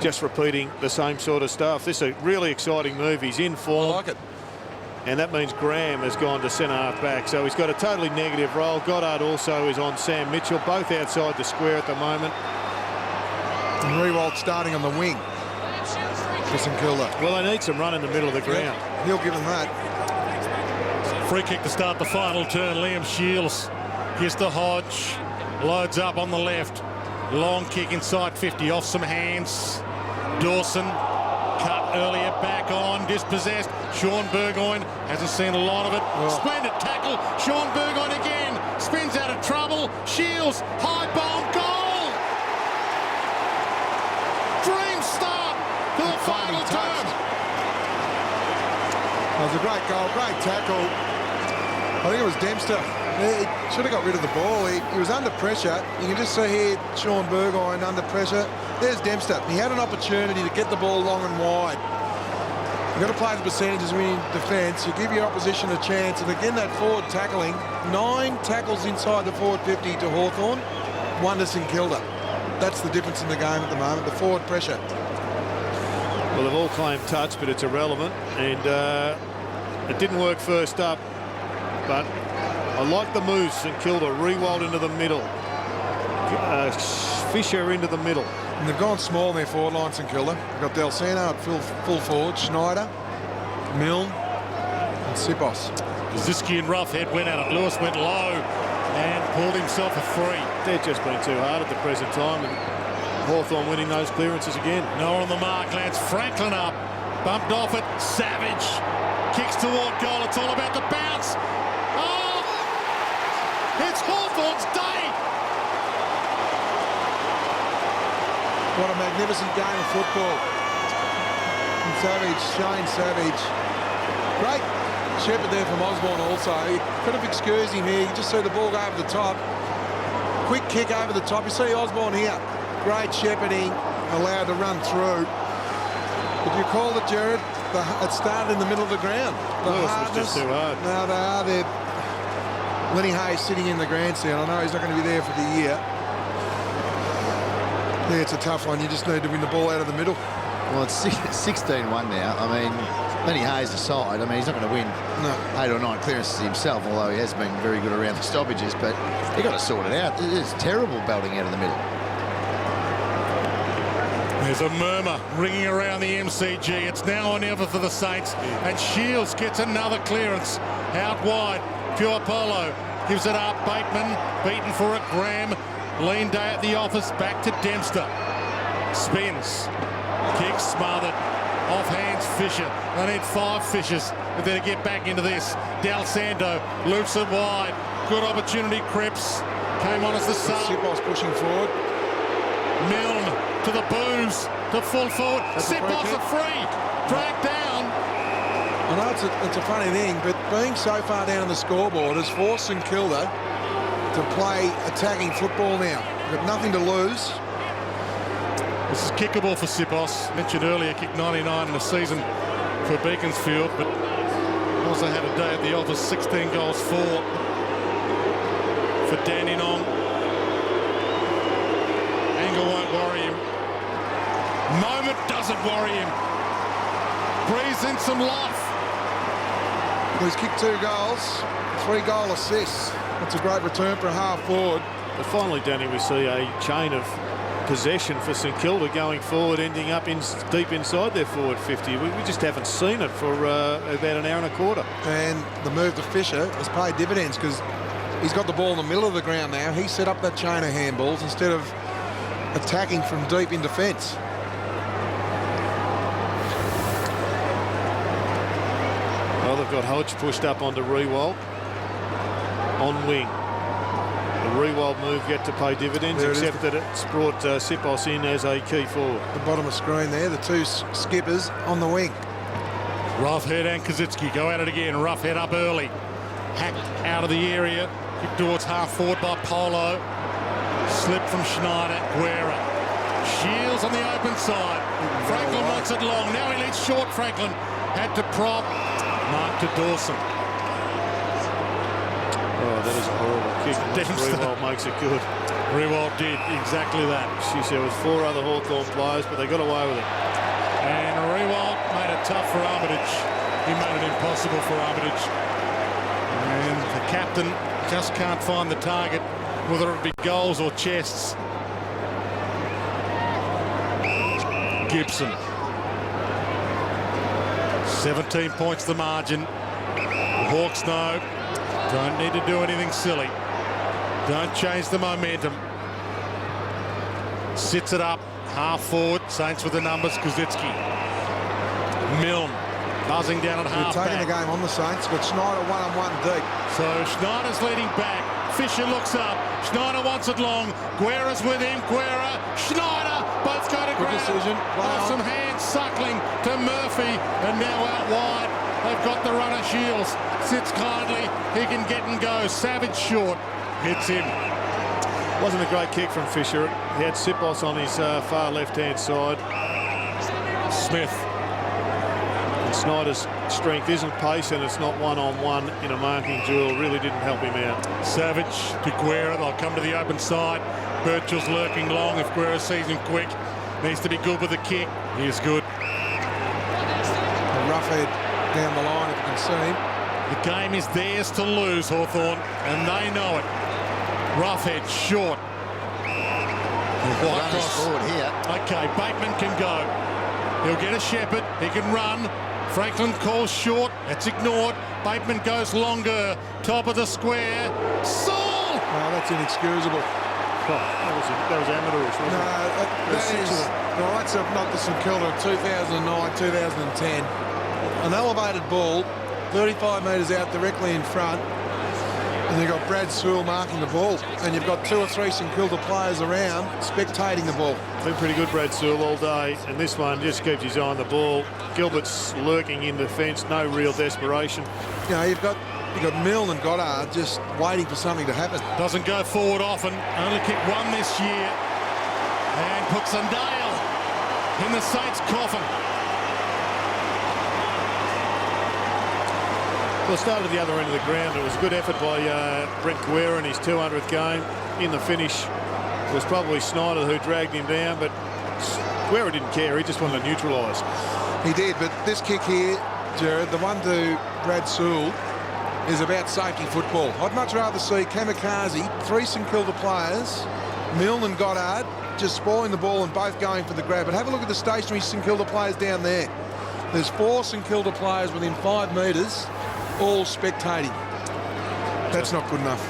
S4: just repeating the same sort of stuff. This is a really exciting move. He's in form.
S6: I like it.
S4: And that means Graham has gone to centre half back, so he's got a totally negative role. Goddard also is on Sam Mitchell, both outside the square at the moment.
S6: And Rewald starting on the wing for St.Kilda.
S4: Well, they need some run in the middle of the ground.
S6: Yep, he'll give them that.
S3: Free kick to start the final turn. Liam Shields. Here's the Hodge. Loads up on the left. Long kick inside 50 off some hands. Dawson cut earlier, back on, dispossessed. Sean Burgoyne hasn't seen a lot of it. Splendid tackle. Sean Burgoyne again. Spins out of trouble. Shields, high bomb, goal! Dream start to the final term.
S6: That was a great goal, great tackle. I think it was Dempster. He should have got rid of the ball. He was under pressure. You can just see here Sean Burgoyne under pressure. There's Dempster. He had an opportunity to get the ball long and wide. You've got to play the percentages when you defence. You give your opposition a chance. And again, that forward tackling, 9 tackles inside the forward 50 to Hawthorn, 1 to St.Kilda. That's the difference in the game at the moment, the forward pressure.
S4: Well, they've all claimed touch, but it's irrelevant. And it didn't work first up. But I like the moves. St Kilda Rewald into the middle. Fisher into the middle.
S6: And they've gone small in their forward line, St Kilda. They've got Del Sano at full forward, Schneider, Milne and Sipos.
S3: Ziski and Ruffhead went at it. Lewis went low and pulled himself a free.
S4: They've just been too hard at the present time, and Hawthorn winning those clearances again.
S3: Noah on the mark, lands Franklin up. Bumped off it. Savage kicks toward goal. It's all about the bounce. Oh! It's Hawthorn's day!
S6: What a magnificent game of football. And Savage, Shane Savage. Great shepherd there from Osborne also. He could have excused him here. You just see the ball go over the top. Quick kick over the top. You see Osborne here. Great shepherding, allowed to run through. But you called it, Jared. It started in the middle of the ground.
S4: Lewis was just too hard.
S6: No, they are there. Lenny Hayes sitting in the grandstand. I know he's not going to be there for the year. Yeah, it's a tough one. You just need to win the ball out of the middle.
S5: Well, it's 16-1 now. I mean, Lenny Hayes aside, I mean, he's not going to win 8 or 9 clearances himself, although he has been very good around the stoppages, but you've got to sort it out. It's terrible belting out of the middle.
S3: There's a murmur ringing around the MCG. It's now or never for the Saints. And Shields gets another clearance out wide. Pure Polo gives it up. Bateman beaten for it. Graham leaned at the office. Back to Dempster. Spins. Kick smothered. Off hands Fisher. They need 5 Fishers if they're to get back into this. Del Sando loops it wide. Good opportunity. Cripps came on as the sub.
S6: Sipos pushing forward.
S3: Milne to the booze, to full forward. Sipos a free, dragged down.
S6: I know it's a funny thing, but being so far down on the scoreboard has forced St Kilda to play attacking football now. They've got nothing to lose.
S3: This is kickable for Sipos. Mentioned earlier, kicked 99 in the season for Beaconsfield, but also had a day at the office. 16 goals for Dandenong. Angle won't worry him. Moment doesn't worry him. Breathes in some life.
S6: Well, he's kicked 2 goals, 3 goal assists. That's a great return for a half forward.
S4: But finally, Danny, we see a chain of possession for St Kilda going forward, ending up deep inside their forward 50. We just haven't seen it for about an hour and a quarter.
S6: And the move to Fisher has paid dividends because he's got the ball in the middle of the ground now. He set up that chain of handballs instead of attacking from deep in defence.
S4: Well, they've got Hodge pushed up onto Rewald on wing. The Rewald move yet to pay dividends, except that it's brought Sipos in as a key forward.
S6: The bottom of screen there, the 2 skippers on the wing.
S3: Roughhead and Kazitsky go at it again. Roughhead up early. Hacked out of the area. Kicked towards half forward by Polo. Slip from Schneider. Guerra. Shields on the open side. Franklin wants it long. Now he leads short. Franklin had to prop. Mark to Dawson.
S4: Oh, that is a horrible kick. Rewald makes it good.
S3: Rewald did exactly that.
S4: There was 4 other Hawthorn players, but they got away with it.
S3: And Rewald made it tough for Armitage. He made it impossible for Armitage. And the captain just can't find the target, whether it be goals or chests. Gibson. 17 points the margin. The Hawks know. Don't need to do anything silly. Don't change the momentum. Sits it up. Half forward. Saints with the numbers. Kazitsky. Milne. Buzzing down at half back.
S6: Taking the game on the Saints, but Schneider 1-on-1 deep.
S3: So Schneider's leading back. Fisher looks up. Schneider wants it long. Guerra's with him. Guerra. Schneider. Both go to ground.
S6: Decision.
S3: Some hands suckling to Murphy. And now out wide. They've got the runner Shields. Sits kindly. He can get and go. Savage short. Hits him.
S4: Wasn't a great kick from Fisher. He had Sipos on his far left-hand side.
S3: Smith.
S4: And Snyder's strength isn't pace, and it's not one-on-one in a marking duel. Really didn't help him out.
S3: Savage to Guerra. They'll come to the open side. Birchall's lurking long. If Guerra sees him quick, needs to be good with the kick. He is good.
S6: A roughhead down the line, if you can see him.
S3: The game is theirs to lose, Hawthorn, and they know it. Roughhead short.
S5: White cross forward here.
S3: Okay, Bateman can go. He'll get a Shepherd. He can run. Franklin calls short. That's ignored. Bateman goes longer. Top of the square. Saul!
S6: Oh, that's inexcusable.
S4: Oh, that was amateurish, wasn't it?
S6: No, that's not the St Kilda of 2009, 2010. An elevated ball, 35 metres out directly in front, and you've got Brad Sewell marking the ball, and you've got 2 or 3 St Kilda players around spectating the ball.
S4: Been pretty good, Brad Sewell, all day, and this one just keeps his eye on the ball. Gilbert's lurking in defence, no real desperation.
S6: You know, you've got Milne and Goddard just waiting for something to happen.
S3: Doesn't go forward often. Only kicked 1 this year. And puts a nail in the Saints' coffin.
S4: Well, it started at the other end of the ground. It was a good effort by Brent Guerra in his 200th game. In the finish, It was probably Snyder who dragged him down, but Guerra didn't care. He just wanted to neutralise.
S6: He did, but this kick here, Jared, the one to Brad Sewell, is about safety football. I'd much rather see Kamikaze, 3 St Kilda players, Milne and Goddard, just spoiling the ball and both going for the grab. But have a look at the stationary St Kilda players down there. There's 4 St Kilda players within 5 metres, all spectating. That's not good enough.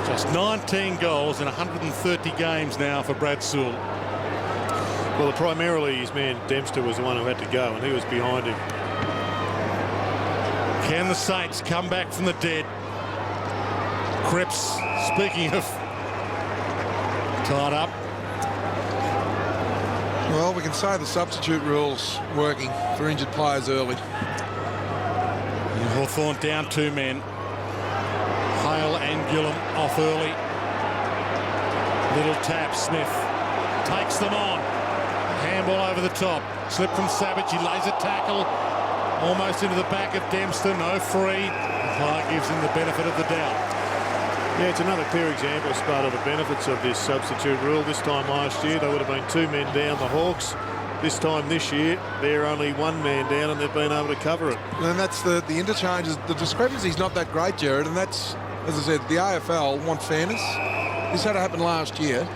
S3: Just 19 goals in 130 games now for Brad Sewell.
S4: Well, primarily his man Dempster was the one who had to go, and he was behind him.
S3: Can the Saints come back from the dead? Cripps, speaking of tied up.
S6: Well, we can say the substitute rule's working for injured players early.
S3: And Hawthorn down 2 men. Hale and Gillam off early. Little tap, Smith takes them on. Handball over the top. Slip from Savage, he lays a tackle. Almost into the back of Dempster, no free. Umpire gives him the benefit of the doubt.
S4: Yeah, it's another clear example, as part of the benefits of this substitute rule. This time last year, they would have been 2 men down, the Hawks. This time this year, they're only 1 man down, and they've been able to cover it.
S6: And that's the interchanges. The discrepancy's not that great, Jared, and that's, as I said, the AFL want fairness. This had to happen last year.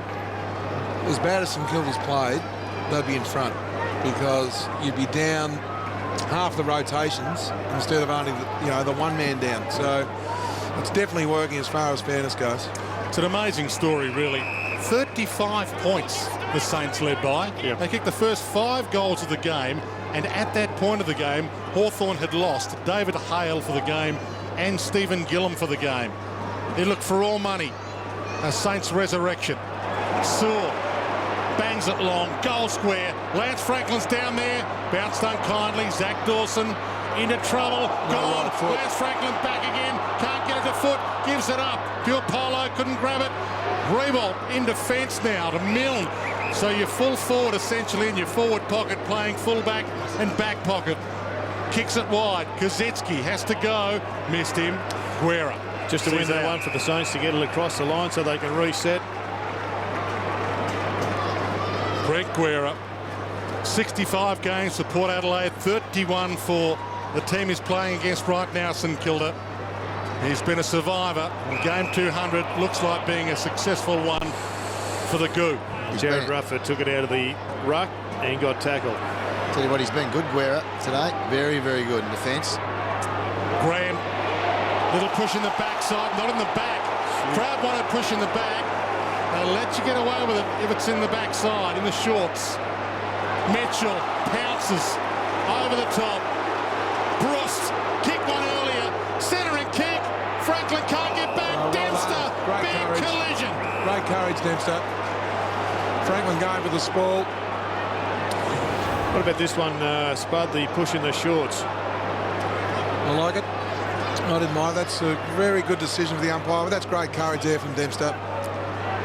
S6: As bad as St Kilda's played, they'd be in front because you'd be down half the rotations instead of only the 1 man down. So it's definitely working as far as fairness goes.
S3: It's an amazing story, really. 35 points the Saints led by.
S4: Yep.
S3: They kicked the first 5 goals of the game, and at that point of the game, Hawthorn had lost David Hale for the game and Stephen Gillam for the game. They looked for all money. A Saints resurrection. Sewell bangs it long, goal square. Lance Franklin's down there, bounced unkindly. Zach Dawson into trouble, gone. Lance Franklin back again, can't get it to foot, gives it up. Pure Polo couldn't grab it. Rebolt in defence now to Milne. So you're full forward essentially in your forward pocket, playing fullback and back pocket. Kicks it wide. Kozetski has to go. Missed him. Guerra.
S4: Just to win that one for the Saints to get it across the line so they can reset.
S3: Brent Guerra. 65 games for Port Adelaide, 31 for the team he's playing against right now, St Kilda. He's been a survivor. And game 200 looks like being a successful one for the Goo.
S4: Jared Rufford took it out of the ruck and got tackled.
S5: Tell you what, he's been good, Guerra, today. Very, very good in defence.
S3: Graham, little push in the backside, not in the back. Crowd wanted push in the back. They'll let you get away with it if it's in the backside, in the shorts. Mitchell pounces over the top. Bruce kicked one earlier. Centering kick. Franklin can't get back. Dempster. Big courage. Collision.
S6: Great courage, Dempster. Franklin going for the spoil.
S4: What about this one, Spud, the push in the shorts?
S6: I like it. I didn't mind. That's a very good decision for the umpire, but that's great courage there from Dempster.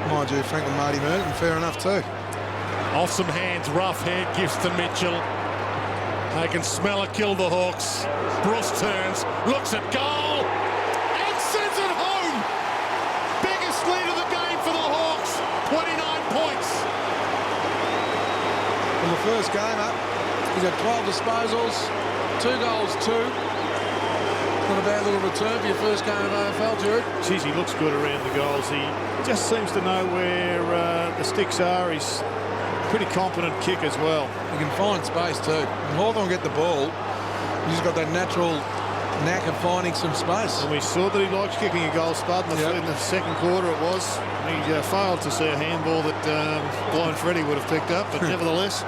S6: Mind you, Franklin made him earn it, and fair enough too.
S3: Off some hands, rough head, gives to Mitchell. They can smell it, kill the Hawks. Bruce turns, looks at goal, and sends it home. Biggest lead of the game for the Hawks, 29 points.
S6: In the first game up, he's had 12 disposals, 2 goals, 2. Not a bad little return for your first game of AFL, Jared.
S4: Geez, he looks good around the goals. He just seems to know where the sticks are. He's pretty competent kick as well.
S6: He can find space too. When Hawthorn get the ball, he's just got that natural knack of finding some space.
S4: And we saw that he likes kicking a goal, Spud, in the second quarter it was. He failed to see a handball that Blind Freddie would have picked up, but nevertheless,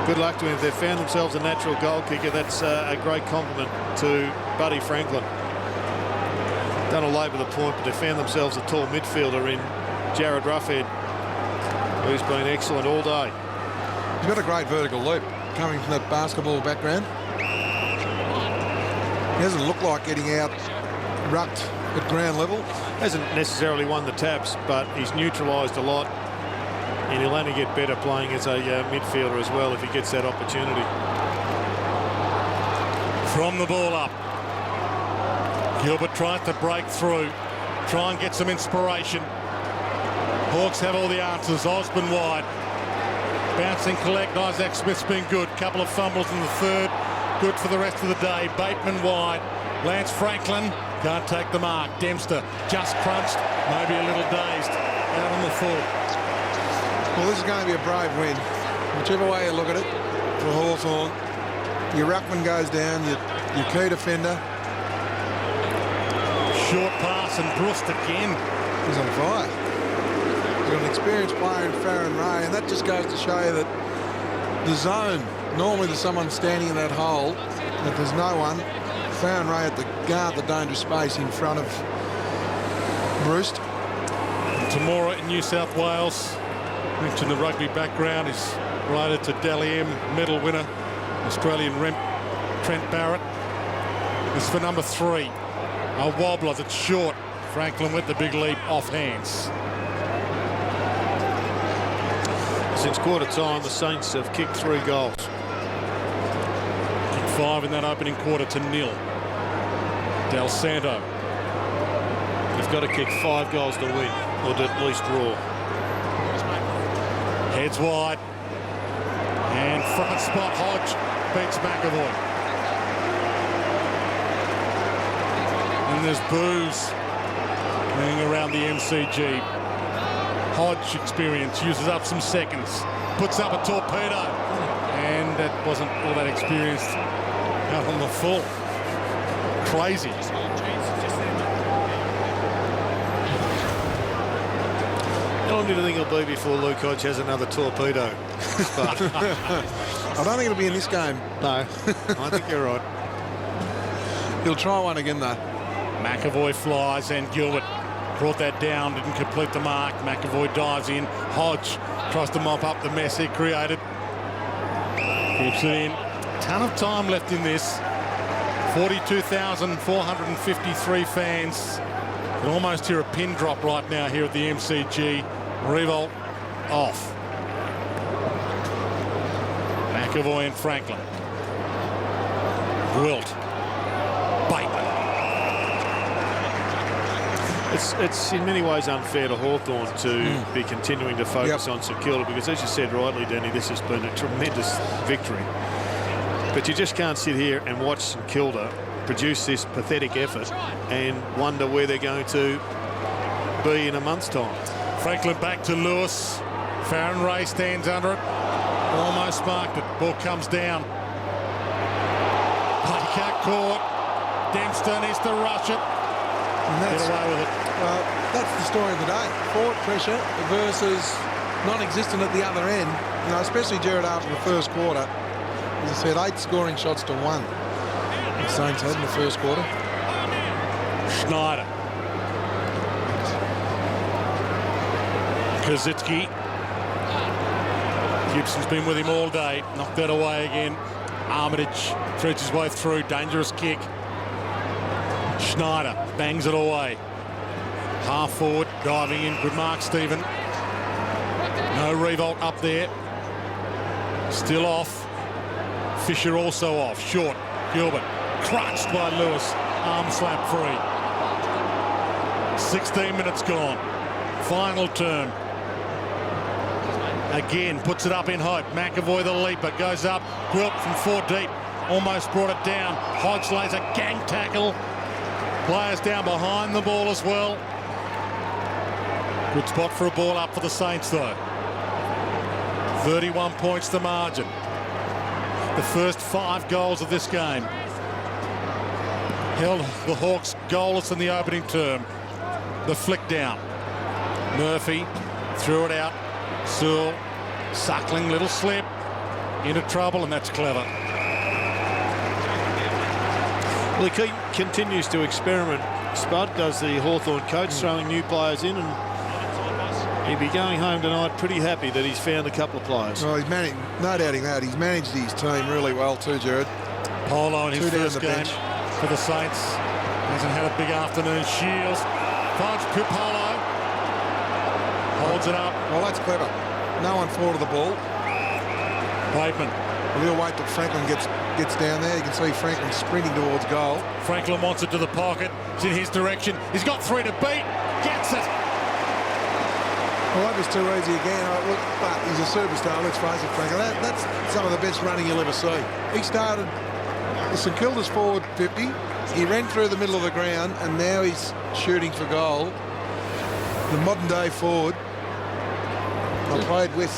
S4: good luck to him. If they've found themselves a natural goal kicker, that's a great compliment to Buddy Franklin. Don't all labour the point, but they found themselves a tall midfielder in Jared Ruffhead, who's been excellent all day.
S6: He's got a great vertical leap coming from that basketball background. He doesn't look like getting out rucked at ground level.
S4: Hasn't necessarily won the taps, but he's neutralised a lot, and he'll only get better playing as a midfielder as well if he gets that opportunity.
S3: From the ball up, Gilbert tries to break through, try and get some inspiration. Hawks have all the answers. Osborne wide. Bouncing collect. Isaac Smith's been good. Couple of fumbles in the third. Good for the rest of the day. Bateman wide. Lance Franklin can't take the mark. Dempster just crunched. Maybe a little dazed. Out on the full.
S6: Well, this is going to be a brave win. Whichever way you look at it for Hawthorn. Your ruckman goes down. Your key defender.
S3: Short pass and Brust again.
S6: He's on fire. He's got an experienced player in Farron Ray, and that just goes to show you that the zone, normally there's someone standing in that hole, but there's no one. Farron Ray at the guard, the dangerous space in front of Brust.
S3: Tamora in New South Wales. Mentioned the rugby background. Is related to Dally M medal winner, Australian rep Trent Barrett. This is for number 3. A wobbler that's short. Franklin with the big leap off hands.
S4: Since quarter time, the Saints have kicked 3 goals.
S3: Kicked 5 in that opening quarter to 0. Del Santo.
S4: They've got to kick 5 goals to win, or to at least draw.
S3: Heads wide. And front spot, Hodge beats McAvoy. And there's boos ringing around the MCG. Hodge experience, uses up some seconds, puts up a torpedo, and that wasn't all that experienced out on the full. Crazy.
S4: How long do you think it'll be before Luke Hodge has another torpedo?
S6: I don't think it'll be in this game.
S4: No, I think you're right.
S6: He'll try one again, though.
S3: McAvoy flies and Gilbert brought that down, didn't complete the mark. McAvoy dives in. Hodge tries to mop up the mess he created. Keeps it in. Ton of time left in this. 42,453 fans. You can almost hear a pin drop right now here at the MCG. Revolt off. McAvoy and Franklin. Wilt. Bateman.
S4: It's in many ways unfair to Hawthorn to be continuing to focus on St Kilda, because, as you said rightly, Danny, this has been a tremendous victory. But you just can't sit here and watch St Kilda produce this pathetic effort and wonder where they're going to be in a month's time.
S3: Franklin back to Lewis. Farron Ray stands under it. Almost marked it. Ball comes down. Playcat caught. Dempster needs to rush it. Get away with it.
S6: Well, that's the story of the day. Forward pressure versus non-existent at the other end. You know, especially Jared after the first quarter. As I said, 8 scoring shots to 1. The Saints had in the first quarter.
S3: Schneider. Kazitsky. Gibson's been with him all day. Knocked that away again. Armitage threads his way through. Dangerous kick. Schneider bangs it away. Half forward, diving in. Good mark, Stephen. No revolt up there. Still off. Fisher also off. Short. Gilbert. Crunched by Lewis. Arm slap free. 16 minutes gone. Final term. Again, puts it up in hope. McAvoy the leaper. Goes up. Quilt from 4 deep. Almost brought it down. Hodge lays a gang tackle. Players down behind the ball as well. Good spot for a ball up for the Saints, though. 31 points the margin. The first 5 goals of this game held the Hawks goalless in the opening term. The flick down. Murphy threw it out. Sewell, Suckling, little slip. Into trouble, and that's clever.
S4: Well, he continues to experiment. Spud does, the Hawthorn coach, throwing new players in, and he'd be going home tonight pretty happy that he's found a couple of players.
S6: Well, he's managed, no doubting that. He's managed his team really well too, Jared.
S3: Polo in his first game
S6: bench
S3: for the Saints. Hasn't had a big afternoon. Shields finds Polo. Holds it up.
S6: Well, that's clever. No one forward of the ball.
S3: Bateman.
S6: Well, he'll wait till Franklin gets down there. You can see Franklin sprinting towards goal.
S3: Franklin wants it to the pocket. It's in his direction. He's got 3 to beat. Gets it.
S6: Well, that was too easy again. Look, but he's a superstar, let's face it, Frank. That's some of the best running you'll ever see. He started the St Kilda's forward 50. He ran through the middle of the ground, and now he's shooting for goal. The modern-day forward. I played with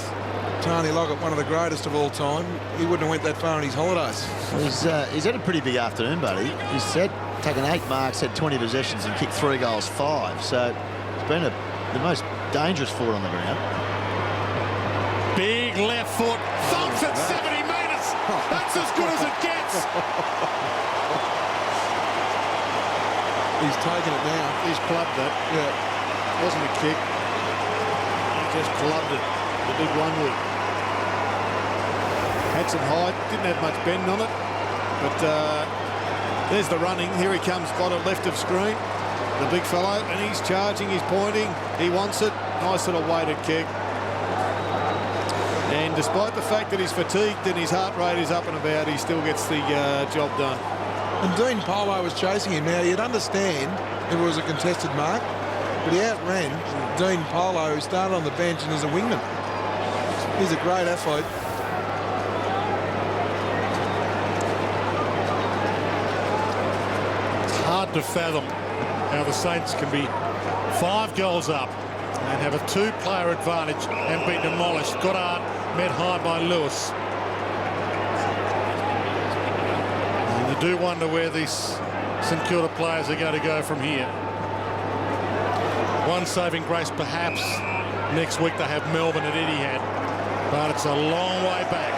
S6: Tony Lockett, one of the greatest of all time. He wouldn't have went that far on his holidays.
S5: He's had a pretty big afternoon, buddy. He's taken 8 marks, had 20 possessions, and kicked 3 goals, 5. So it's been the most dangerous forward on the ground.
S3: Big left foot, thumps at 70 metres. That's as good as it gets.
S6: He's taken it now.
S4: He's clubbed that.
S6: Yeah.
S4: Wasn't a kick. He just clubbed it. The big one wood. Had some height, didn't have much bend on it. But there's the running. Here he comes, bottom left of screen. The big fellow, and he's charging, he's pointing. He wants it. Nice little weighted kick. And despite the fact that he's fatigued and his heart rate is up and about, he still gets the job done.
S6: And Dean Polo was chasing him. Now, you'd understand if it was a contested mark, but he outran Dean Polo, who started on the bench and is a wingman. He's a great athlete.
S3: It's hard to fathom how the Saints can be 5 goals up and have a 2-player advantage and be demolished. Goddard met high by Lewis. And you do wonder where these St Kilda players are going to go from here. One saving grace perhaps. Next week they have Melbourne at Etihad. But it's a long way back.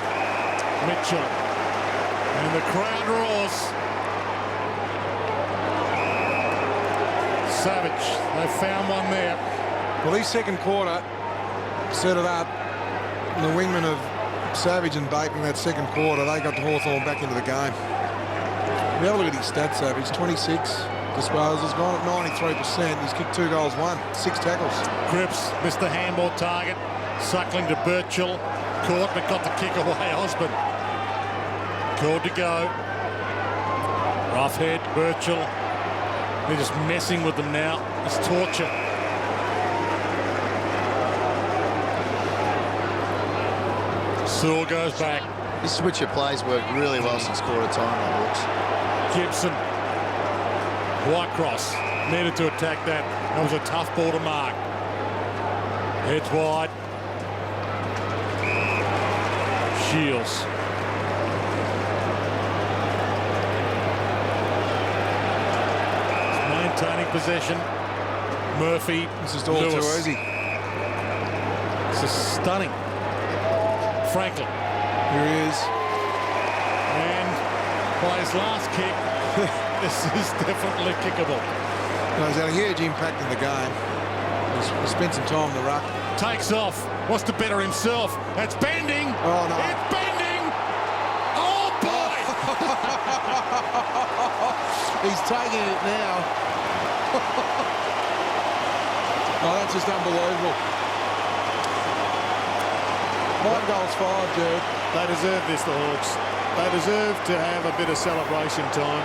S3: Mitchell. And the crowd roars. Savage. They found one there.
S6: Well, his second quarter set it up. And the wingmen of Savage and Bateman that second quarter, they got the Hawthorn back into the game. We have a look at his stats, Savage. 26 disposals, gone at 93%. He's kicked 2 goals, 1, 6 tackles.
S3: Cripps missed the handball target. Suckling to Birchall. Caught but got the kick away. Osborne. Called to go. Rough head, Birchall. They're just messing with them now. It's torture. Sewell goes back.
S5: This switch of plays worked really well since quarter time, the Hawks.
S3: Gibson. Whitecross needed to attack that. That was a tough ball to mark. Heads wide. Shields. Maintaining possession. Murphy.
S6: This is all
S3: Lewis.
S6: too easy.
S3: This is stunning. Franklin.
S6: Here he is.
S3: And by his last kick, this is definitely kickable.
S6: No, he's had a huge impact in the game. He's spent some time in the ruck.
S3: Takes off. Wants to better himself. It's bending.
S6: Oh, no.
S3: It's bending. Oh, boy.
S6: He's taking it now. Oh, that's just unbelievable. 5 goals, 5, Jared.
S4: They deserve this, the Hawks. They deserve to have a bit of celebration time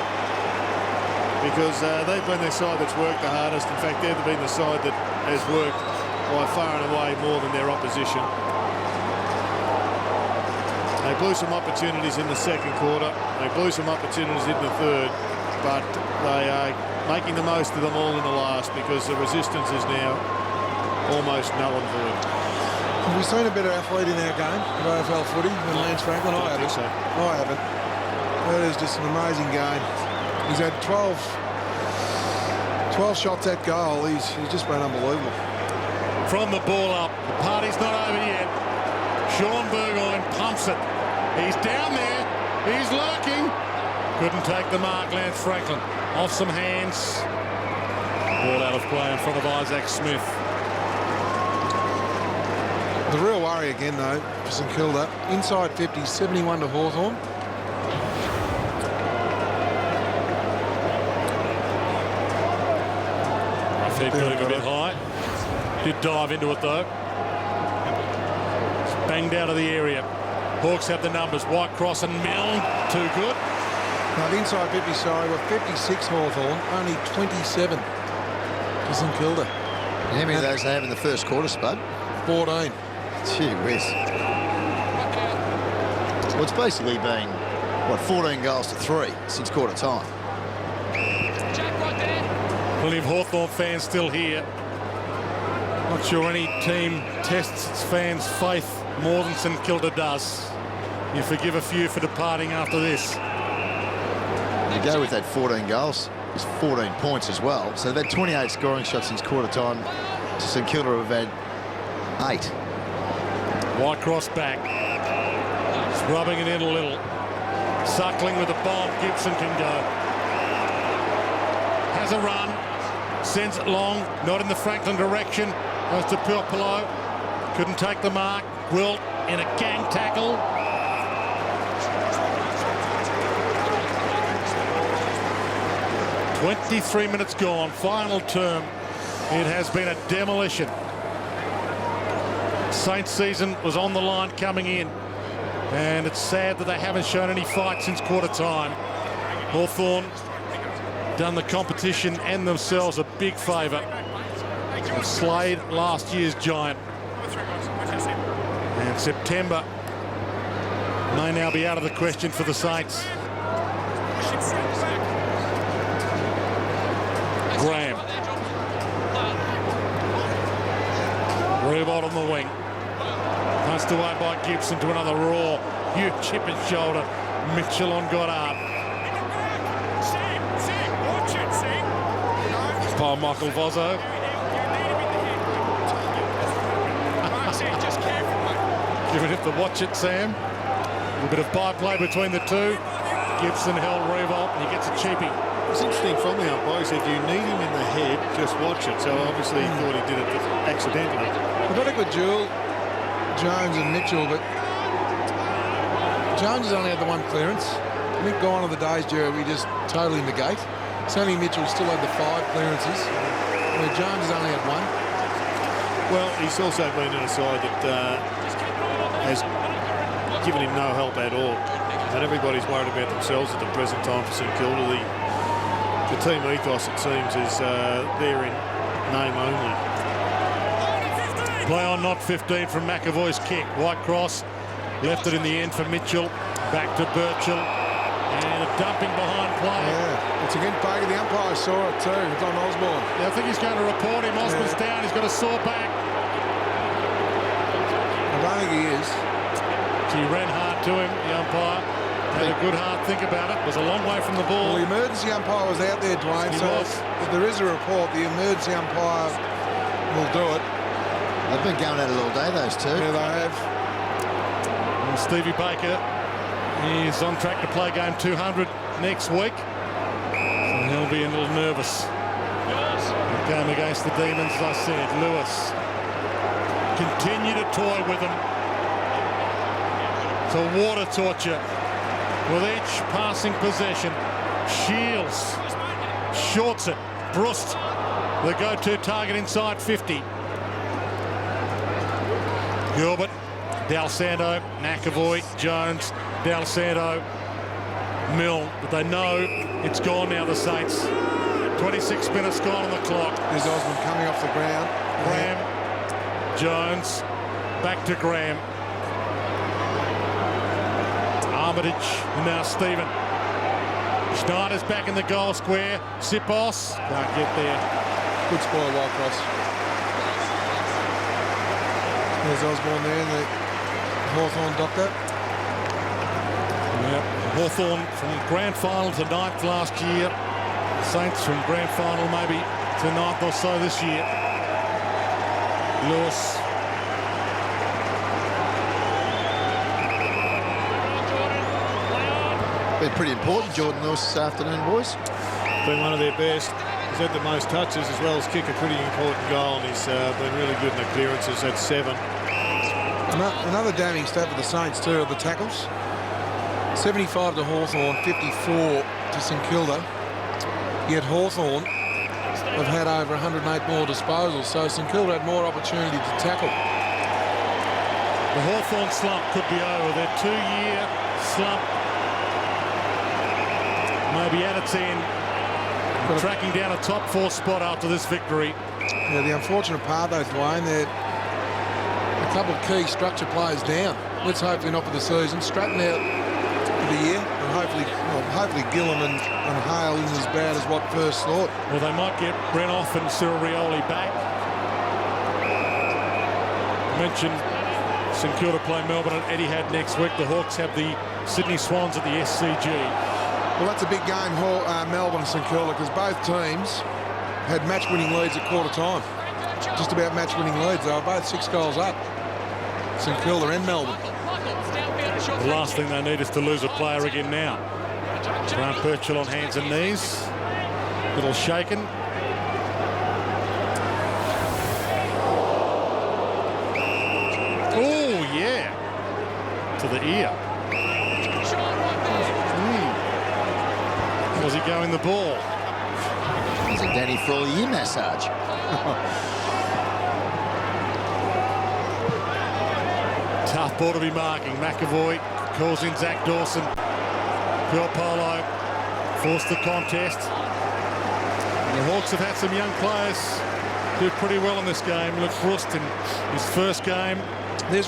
S4: because they've been the side that's worked the hardest. In fact, they've been the side that has worked by far and away more than their opposition. They blew some opportunities in the second quarter. They blew some opportunities in the third, but they are making the most of them all in the last because the resistance is now almost null and void.
S6: Have we seen a better athlete in our game of AFL footy than Lance Franklin? I haven't. I haven't. That is just an amazing game. He's had 12 shots at goal. He's just been unbelievable.
S3: From the ball up. The party's not over yet. Sean Burgoyne pumps it. He's down there. He's lurking. Couldn't take the mark, Lance Franklin. Off some hands. Ball out of play in front of Isaac Smith.
S6: The real worry again, though, for St Kilda. Inside 50, 71 to Hawthorn.
S3: Rough head got him a bit high. Did dive into it, though. It's banged out of the area. Hawks have the numbers. Whitecross and Milne. Too good.
S6: Now, the inside 50, sorry, we're 56 Hawthorn, only 27 to St Kilda.
S5: How many of those they have in the first quarter, Spud?
S6: 14.
S5: Gee whiz. Well, it's basically been, what, 14 goals to 3 since quarter time.
S3: Plenty of Hawthorn fans still here. Not sure any team tests its fans' faith more than St Kilda does. You forgive a few for departing after this.
S5: You go with that 14 goals, it's 14 points as well. So they've had 28 scoring shots since quarter time. To St Kilda have had 8.
S3: Whitecross back. Just rubbing it in a little. Suckling with the bomb. Gibson can go. Has a run. Sends it long. Not in the Franklin direction. Goes to Pilpolo. Couldn't take the mark. Wilt in a gang tackle. "23 minutes gone, final term. It has been a demolition. Saints season was on the line coming in, and it's sad that they haven't shown any fight since quarter time. Hawthorn done the competition and themselves a big favour. They slayed last year's giant. And September may now be out of the question for the Saints. Graham. Rebold on the wing. Punched away by Gibson to another raw. Huge chip and shoulder. Mitchell on Goddard. By Michael Vozzo. Giving it the watch it, Sam. A little bit of by-play between the two. Gibson held Revolt and he gets a cheapie.
S4: It's interesting from the umpire. He said, you need him in the head, just watch it. So obviously he thought he did it accidentally.
S6: I've got a good duel, Jones and Mitchell, but Jones has only had the one clearance. I think gone are the days, Jerry, we just totally negate. Sonny Mitchell still had the 5 clearances, where Jones has only had 1.
S4: Well, he's also been in a side that has given him no help at all. And everybody's worried about themselves at the present time for St Kilda. The team ethos, it seems, is there in name only.
S3: Play on, not 15 from McAvoy's kick. Whitecross left it in the end for Mitchell. Back to Birchall. And a dumping behind play.
S6: Yeah, it's again Baker. The umpire saw it too. It's on Osborne.
S3: Yeah, I think he's going to report him. Osborne's down. He's got a sore back.
S6: I don't think he is.
S3: He ran hard to him, the umpire. Had a good hard think about it. Was a long way from the ball.
S6: Well, the emergency umpire was out there, Dwayne.
S3: He
S6: so
S3: was.
S6: if there is a report, the emergency umpire will do it.
S5: They've been going at it all day, those two.
S6: Yeah, they have.
S3: And Stevie Baker, he's on track to play game 200 next week. So he'll be a little nervous. The game against the Demons, as I said. Lewis. Continue to toy with them. It's a water torture. With each passing possession, Shields shorts it. Brust, the go-to target inside 50. Gilbert, Dal Santo, McAvoy, Jones, Dal Santo, Mill. But they know it's gone now, the Saints. 26 minutes gone on the clock.
S6: There's Osborne coming off the ground.
S3: Graham, Jones, back to Graham. Armitage, and now Stephen. Schneider's back in the goal square. Sipos can't get there.
S6: Good spoil, Whitecross. There's Osborne there, the Hawthorn doctor.
S3: Yeah, Hawthorn from grand final to 9th last year. Saints from grand final maybe to 9th or so this year. Lewis.
S5: Been pretty important, Jordan Lewis, this afternoon, boys.
S4: Been one of their best. He's had the most touches as well as kick a pretty important goal, and he's been really good in the clearances. Had 7.
S6: Another damning stat for the Saints too are the tackles. 75 to Hawthorn, 54 to St Kilda. Yet Hawthorn have had over 108 more disposals, so St Kilda had more opportunity to tackle.
S3: The Hawthorn slump could be over. Their 2-year slump maybe at its end. Tracking down a top 4 spot after this victory.
S6: Yeah, the unfortunate part though, Dwayne, couple of key structure players down. Let's hopefully not for the season. Stratton out for the year, and hopefully Gillam and Hale isn't as bad as what first thought.
S3: Well, they might get Brenoff and Cyril Rioli back. Mentioned St Kilda play Melbourne and Etihad next week. The Hawks have the Sydney Swans at the SCG.
S6: Well, that's a big game, Melbourne and St Kilda, because both teams had match-winning leads at quarter time. Just about match-winning leads. They were both 6 goals up, St Kilda and Melbourne.
S3: The last thing they need is to lose a player again now. Grant Birchall on hands and knees. Little shaken. Oh, yeah. To the ear. Was he going the ball?
S5: It's a Danny Frawley ear massage.
S3: Tough ball to be marking. McAvoy calls in Zach Dawson. Polo forced the contest. And the Hawks have had some young players do pretty well in this game. Look, Brust in his first game.
S6: There's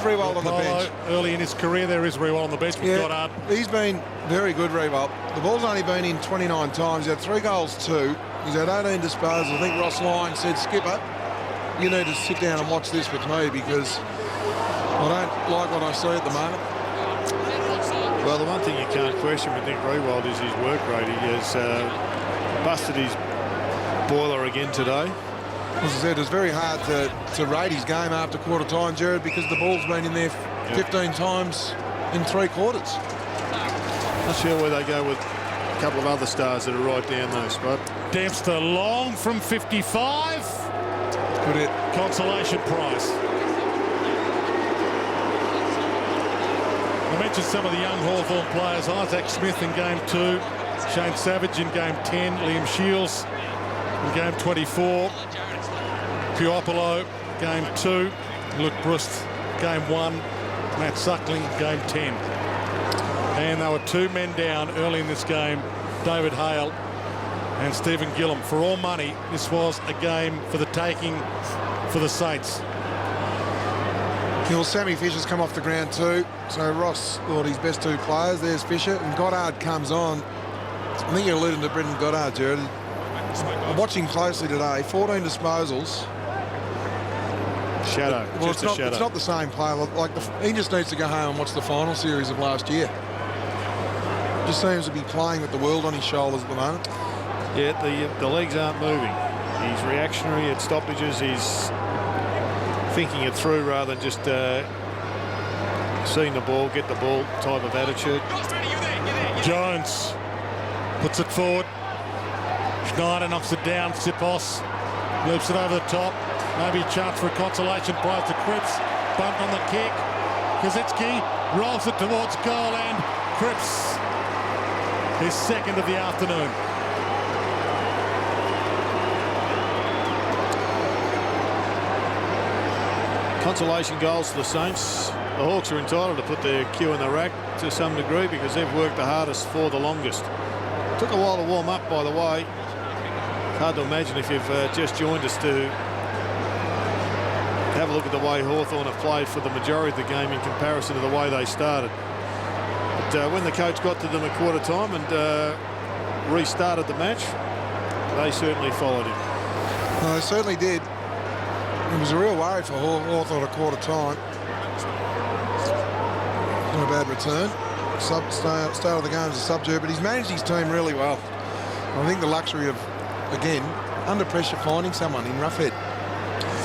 S6: Riewoldt on the bench.
S3: Early in his career, there is Riewoldt on the bench.
S6: Yeah,
S3: Goddard.
S6: He's been very good, Riewoldt. The ball's only been in 29 times. He's had 3 goals, 2. He's had 18 disposals. I think Ross Lyon said, Skipper, you need to sit down and watch this with me because I don't like what I see at the moment.
S4: Well, the one thing you can't question with Nick Riewoldt is his work rate. He has busted his boiler again today.
S6: As I said, it's very hard to rate his game after quarter time, Jared, because the ball's been in there 15 times in 3 quarters.
S4: Not sure where they go with a couple of other stars that are right down those spots.
S3: Dempster long from 55.
S6: Good hit.
S3: Consolation prize. I mentioned some of the young Hawthorn players. Isaac Smith in game 2. Shane Savage in game 10. Liam Shields in game 24. Puopolo, game 2. Luke Brust, game 1. Matt Suckling, game 10. And there were 2 men down early in this game, David Hale and Stephen Gillam. For all money, this was a game for the taking for the Saints.
S6: Well, Sammy Fisher's come off the ground too, so Ross thought his best 2 players. There's Fisher, and Goddard comes on. I think you're alluding to Brendan Goddard, Jared. I'm watching closely today, 14 disposals.
S4: Shadow.
S6: Well,
S4: it's
S6: not the same player. Like he just needs to go home and watch the final series of last year. Just seems to be playing with the world on his shoulders at the moment.
S4: Yeah, the legs aren't moving. He's reactionary at stoppages. He's thinking it through rather than just seeing the ball, get the ball type of attitude.
S3: Jones puts it forward. Schneider knocks it down. Sipos loops it over the top. Maybe a chance for a consolation prize to Cripps. Bumped on the kick. Kaczynski rolls it towards goal, and Cripps, his second of the afternoon.
S4: Consolation goals for the Saints. The Hawks are entitled to put their cue in the rack to some degree because they've worked the hardest for the longest. Took a while to warm up, by the way. It's hard to imagine if you've just joined us to have a look at the way Hawthorn have played for the majority of the game in comparison to the way they started. But when the coach got to them at quarter time and restarted the match, they certainly followed him.
S6: No, they certainly did. It was a real worry for Hawthorn at quarter time. Not a bad return. Start of the game as a sub-Jer, but he's managed his team really well. I think the luxury of, again, under pressure finding someone in Roughhead.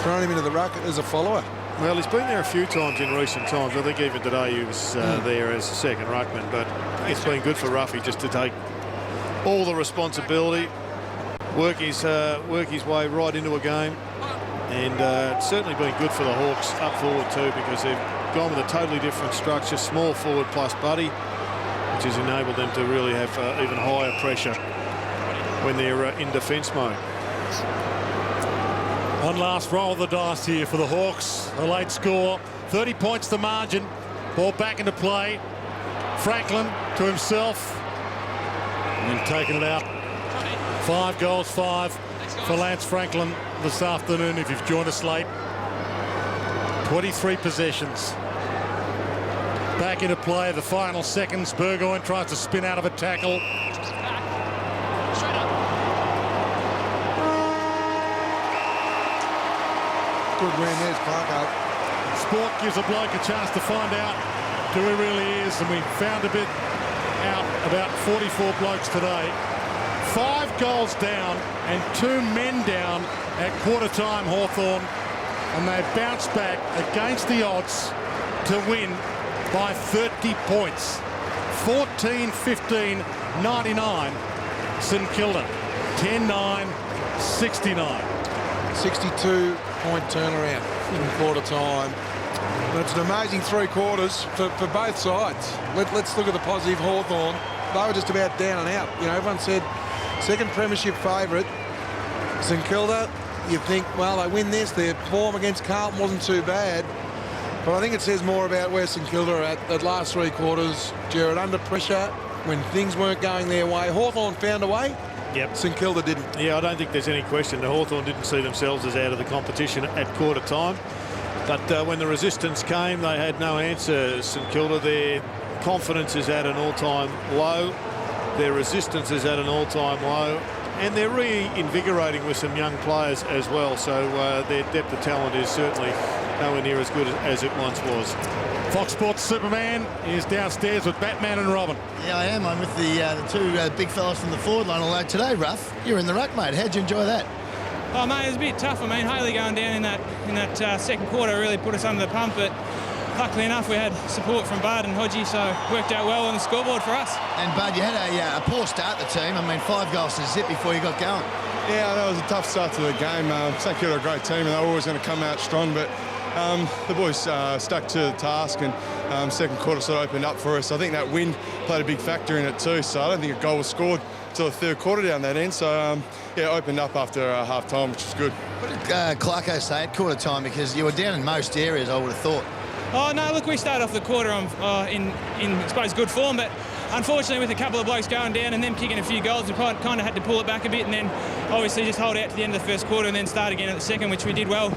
S6: Throwing him into the ruck as a follower.
S4: Well, he's been there a few times in recent times. I think even today he was there as a second ruckman, but it's been good for Ruffy just to take all the responsibility, work his way right into a game, and it's certainly been good for the Hawks up forward too, because they've gone with a totally different structure, small forward plus Buddy, which has enabled them to really have even higher pressure when they're in defence mode.
S3: One last roll of the dice here for the Hawks. A late score, 30 points the margin. Ball back into play. Franklin to himself, and then taking it out. 5 goals, 5 for Lance Franklin this afternoon. If you've joined us late, 23 possessions. Back into play, the final seconds. Burgoyne tries to spin out of a tackle.
S6: Good win, there's Clarko.
S3: Sport gives a bloke a chance to find out who he really is, and we found a bit out about 44 blokes today. 5 goals down and 2 men down at quarter time, Hawthorn, and they bounced back against the odds to win by 30 points. 14-15, 99. St Kilda, 10-9, 69.
S6: 62-point turnaround in quarter time. That's an amazing 3 quarters for both sides. Let's look at the positive. Hawthorn, they were just about down and out. You know, everyone said second premiership favourite. St Kilda, you think, well, they win this. Their form against Carlton wasn't too bad. But I think it says more about where St Kilda are at the last 3 quarters. Jared, under pressure when things weren't going their way. Hawthorn found a way.
S4: Yep.
S6: St Kilda didn't.
S4: Yeah, I don't think there's any question. The Hawthorn didn't see themselves as out of the competition at quarter time. But when the resistance came, they had no answer. St Kilda, their confidence is at an all-time low. Their resistance is at an all-time low. And they're reinvigorating with some young players as well. So their depth of talent is certainly nowhere near as good as it once was.
S3: Fox Sports Superman is downstairs with Batman and Robin.
S5: Yeah, I am. I'm with the 2 big fellas from the forward line. Although today, Ruff, you're in the ruck, mate. How'd you enjoy that?
S12: Oh, mate, it was a bit tough. I mean, Haley going down in that second quarter really put us under the pump, but luckily enough, we had support from Bud and Hodgie, so it worked out well on the scoreboard for us. And Bud, you had a poor start the team. I mean, 5 goals to zip before you got going.
S13: Yeah, that was a tough start to the game. St Kilda are a great team, and they're always going to come out strong, but the boys stuck to the task, and second quarter sort of opened up for us. I think that wind played a big factor in it too, so I don't think a goal was scored until the third quarter down that end. So, yeah, opened up after half time, which was good.
S5: What did Clarko say at quarter time? Because you were down in most areas, I would have thought.
S12: Oh, no, look, we started off the quarter in I suppose, good form, but unfortunately with a couple of blokes going down and them kicking a few goals, we kind of had to pull it back a bit and then obviously just hold out to the end of the first quarter and then start again at the second, which we did well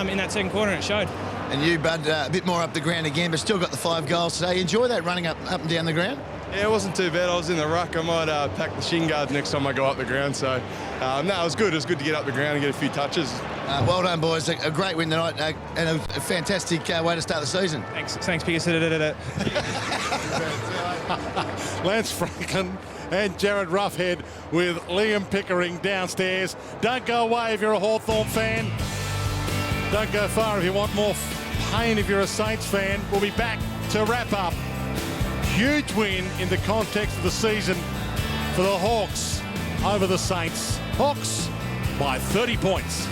S12: in that second quarter, and it showed.
S5: And you, Bud, a bit more up the ground again, but still got the 5 goals today. Enjoy that running up and down the ground?
S13: Yeah, it wasn't too bad. I was in the ruck. I might pack the shin guards next time I go up the ground. So, no, it was good. It was good to get up the ground and get a few touches.
S5: Well done, boys. A great win tonight and a fantastic way to start the season.
S12: Thanks, Pickers.
S3: Lance Franklin and Jared Roughhead with Liam Pickering downstairs. Don't go away if you're a Hawthorn fan. Don't go far if you want more pain if you're a Saints fan. We'll be back to wrap up. Huge win in the context of the season for the Hawks over the Saints. Hawks by 30 points.